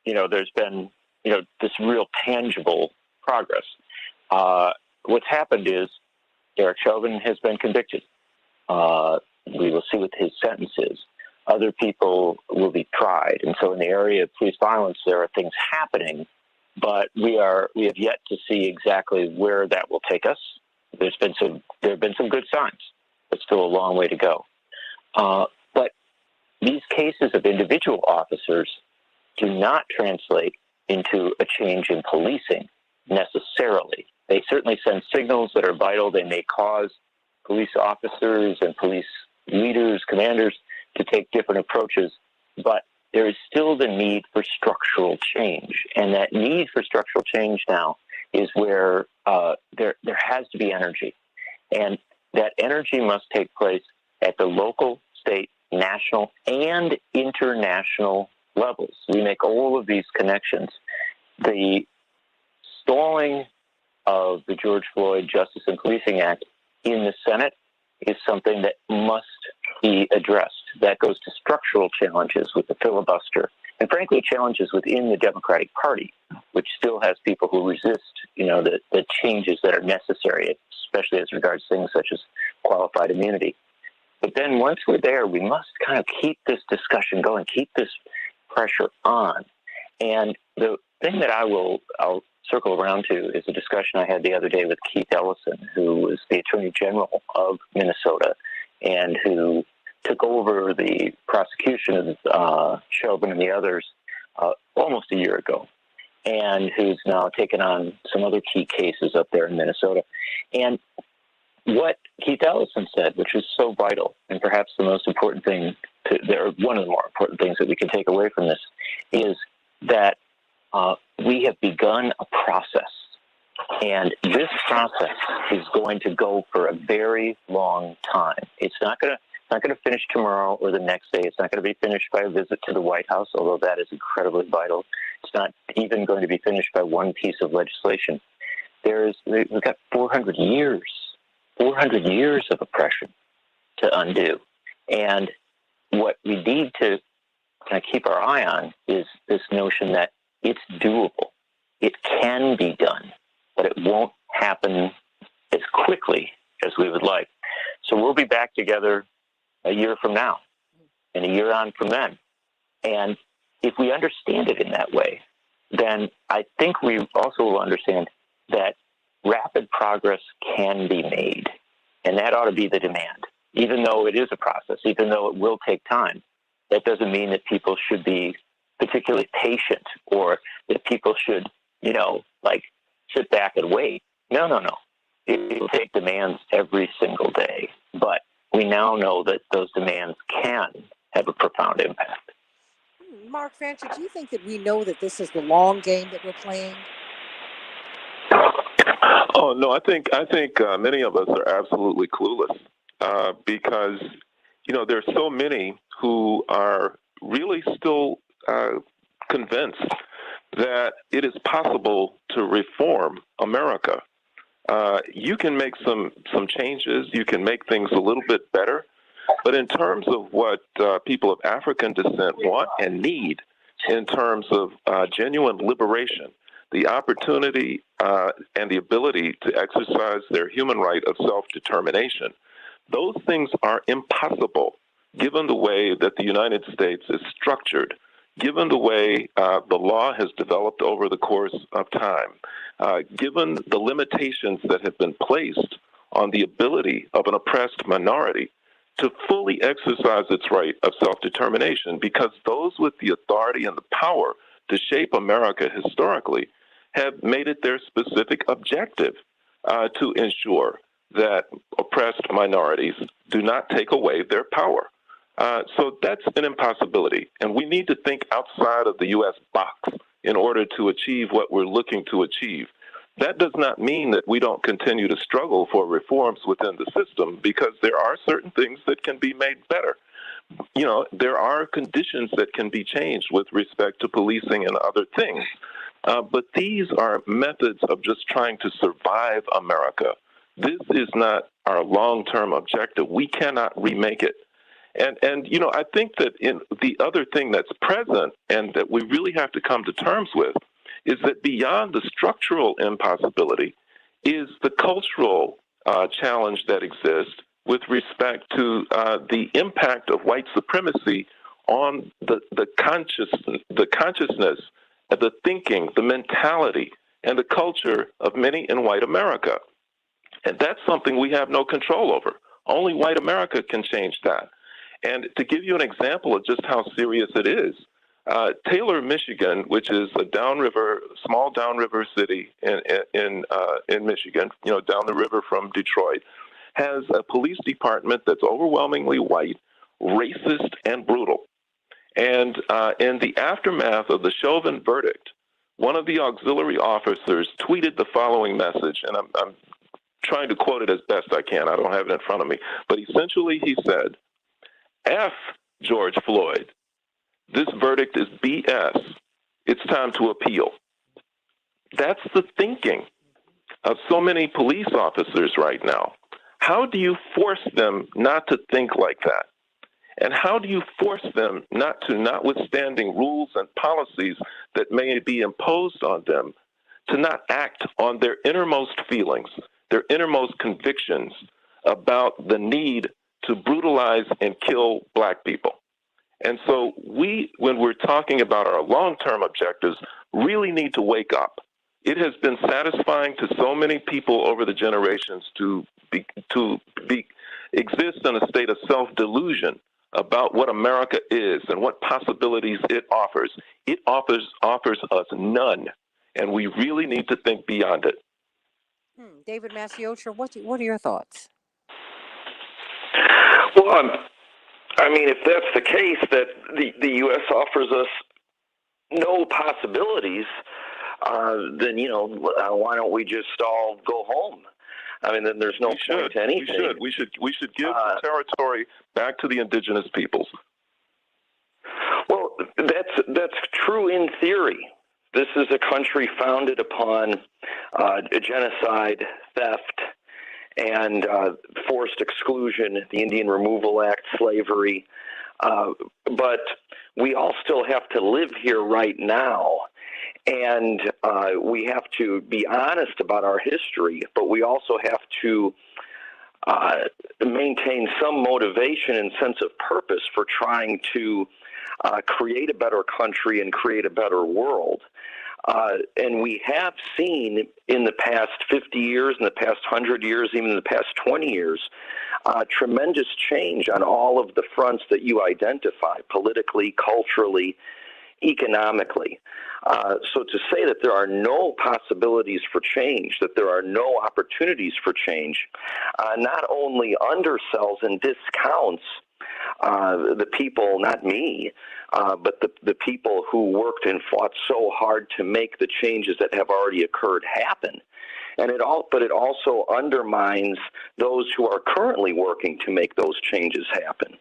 Speaker 15: there's been this real tangible progress. What's happened is Derek Chauvin has been convicted. We will see what his sentence is. Other people will be tried. And so in the area of police violence, there are things happening, but we have yet to see exactly where that will take us. There have been some good signs, but still a long way to go. But these cases of individual officers do not translate into a change in policing necessarily. They certainly send signals that are vital. They may cause police officers and police leaders, commanders, to take different approaches, but there is still the need for structural change. And that need for structural change now is where there has to be energy. And that energy must take place at the local, state, national, and international levels. We make all of these connections. The stalling of the George Floyd Justice and Policing Act in the Senate is something that must be addressed. That goes to structural challenges with the filibuster and frankly, challenges within the Democratic Party, which still has people who resist, the changes that are necessary, especially as regards things such as qualified immunity. But then once we're there, we must kind of keep this discussion going, keep this pressure on. And the thing that I'll circle around to is a discussion I had the other day with Keith Ellison, who was the Attorney General of Minnesota and who took over the prosecution of Chauvin and the others almost a year ago, and who's now taken on some other key cases up there in Minnesota. And what Keith Ellison said, which is so vital, and perhaps the most important thing, one of the more important things that we can take away from this, is that we have begun a process. And this process is going to go for a very long time. It's not going to finish tomorrow or the next day. It's not going to be finished by a visit to the White House, although that is incredibly vital. It's not even going to be finished by one piece of legislation. We've got 400 years of oppression to undo. And what we need to kind of keep our eye on is this notion that it's doable. It can be done, but it won't happen as quickly as we would like. So we'll be back together a year from now and a year on from then. And if we understand it in that way, then I think we also will understand that rapid progress can be made. And that ought to be the demand. Even though it is a process, even though it will take time, that doesn't mean that people should be particularly patient or that people should, sit back and wait. No. It will take demands every single day. But we now know that those demands can have a profound impact.
Speaker 1: Mark Fancher, do you think that we know that this is the long game that we're playing?
Speaker 11: Oh no, I think many of us are absolutely clueless because there's so many who are really still convinced that it is possible to reform America. You can make some changes. You can make things a little bit better. But in terms of what people of African descent want and need in terms of genuine liberation, the opportunity and the ability to exercise their human right of self-determination, those things are impossible given the way that the United States is structured, given the way the law has developed over the course of time, given the limitations that have been placed on the ability of an oppressed minority to fully exercise its right of self-determination, because those with the authority and the power to shape America historically have made it their specific objective to ensure that oppressed minorities do not take away their power. So that's an impossibility, and we need to think outside of the U.S. box in order to achieve what we're looking to achieve. That does not mean that we don't continue to struggle for reforms within the system, because there are certain things that can be made better. There are conditions that can be changed with respect to policing and other things. But these are methods of just trying to survive America. This is not our long-term objective. We cannot remake it. And I think that in the other thing that's present and that we really have to come to terms with is that beyond the structural impossibility is the cultural challenge that exists with respect to the impact of white supremacy on the consciousness, the thinking, the mentality, and the culture of many in white America. And that's something we have no control over. Only white America can change that. And to give you an example of just how serious it is, Taylor, Michigan, which is a small downriver city in Michigan, down the river from Detroit, has a police department that's overwhelmingly white, racist, and brutal. And in the aftermath of the Chauvin verdict, one of the auxiliary officers tweeted the following message, and I'm trying to quote it as best I can. I don't have it in front of me. But essentially he said, F George Floyd. This verdict is BS. It's time to appeal. That's the thinking of so many police officers right now. How do you force them not to think like that? And how do you force them not to, notwithstanding rules and policies that may be imposed on them, to not act on their innermost feelings, their innermost convictions about the need to brutalize and kill Black people? And so we, when we're talking about our long-term objectives, really need to wake up. It has been satisfying to so many people over the generations to exist in a state of self-delusion about what America is and what possibilities it offers. It offers us none, and we really need to think beyond it.
Speaker 1: David Maciosha, what are your thoughts?
Speaker 9: Well, I mean, if that's the case, that the U.S. offers us no possibilities, then, why don't we just all go home? I mean, then there's no point to anything.
Speaker 11: We should give the territory back to the indigenous peoples.
Speaker 9: Well, that's true in theory. This is a country founded upon genocide, theft, and forced exclusion, the Indian Removal Act, slavery. But we all still have to live here right now. And we have to be honest about our history, but we also have to maintain some motivation and sense of purpose for trying to create a better country and create a better world. And we have seen in the past 50 years, in the past 100 years, even in the past 20 years, tremendous change on all of the fronts that you identify, politically, culturally, economically. So to say that there are no possibilities for change, that there are no opportunities for change, not only undersells and discounts the people, not me, but the people who worked and fought so hard to make the changes that have already occurred happen. And it also undermines those who are currently working to make those changes happen.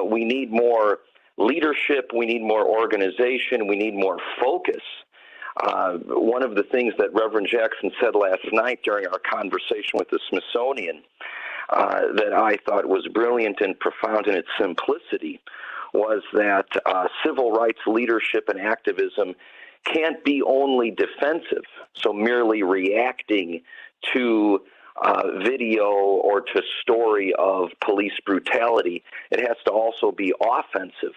Speaker 9: We need more leadership, we need more organization, we need more focus. One of the things that Reverend Jackson said last night during our conversation with the Smithsonian that I thought was brilliant and profound in its simplicity was that civil rights leadership and activism can't be only defensive, so merely reacting to video or to story of police brutality. It has to also be offensive,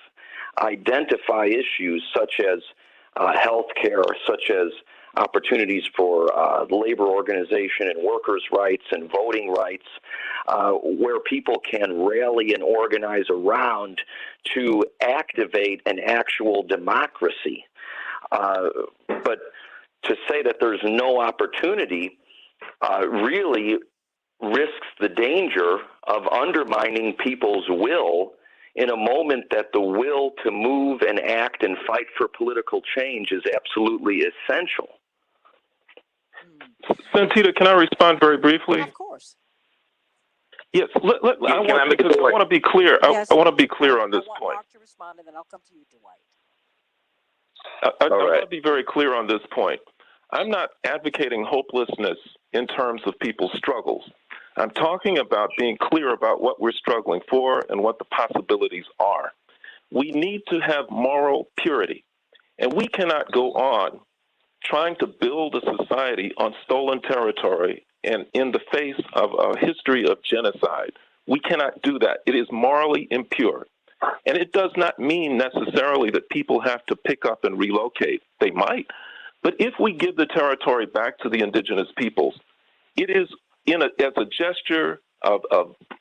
Speaker 9: identify issues such as health care, such as opportunities for labor organization and workers' rights and voting rights, where people can rally and organize around to activate an actual democracy. But to say that there's no opportunity really risks the danger of undermining people's will in a moment that the will to move and act and fight for political change is absolutely essential.
Speaker 11: Santita, can I respond very briefly?
Speaker 1: Of course.
Speaker 11: Yes, I want to be clear.
Speaker 1: Yes.
Speaker 11: I want to be clear on this point.
Speaker 1: Mark to respond, and then I'll come to you, Dwight.
Speaker 11: I want to be very clear on this point. I'm not advocating hopelessness in terms of people's struggles. I'm talking about being clear about what we're struggling for and what the possibilities are. We need to have moral purity, and we cannot go on trying to build a society on stolen territory and in the face of a history of genocide. We cannot do that. It is morally impure. And it does not mean necessarily that people have to pick up and relocate. They might. But if we give the territory back to the indigenous peoples, it is as a gesture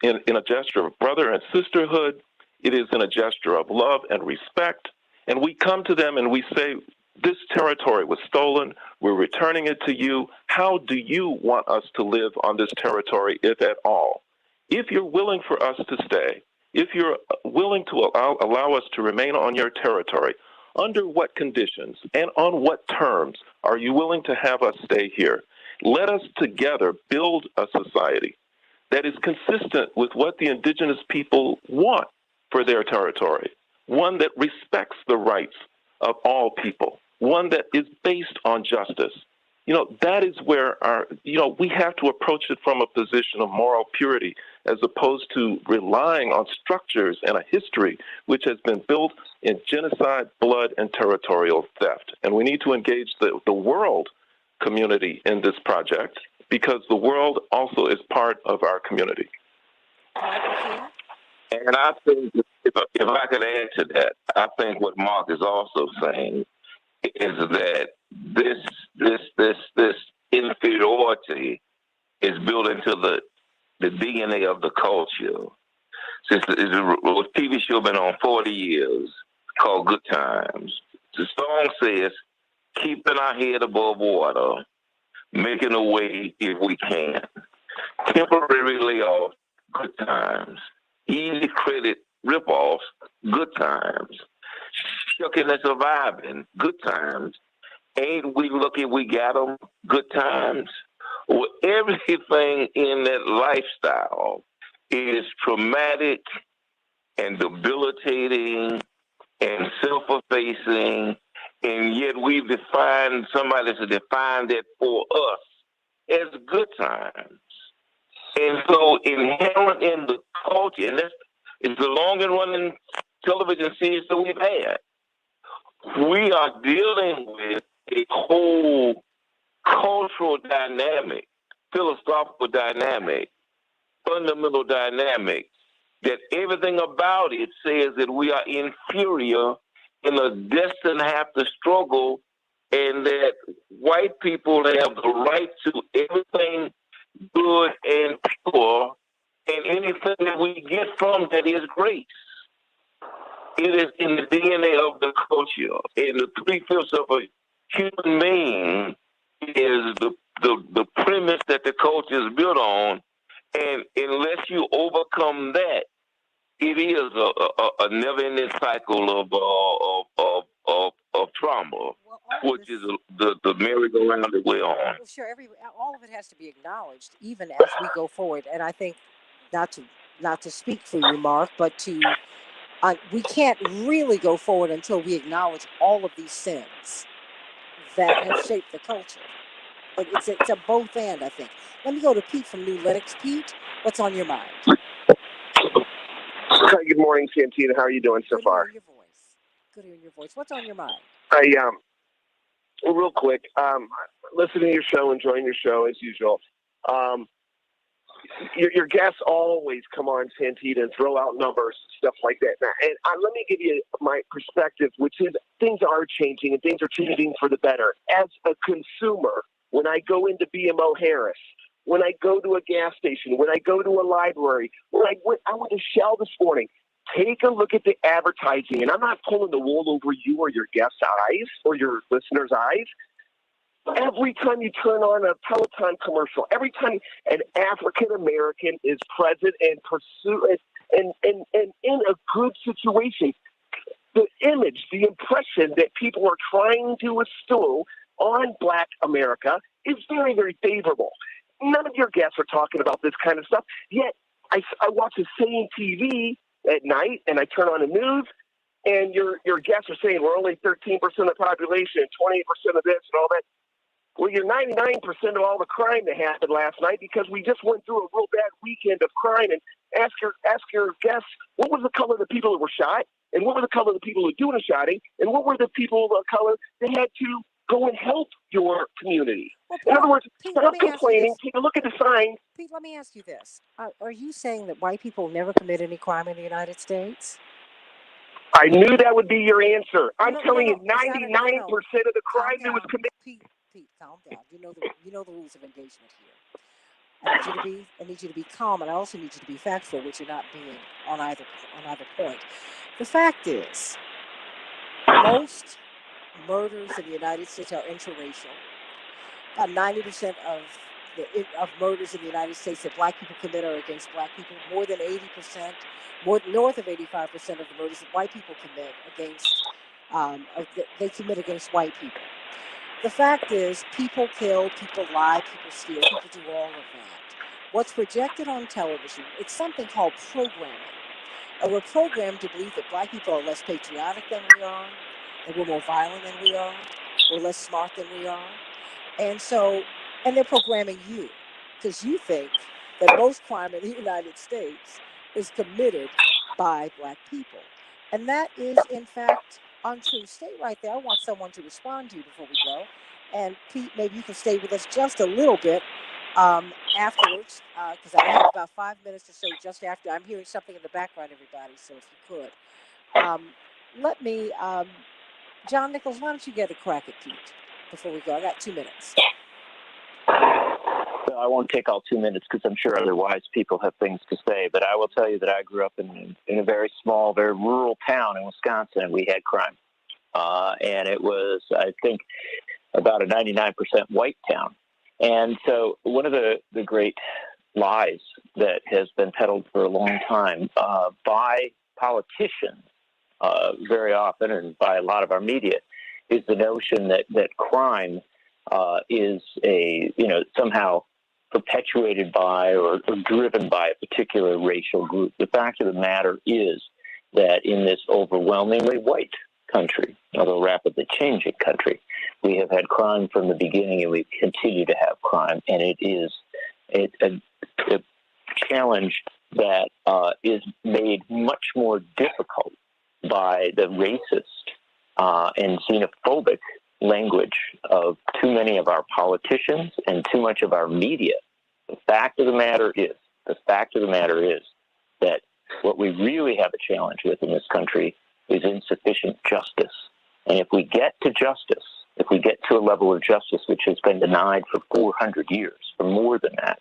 Speaker 11: in a gesture of brother and sisterhood. It is in a gesture of love and respect. And we come to them and we say, this territory was stolen. We're returning it to you. How do you want us to live on this territory, if at all? If you're willing for us to stay, if you're willing to allow us to remain on your territory, under what conditions and on what terms are you willing to have us stay here? Let us together build a society that is consistent with what the indigenous people want for their territory, one that respects the rights of all people, one that is based on justice, that is where we have to approach it from a position of moral purity as opposed to relying on structures and a history which has been built in genocide, blood, and territorial theft. And we need to engage the world community in this project because the world also is part of our community.
Speaker 14: And I think if I could add to that, I think what Mark is also saying is that this inferiority is built into the DNA of the culture. Since the TV show been on 40 years called Good Times, the song says, keeping our head above water, making a way if we can. Temporary layoff, good times. Easy credit rip-offs, good times. Shucking and surviving, good times. Ain't we lucky we got them, good times. Well, everything in that lifestyle is traumatic and debilitating and self-effacing, and yet we've defined, somebody to define that for us as good times. And so inherent in the culture, and this is the longest running television series that we've had, we are dealing with a whole cultural dynamic, philosophical dynamic, fundamental dynamic, that everything about it says that we are inferior and are destined to have to struggle, and that white people have the right to everything good and pure, and anything that we get from that is grace. It is in the DNA of the culture, and the 3/5 of a human being is the premise that the culture is built on, and unless you overcome that, it is a never-ending cycle of trauma, which is the merry-go-round that we're on.
Speaker 1: Well, sure, all of it has to be acknowledged, even as we go forward. And I think, not to speak for you, Mark, but we can't really go forward until we acknowledge all of these sins that have shaped the culture. But it's a both and, I think. Let me go to Pete from New Lenox. Pete, what's on your mind?
Speaker 16: Hi, good morning, Santita. How are you doing so far?
Speaker 1: Good hearing your voice. What's on your mind?
Speaker 16: Well, real quick, listening to your show, enjoying your show as usual. Your guests always come on, Santita, and throw out numbers, stuff like that. Now, and let me give you my perspective, which is things are changing, and things are changing for the better. As a consumer, when I go into BMO Harris, when I go to a gas station, when I go to a library, I went to Shell this morning. Take a look at the advertising, and I'm not pulling the wool over you or your guests' eyes or your listeners' eyes. Every time you turn on a Peloton commercial, every time an African American is present and pursue and in a good situation, the image, the impression that people are trying to instill on Black America is very, very favorable. None of your guests are talking about this kind of stuff. Yet I watch the same TV at night, and I turn on the news, and your guests are saying we're only 13% of the population, 28% of this and all that. Well, you're 99% of all the crime that happened last night because we just went through a real bad weekend of crime. And ask your guests, what was the color of the people that were shot? And what were the color of the people who were doing the shotting? And what were the people of color that had to go and help your community? Well, Pete, in other words, stop complaining. Take a look at the signs.
Speaker 1: Pete, let me ask you this. Are you saying that white people never commit any crime in the United States?
Speaker 16: I knew that would be your answer. I'm telling you, 99% of the crime that was committed.
Speaker 1: Pete, calm down. You know the rules of engagement here. I need you to be calm, and I also need you to be factual, which you're not being on either point. The fact is, most murders in the United States are interracial. About 90% of murders in the United States that Black people commit are against Black people. More than 80%, north of 85% of the murders that white people commit they commit against white people. The fact is, people kill, people lie, people steal, people do all of that. What's projected on television, it's something called programming. And we're programmed to believe that Black people are less patriotic than we are, that we're more violent than we are, we're less smart than we are. And so, and they're programming you because you think that most crime in the United States is committed by black people. And that is, in fact, untrue. Stay right there. I want someone to respond to you before we go. And Pete, maybe you can stay with us just a little bit afterwards, because I have about 5 minutes or so just after. I'm hearing something in the background, everybody, so if you could. Let me, John Nichols, why don't you get a crack at Pete before we go? I got 2 minutes.
Speaker 15: Well, I won't take all 2 minutes because I'm sure other wise people have things to say, but I will tell you that I grew up in a very small, very rural town in Wisconsin, and we had crime. And it was, I think, about a 99% white town. And so one of the great lies that has been peddled for a long time by politicians very often and by a lot of our media is the notion that crime is somehow perpetuated by or driven by a particular racial group. The fact of the matter is that in this overwhelmingly white country, although rapidly changing country, we have had crime from the beginning and we continue to have crime. And it is a challenge that is made much more difficult by the racist and xenophobic language of too many of our politicians and too much of our media. The fact of the matter is that what we really have a challenge with in this country is insufficient justice. And if we get to justice, if we get to a level of justice which has been denied for 400 years, for more than that,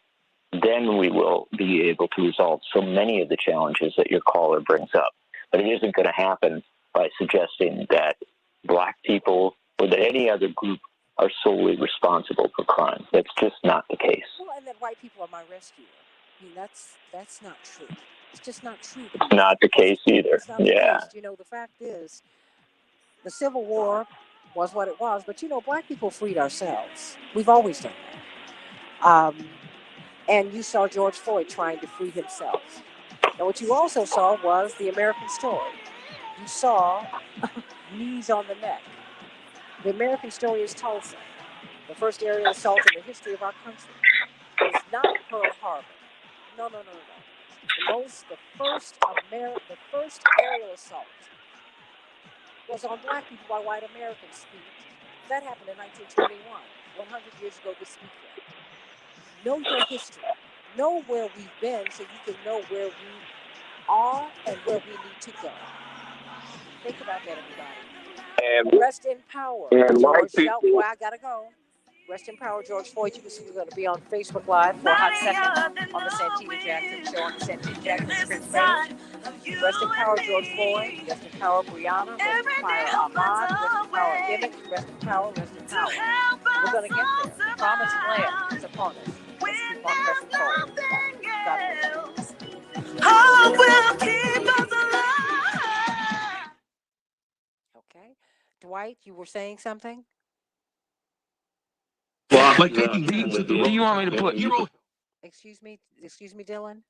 Speaker 15: then we will be able to resolve so many of the challenges that your caller brings up. But it isn't going to happen by suggesting that black people or that any other group are solely responsible for crime. That's just not the case.
Speaker 1: Well, and that white people are my rescuer. I mean, that's not true. It's just not true.
Speaker 15: It's not the case either.
Speaker 1: It's not the case. You know, the fact is, the Civil War was what it was, but black people freed ourselves. We've always done that. And you saw George Floyd trying to free himself. And what you also saw was the American story. You saw knees on the neck. The American story is Tulsa. The first aerial assault in the history of our country was not Pearl Harbor. No. The first aerial assault was on black people by white Americans. That happened in 1921, 100 years ago this weekend. Know your history. Know where we've been so you can know where we are and where we need to go. Think about that, everybody. And rest in power, George. Well, I gotta go. Rest in power, George Floyd. You can see we're going to be on Facebook Live for a hot second on the Santita Jackson Show on the Santita Jackson page. Rest in power, George Floyd. Rest in power, Brianna. Rest in power, Ahmad. Rest in power, Emmett. Rest in power, rest in power. We're going to get there. The promised land is upon us. Let's keep on pressing forward. God bless you. I will keep us alive. Okay. Dwight, you were saying something?
Speaker 2: Like, do you want me to put?
Speaker 1: Excuse me, Dylan.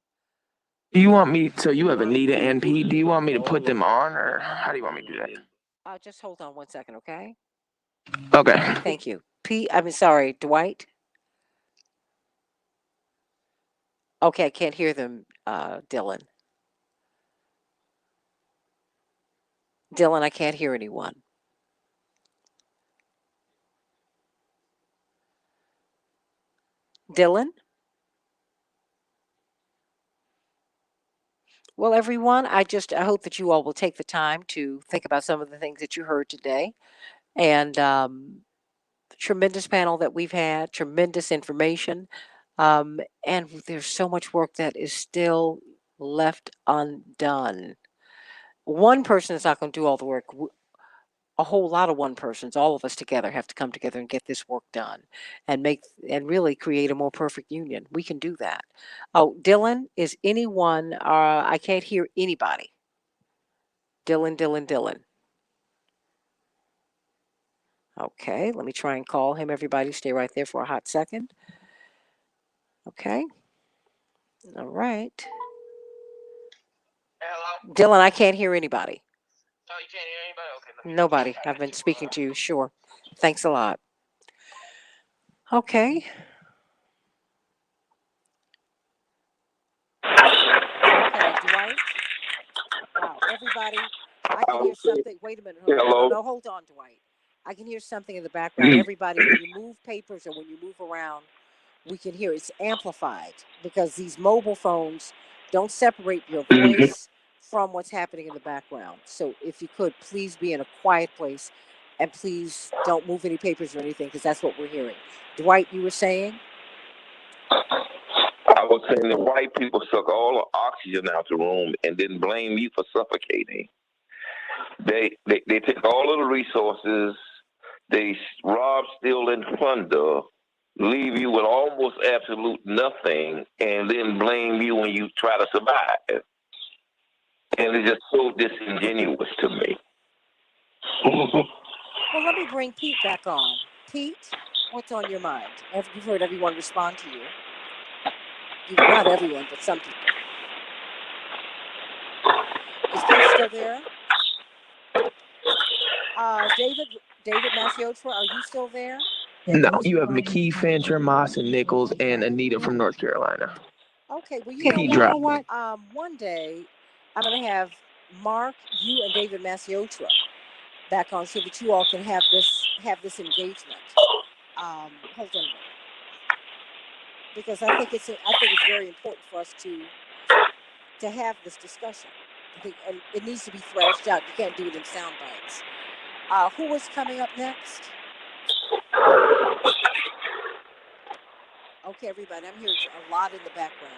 Speaker 2: Do you want me? So you have Anita and Pete. Do you want me to put them on, or how do you want me to do that?
Speaker 1: Just hold on 1 second, okay?
Speaker 2: Okay.
Speaker 1: Thank you, Pete. Sorry, Dwight. Okay, I can't hear them, Dylan. Dylan, I can't hear anyone. Dylan? Well, everyone, I hope that you all will take the time to think about some of the things that you heard today. And tremendous panel that we've had, tremendous information. And there's so much work that is still left undone. One person is not going to do all the work. A whole lot of one persons, all of us together have to come together and get this work done and really create a more perfect union. We can do that. Oh, Dylan, is anyone, I can't hear anybody. Dylan. Okay, let me try and call him. Everybody stay right there for a hot second. Okay. All right. Hello? Dylan, I can't hear anybody. Oh, you can't hear anybody? Okay. Nobody. I've been speaking to you. Sure. Thanks a lot. Okay. Okay, Dwight. Wow, everybody, I can hear something. Wait a minute.
Speaker 14: Hello.
Speaker 1: No, hold on, Dwight. I can hear something in the background. Everybody, when you move papers or when you move around, we can hear it's amplified because these mobile phones don't separate your voice from what's happening in the background. So if you could, please be in a quiet place and please don't move any papers or anything because that's what we're hearing. Dwight, you were saying?
Speaker 14: I was saying that white people suck all the oxygen out the room and then blame you for suffocating. They take all of the resources, they rob, steal, and plunder, leave you with almost absolute nothing, and then blame you when you try to survive. And it's just so disingenuous to me.
Speaker 1: Well, let me bring Pete back on. Pete, what's on your mind? You've heard everyone respond to you. Not everyone, but some people. Is Pete still there? David Masiotra, are you still there?
Speaker 2: No, you have McKee, Fincher, Moss, and Nichols, and Anita from North Carolina.
Speaker 1: Okay, well, you know what? One day, I'm going to have Mark, you, and David Masiotra back on so that you all can have this engagement. Hold on a minute. Because I think it's very important for us to have this discussion. I think, and it needs to be thrashed out. You can't do it in sound bites. Who is coming up next? Okay, everybody, I'm hearing a lot in the background.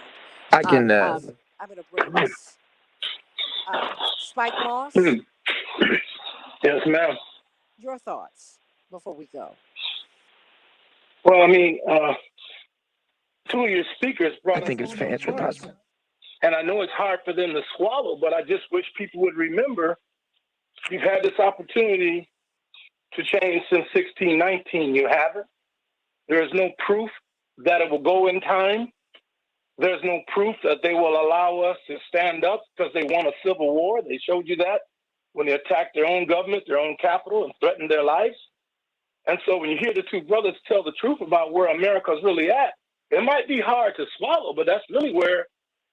Speaker 2: I can.
Speaker 1: I'm going to bring this. Spike Moss?
Speaker 12: Yes, ma'am.
Speaker 1: Your thoughts before we go.
Speaker 12: Well, I mean, two of your speakers brought
Speaker 2: I think it's fantastic.
Speaker 12: And I know it's hard for them to swallow, but I just wish people would remember you've had this opportunity to change since 1619. You haven't. There is no proof that it will go in time. There's no proof that they will allow us to stand up because they want a civil war. They showed you that when they attacked their own government, their own capital, and threatened their lives. And so when you hear the two brothers tell the truth about where America's really at, it might be hard to swallow, but that's really where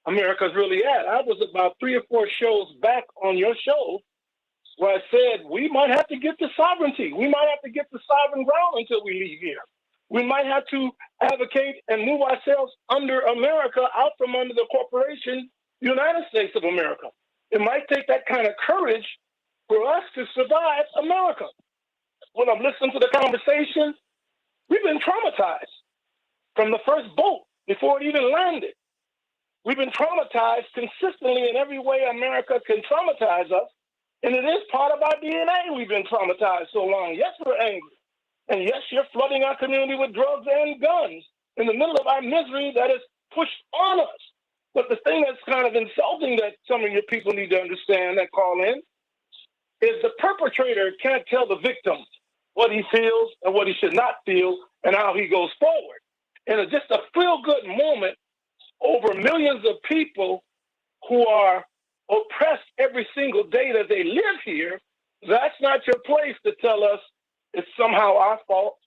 Speaker 12: America's really at. I was about 3 or 4 shows back on your show where I said we might have to get to sovereignty. We might have to get to sovereign ground until we leave here. We might have to advocate and move ourselves under America, out from under the corporation, United States of America. It might take that kind of courage for us to survive America. When I'm listening to the conversation, we've been traumatized from the first boat before it even landed. We've been traumatized consistently in every way America can traumatize us. And it is part of our DNA. We've been traumatized so long. Yes, we're angry. And yes, you're flooding our community with drugs and guns in the middle of our misery that is pushed on us. But the thing that's kind of insulting that some of your people need to understand that call in is the perpetrator can't tell the victim what he feels and what he should not feel and how he goes forward. And it's just a feel-good moment over millions of people who are oppressed every single day that they live here. That's not your place to tell us it's somehow our fault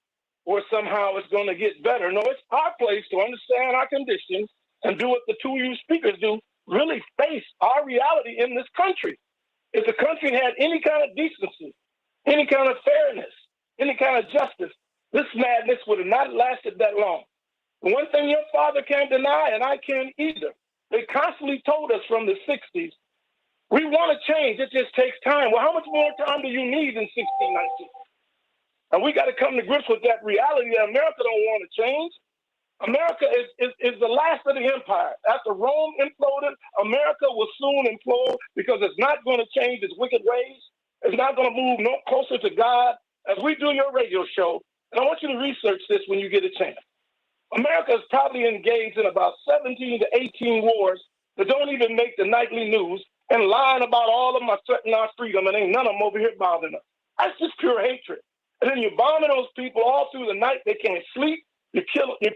Speaker 12: or somehow it's going to get better. No, it's our place to understand our conditions and do what the two of you speakers do, really face our reality in this country. If the country had any kind of decency, any kind of fairness, any kind of justice, this madness would have not lasted that long. The one thing your father can't deny, and I can't either, they constantly told us from the 60s, we want to change, it just takes time. Well, how much more time do you need in 1619? And we got to come to grips with that reality that America don't want to change. America is the last of the empire. After Rome imploded, America will soon implode because it's not going to change its wicked ways. It's not going to move no closer to God. As we do your radio show, and I want you to research this when you get a chance. America is probably engaged in about 17 to 18 wars that don't even make the nightly news and lying about all of them are threatening our freedom and ain't none of them over here bothering us. That's just pure hatred. And then you're bombing those people all through the night. They can't sleep. You're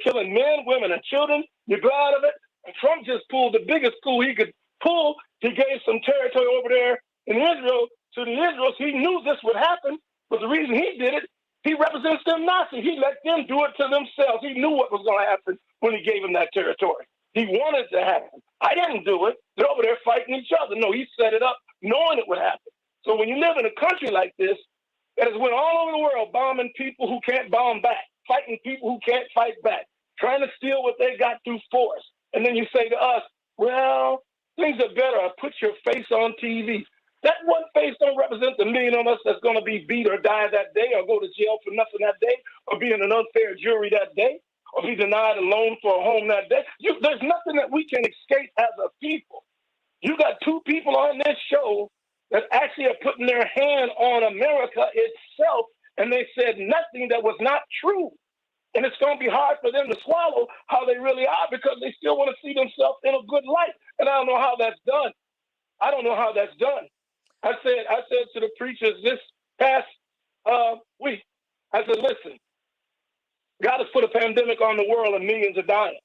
Speaker 12: killing men, women, and children. You're glad of it. And Trump just pulled the biggest coup he could pull. He gave some territory over there in Israel to the Israelis. He knew this would happen, but the reason he did it, he represents them Nazis. actually, he let them do it to themselves. He knew what was going to happen when he gave them that territory. He wanted it to happen. I didn't do it. They're over there fighting each other. No, he set it up knowing it would happen. So when you live in a country like this, that has went all over the world bombing people who can't bomb back, fighting people who can't fight back, trying to steal what they got through force. And then you say to us, well, things are better. I put your face on TV. That one face don't represent the million of us that's going to be beat or die that day or go to jail for nothing that day or be in an unfair jury that day or be denied a loan for a home that day. There's nothing that we can escape as a people. You got two people on this show that actually are putting their hand on America itself, and they said nothing that was not true. And it's going to be hard for them to swallow how they really are because they still want to see themselves in a good light. And I don't know how that's done. I don't know how that's done. I said to the preachers this past week, I said, listen, God has put a pandemic on the world and millions are dying.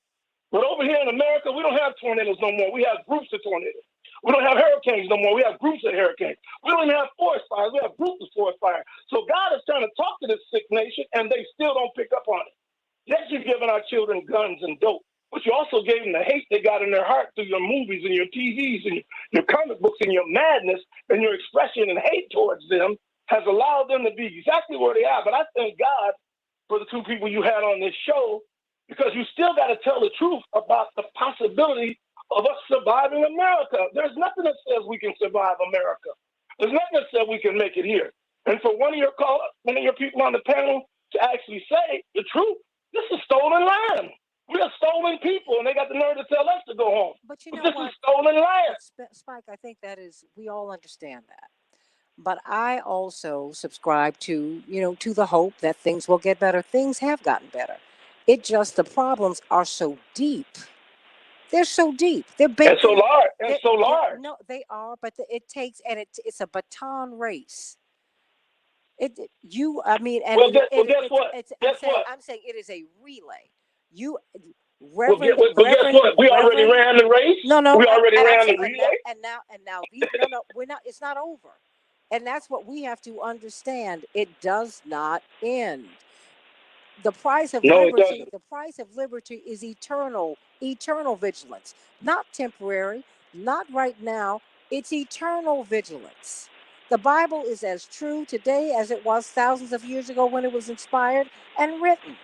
Speaker 12: But over here in America, we don't have tornadoes no more. We have groups of tornadoes. We don't have hurricanes no more. We have groups of hurricanes. We don't even have forest fires. We have groups of forest fires. So God is trying to talk to this sick nation, and they still don't pick up on it. Yes, you've given our children guns and dope, but you also gave them the hate they got in their heart through your movies and your TVs and your comic books and your madness and your expression and hate towards them has allowed them to be exactly where they are. But I thank God for the two people you had on this show because you still got to tell the truth about the possibility of us surviving America. There's nothing that says we can survive America. There's nothing that says we can make it here. And for one of your people on the panel to actually say the truth, this is stolen land. We are stolen people, and they got the nerve to tell us to go home.
Speaker 1: But you know
Speaker 12: this
Speaker 1: what?
Speaker 12: is stolen land.
Speaker 1: Spike, I think that is, we all understand that. But I also subscribe to, to the hope that things will get better. Things have gotten better. It just, the problems are so deep. They're so deep. They're big.
Speaker 12: And so large. And so large.
Speaker 1: No, they are, but it takes, and it's a baton race. And
Speaker 12: guess what?
Speaker 1: I'm saying it is a relay.
Speaker 12: Guess what? We already ran the race.
Speaker 1: No.
Speaker 12: We already ran the relay.
Speaker 1: And now, we're not. It's not over. And that's what we have to understand. It does not end. The price of liberty. The price of liberty is eternal vigilance, not temporary, not right now. It's eternal vigilance. The Bible is as true today as it was thousands of years ago when it was inspired and written.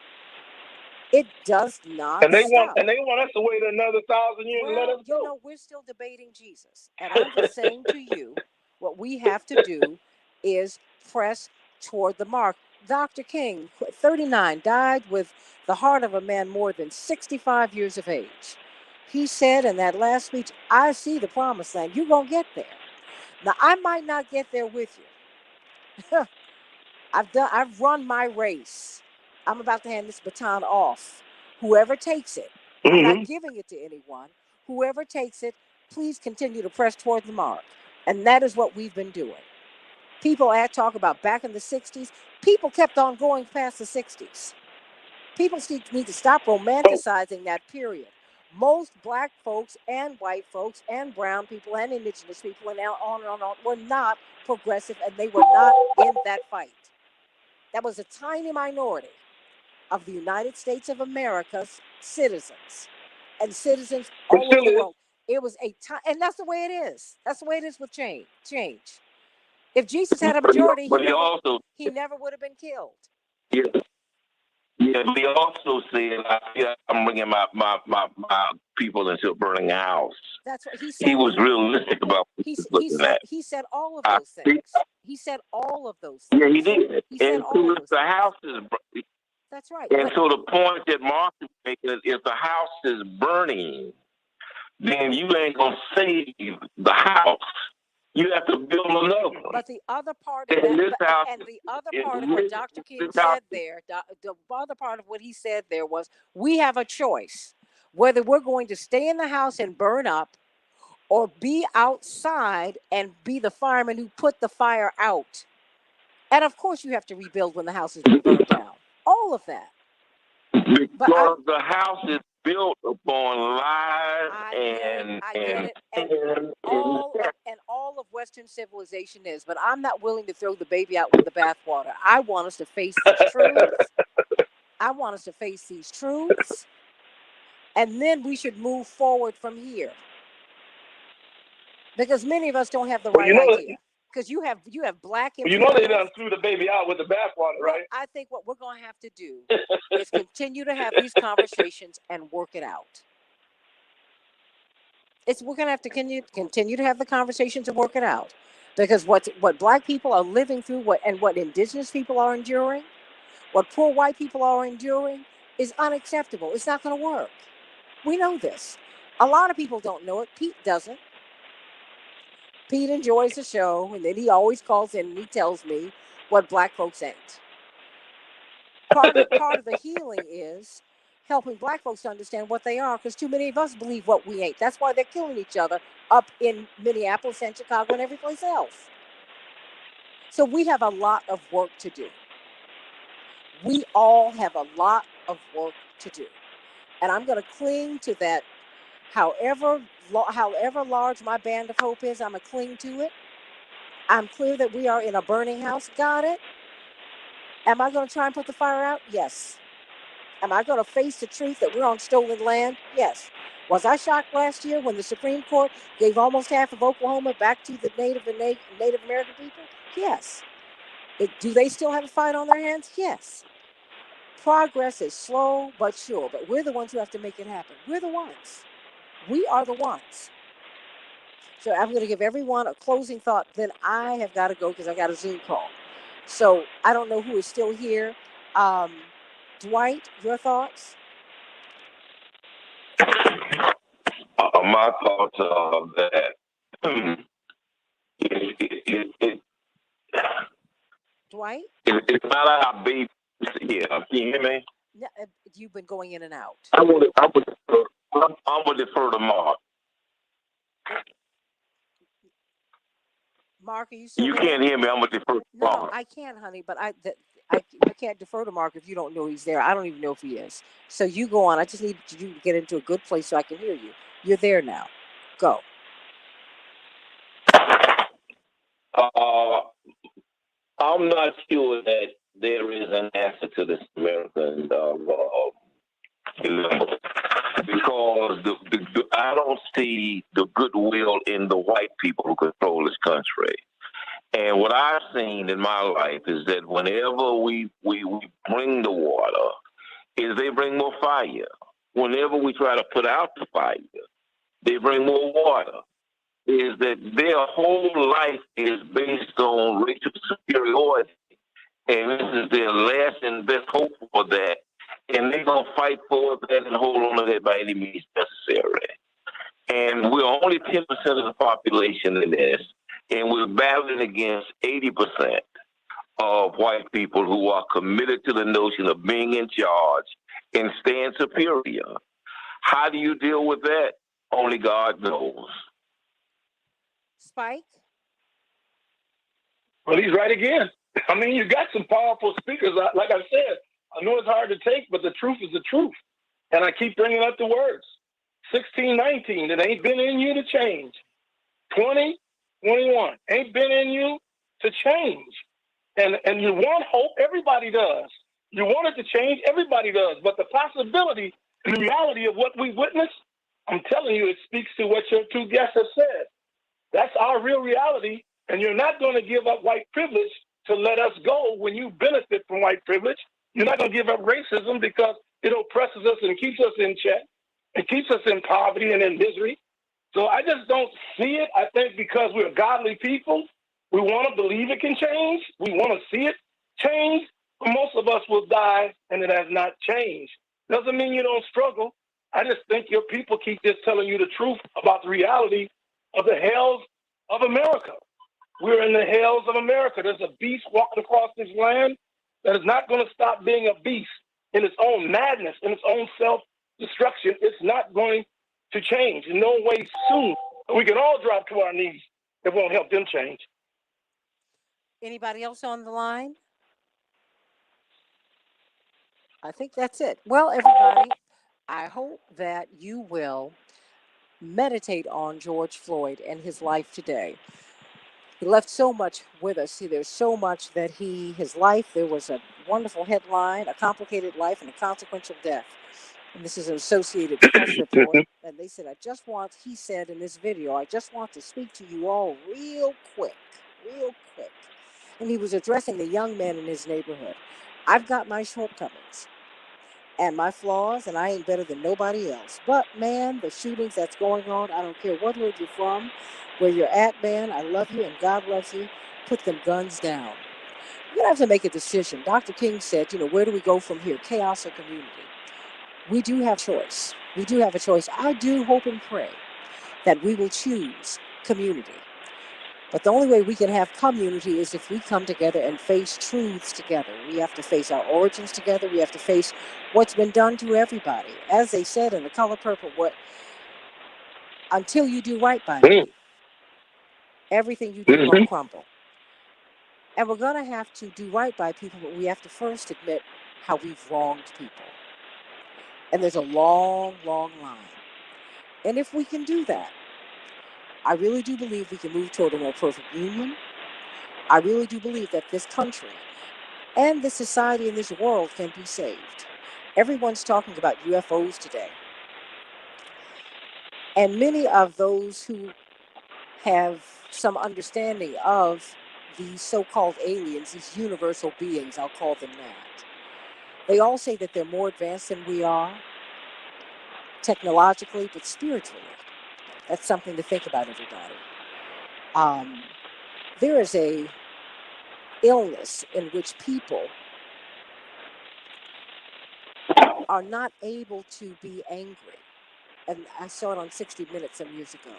Speaker 1: It does not
Speaker 12: and they
Speaker 1: stop.
Speaker 12: want us to wait another 1,000 years and let us go.
Speaker 1: We're still debating Jesus. And I'm just saying to you, what we have to do is press toward the mark. Dr. King, 39, died with the heart of a man more than 65 years of age. He said in that last speech, I see the promised land. You're going to get there. Now, I might not get there with you. I've run my race. I'm about to hand this baton off. Whoever takes it, I'm not giving it to anyone. Whoever takes it, please continue to press toward the mark. And that is what we've been doing. People talk about back in the 60s. People kept on going past the 60s. People need to stop romanticizing that period. Most black folks and white folks and brown people and indigenous people and on and on were not progressive, and they were not in that fight. That was a tiny minority of the United States of America's citizens and citizens all over the world. It was and that's the way it is. That's the way it is with change. If Jesus had a majority, he never would have been killed.
Speaker 14: Yeah, but he also said, I'm bringing my people into a burning house.
Speaker 1: That's what he said.
Speaker 14: He was realistic about what he was looking at.
Speaker 1: He said all of those things. He said all of those things.
Speaker 14: Yeah, he did.
Speaker 1: He said all of those
Speaker 14: the house is.
Speaker 1: That's right.
Speaker 14: And so the point that Mark is making, if the house is burning, then you ain't gonna save the house. You have to build another one.
Speaker 1: But the other part of that, and the other part of what Dr. King said there, the other part of what he said there was, we have a choice whether we're going to stay in the house and burn up, or be outside and be the fireman who put the fire out. And of course, you have to rebuild when the house has been burned down. All of that.
Speaker 14: Because the house is built upon lies and
Speaker 1: all of Western civilization is. But I'm not willing to throw the baby out with the bathwater. I want us to face the truth. I want us to face these truths, and then we should move forward from here. Because many of us don't have the right idea. Because you have black
Speaker 12: You know they done threw the baby out with the bathwater, right?
Speaker 1: I think what we're going to have to do is continue to have these conversations and work it out. We're going to have to continue to have the conversations and work it out. Because what black people are living through, what indigenous people are enduring, what poor white people are enduring is unacceptable. It's not going to work. We know this. A lot of people don't know it. Pete doesn't. Pete enjoys the show, and then he always calls in and he tells me what black folks ain't. Part of the healing is helping black folks to understand what they are, because too many of us believe what we ain't. That's why they're killing each other up in Minneapolis and Chicago and every place else. So we have a lot of work to do. We all have a lot of work to do. And I'm going to cling to that. However large my band of hope is, I'm going to cling to it. I'm clear that we are in a burning house. Got it? Am I going to try and put the fire out? Yes. Am I going to face the truth that we're on stolen land? Yes. Was I shocked last year when the Supreme Court gave almost half of Oklahoma back to the Native American people? Yes. Do they still have a fight on their hands? Yes. Progress is slow but sure, but we're the ones who have to make it happen. We're the ones. We are the ones. So I'm going to give everyone a closing thought. Then I have got to go because I got a Zoom call. So I don't know who is still here. Dwight, your thoughts?
Speaker 14: My thoughts are that
Speaker 1: Dwight?
Speaker 14: it's not our baby. Yeah, can you hear me?
Speaker 1: No, you've been going in and out.
Speaker 14: I'm going to defer to Mark.
Speaker 1: Mark, are you still
Speaker 14: You
Speaker 1: there?
Speaker 14: can't hear me. I'm going to defer to Mark.
Speaker 1: No, I can, honey, but I can't defer to Mark if you don't know he's there. I don't even know if he is. So you go on. I just need you to get into a good place so I can hear you. You're there now. Go.
Speaker 14: I'm not sure that there is an answer to this American dilemma because I don't see the goodwill in the white people who control this country. And what I've seen in my life is that whenever we bring the water, is they bring more fire. Whenever we try to put out the fire, they bring more water. Is that their whole life is based on racial superiority. And this is their last and best hope for that. And they're going to fight for that and hold on to that by any means necessary. And we're only 10% of the population in this. And we're battling against 80% of white people who are committed to the notion of being in charge and staying superior. How do you deal with that? Only God knows.
Speaker 1: Spike?
Speaker 12: Well, he's right again. I mean, you got some powerful speakers. Like I said, I know it's hard to take, but the truth is the truth. And I keep bringing up the words. 1619, it ain't been in you to change. 2021, ain't been in you to change. And you want hope, everybody does. You want it to change, everybody does. But the possibility and the reality of what we witnessed, I'm telling you, it speaks to what your two guests have said. That's our real reality. And you're not going to give up white privilege to let us go when you benefit from white privilege. You're not going to give up racism because it oppresses us and keeps us in check. It keeps us in poverty and in misery. So I just don't see it. I think because we're godly people, we want to believe it can change. We want to see it change. But most of us will die and it has not changed. Doesn't mean you don't struggle. I just think your people keep just telling you the truth about the reality of the hells of America. We're in the hells of America. There's a beast walking across this land that is not going to stop being a beast in its own madness, in its own self-destruction. It's not going to change in no way soon. We can all drop to our knees. It won't help them change.
Speaker 1: Anybody else on the line? I think that's it. Well, everybody, I hope that you will meditate on George Floyd and his life today. He left so much with us. See, there's so much that his life, there was a wonderful headline, A Complicated Life and a Consequential Death. And this is an Associated Press report. And they said, he said in this video, I just want to speak to you all real quick. And he was addressing the young men in his neighborhood. I've got my shortcomings and my flaws, and I ain't better than nobody else. But, man, the shootings that's going on, I don't care what hood you're from, where you're at, man, I love you and God loves you. Put them guns down. You're going to have to make a decision. Dr. King said, where do we go from here, chaos or community? We do have choice. We do have a choice. I do hope and pray that we will choose community. But the only way we can have community is if we come together and face truths together. We have to face our origins together. We have to face what's been done to everybody. As they said in The Color Purple, until you do right by me, everything you do will crumble. And we're going to have to do right by people, but we have to first admit how we've wronged people. And there's a long, long line. And if we can do that, I really do believe we can move toward a more perfect union. I really do believe that this country and this society and this world can be saved. Everyone's talking about UFOs today. And many of those who have some understanding of these so-called aliens, these universal beings, I'll call them that, they all say that they're more advanced than we are, technologically, but spiritually. That's something to think about, everybody. There is a illness in which people are not able to be angry. And I saw it on 60 Minutes some years ago,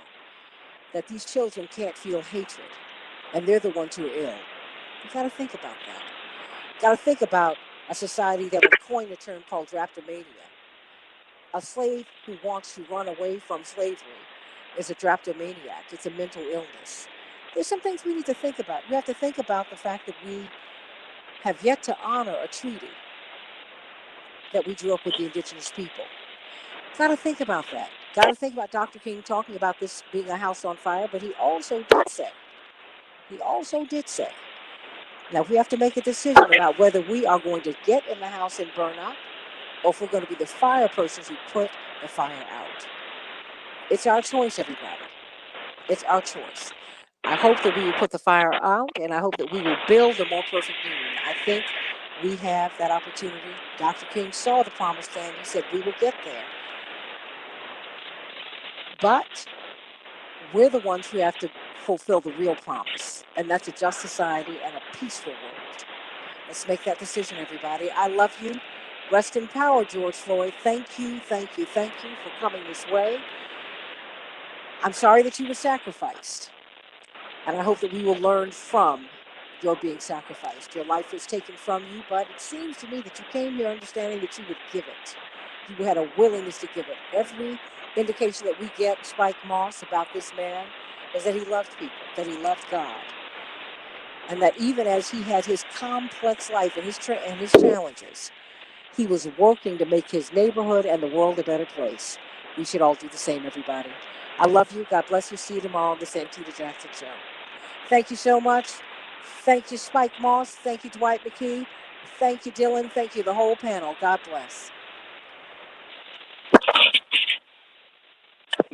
Speaker 1: that these children can't feel hatred, and they're the ones who are ill. You got to think about that. Got to think about a society that would coin a term called drapetomania. A slave who wants to run away from slavery is a drapetomaniac. It's a mental illness. There's some things we need to think about. We have to think about the fact that we have yet to honor a treaty that we drew up with the indigenous people. Got to think about that. Got to think about Dr. King talking about this being a house on fire, but he also did say, now we have to make a decision about whether we are going to get in the house and burn up, or if we're going to be the fire persons who put the fire out. It's our choice, everybody. It's our choice. I hope that we will put the fire out, and I hope that we will build a more perfect union. I think we have that opportunity. Dr. King saw the promised land. He said we will get there. But we're the ones who have to fulfill the real promise, and that's a just society and a peaceful world. Let's make that decision, everybody. I love you. Rest in power, George Floyd. Thank you for coming this way. I'm sorry that you were sacrificed, and I hope that we will learn from your being sacrificed. Your life was taken from you, but it seems to me that you came here understanding that you would give it. You had a willingness to give it. Every indication that we get, Spike Moss, about this man is that he loved people, that he loved God, and that even as he had his complex life and his challenges, he was working to make his neighborhood and the world a better place. We should all do the same, everybody. I love you. God bless you. See you tomorrow on the Santita Jackson Show. Thank you so much. Thank you, Spike Moss. Thank you, Dwight McKee. Thank you, Dylan. Thank you, the whole panel. God bless.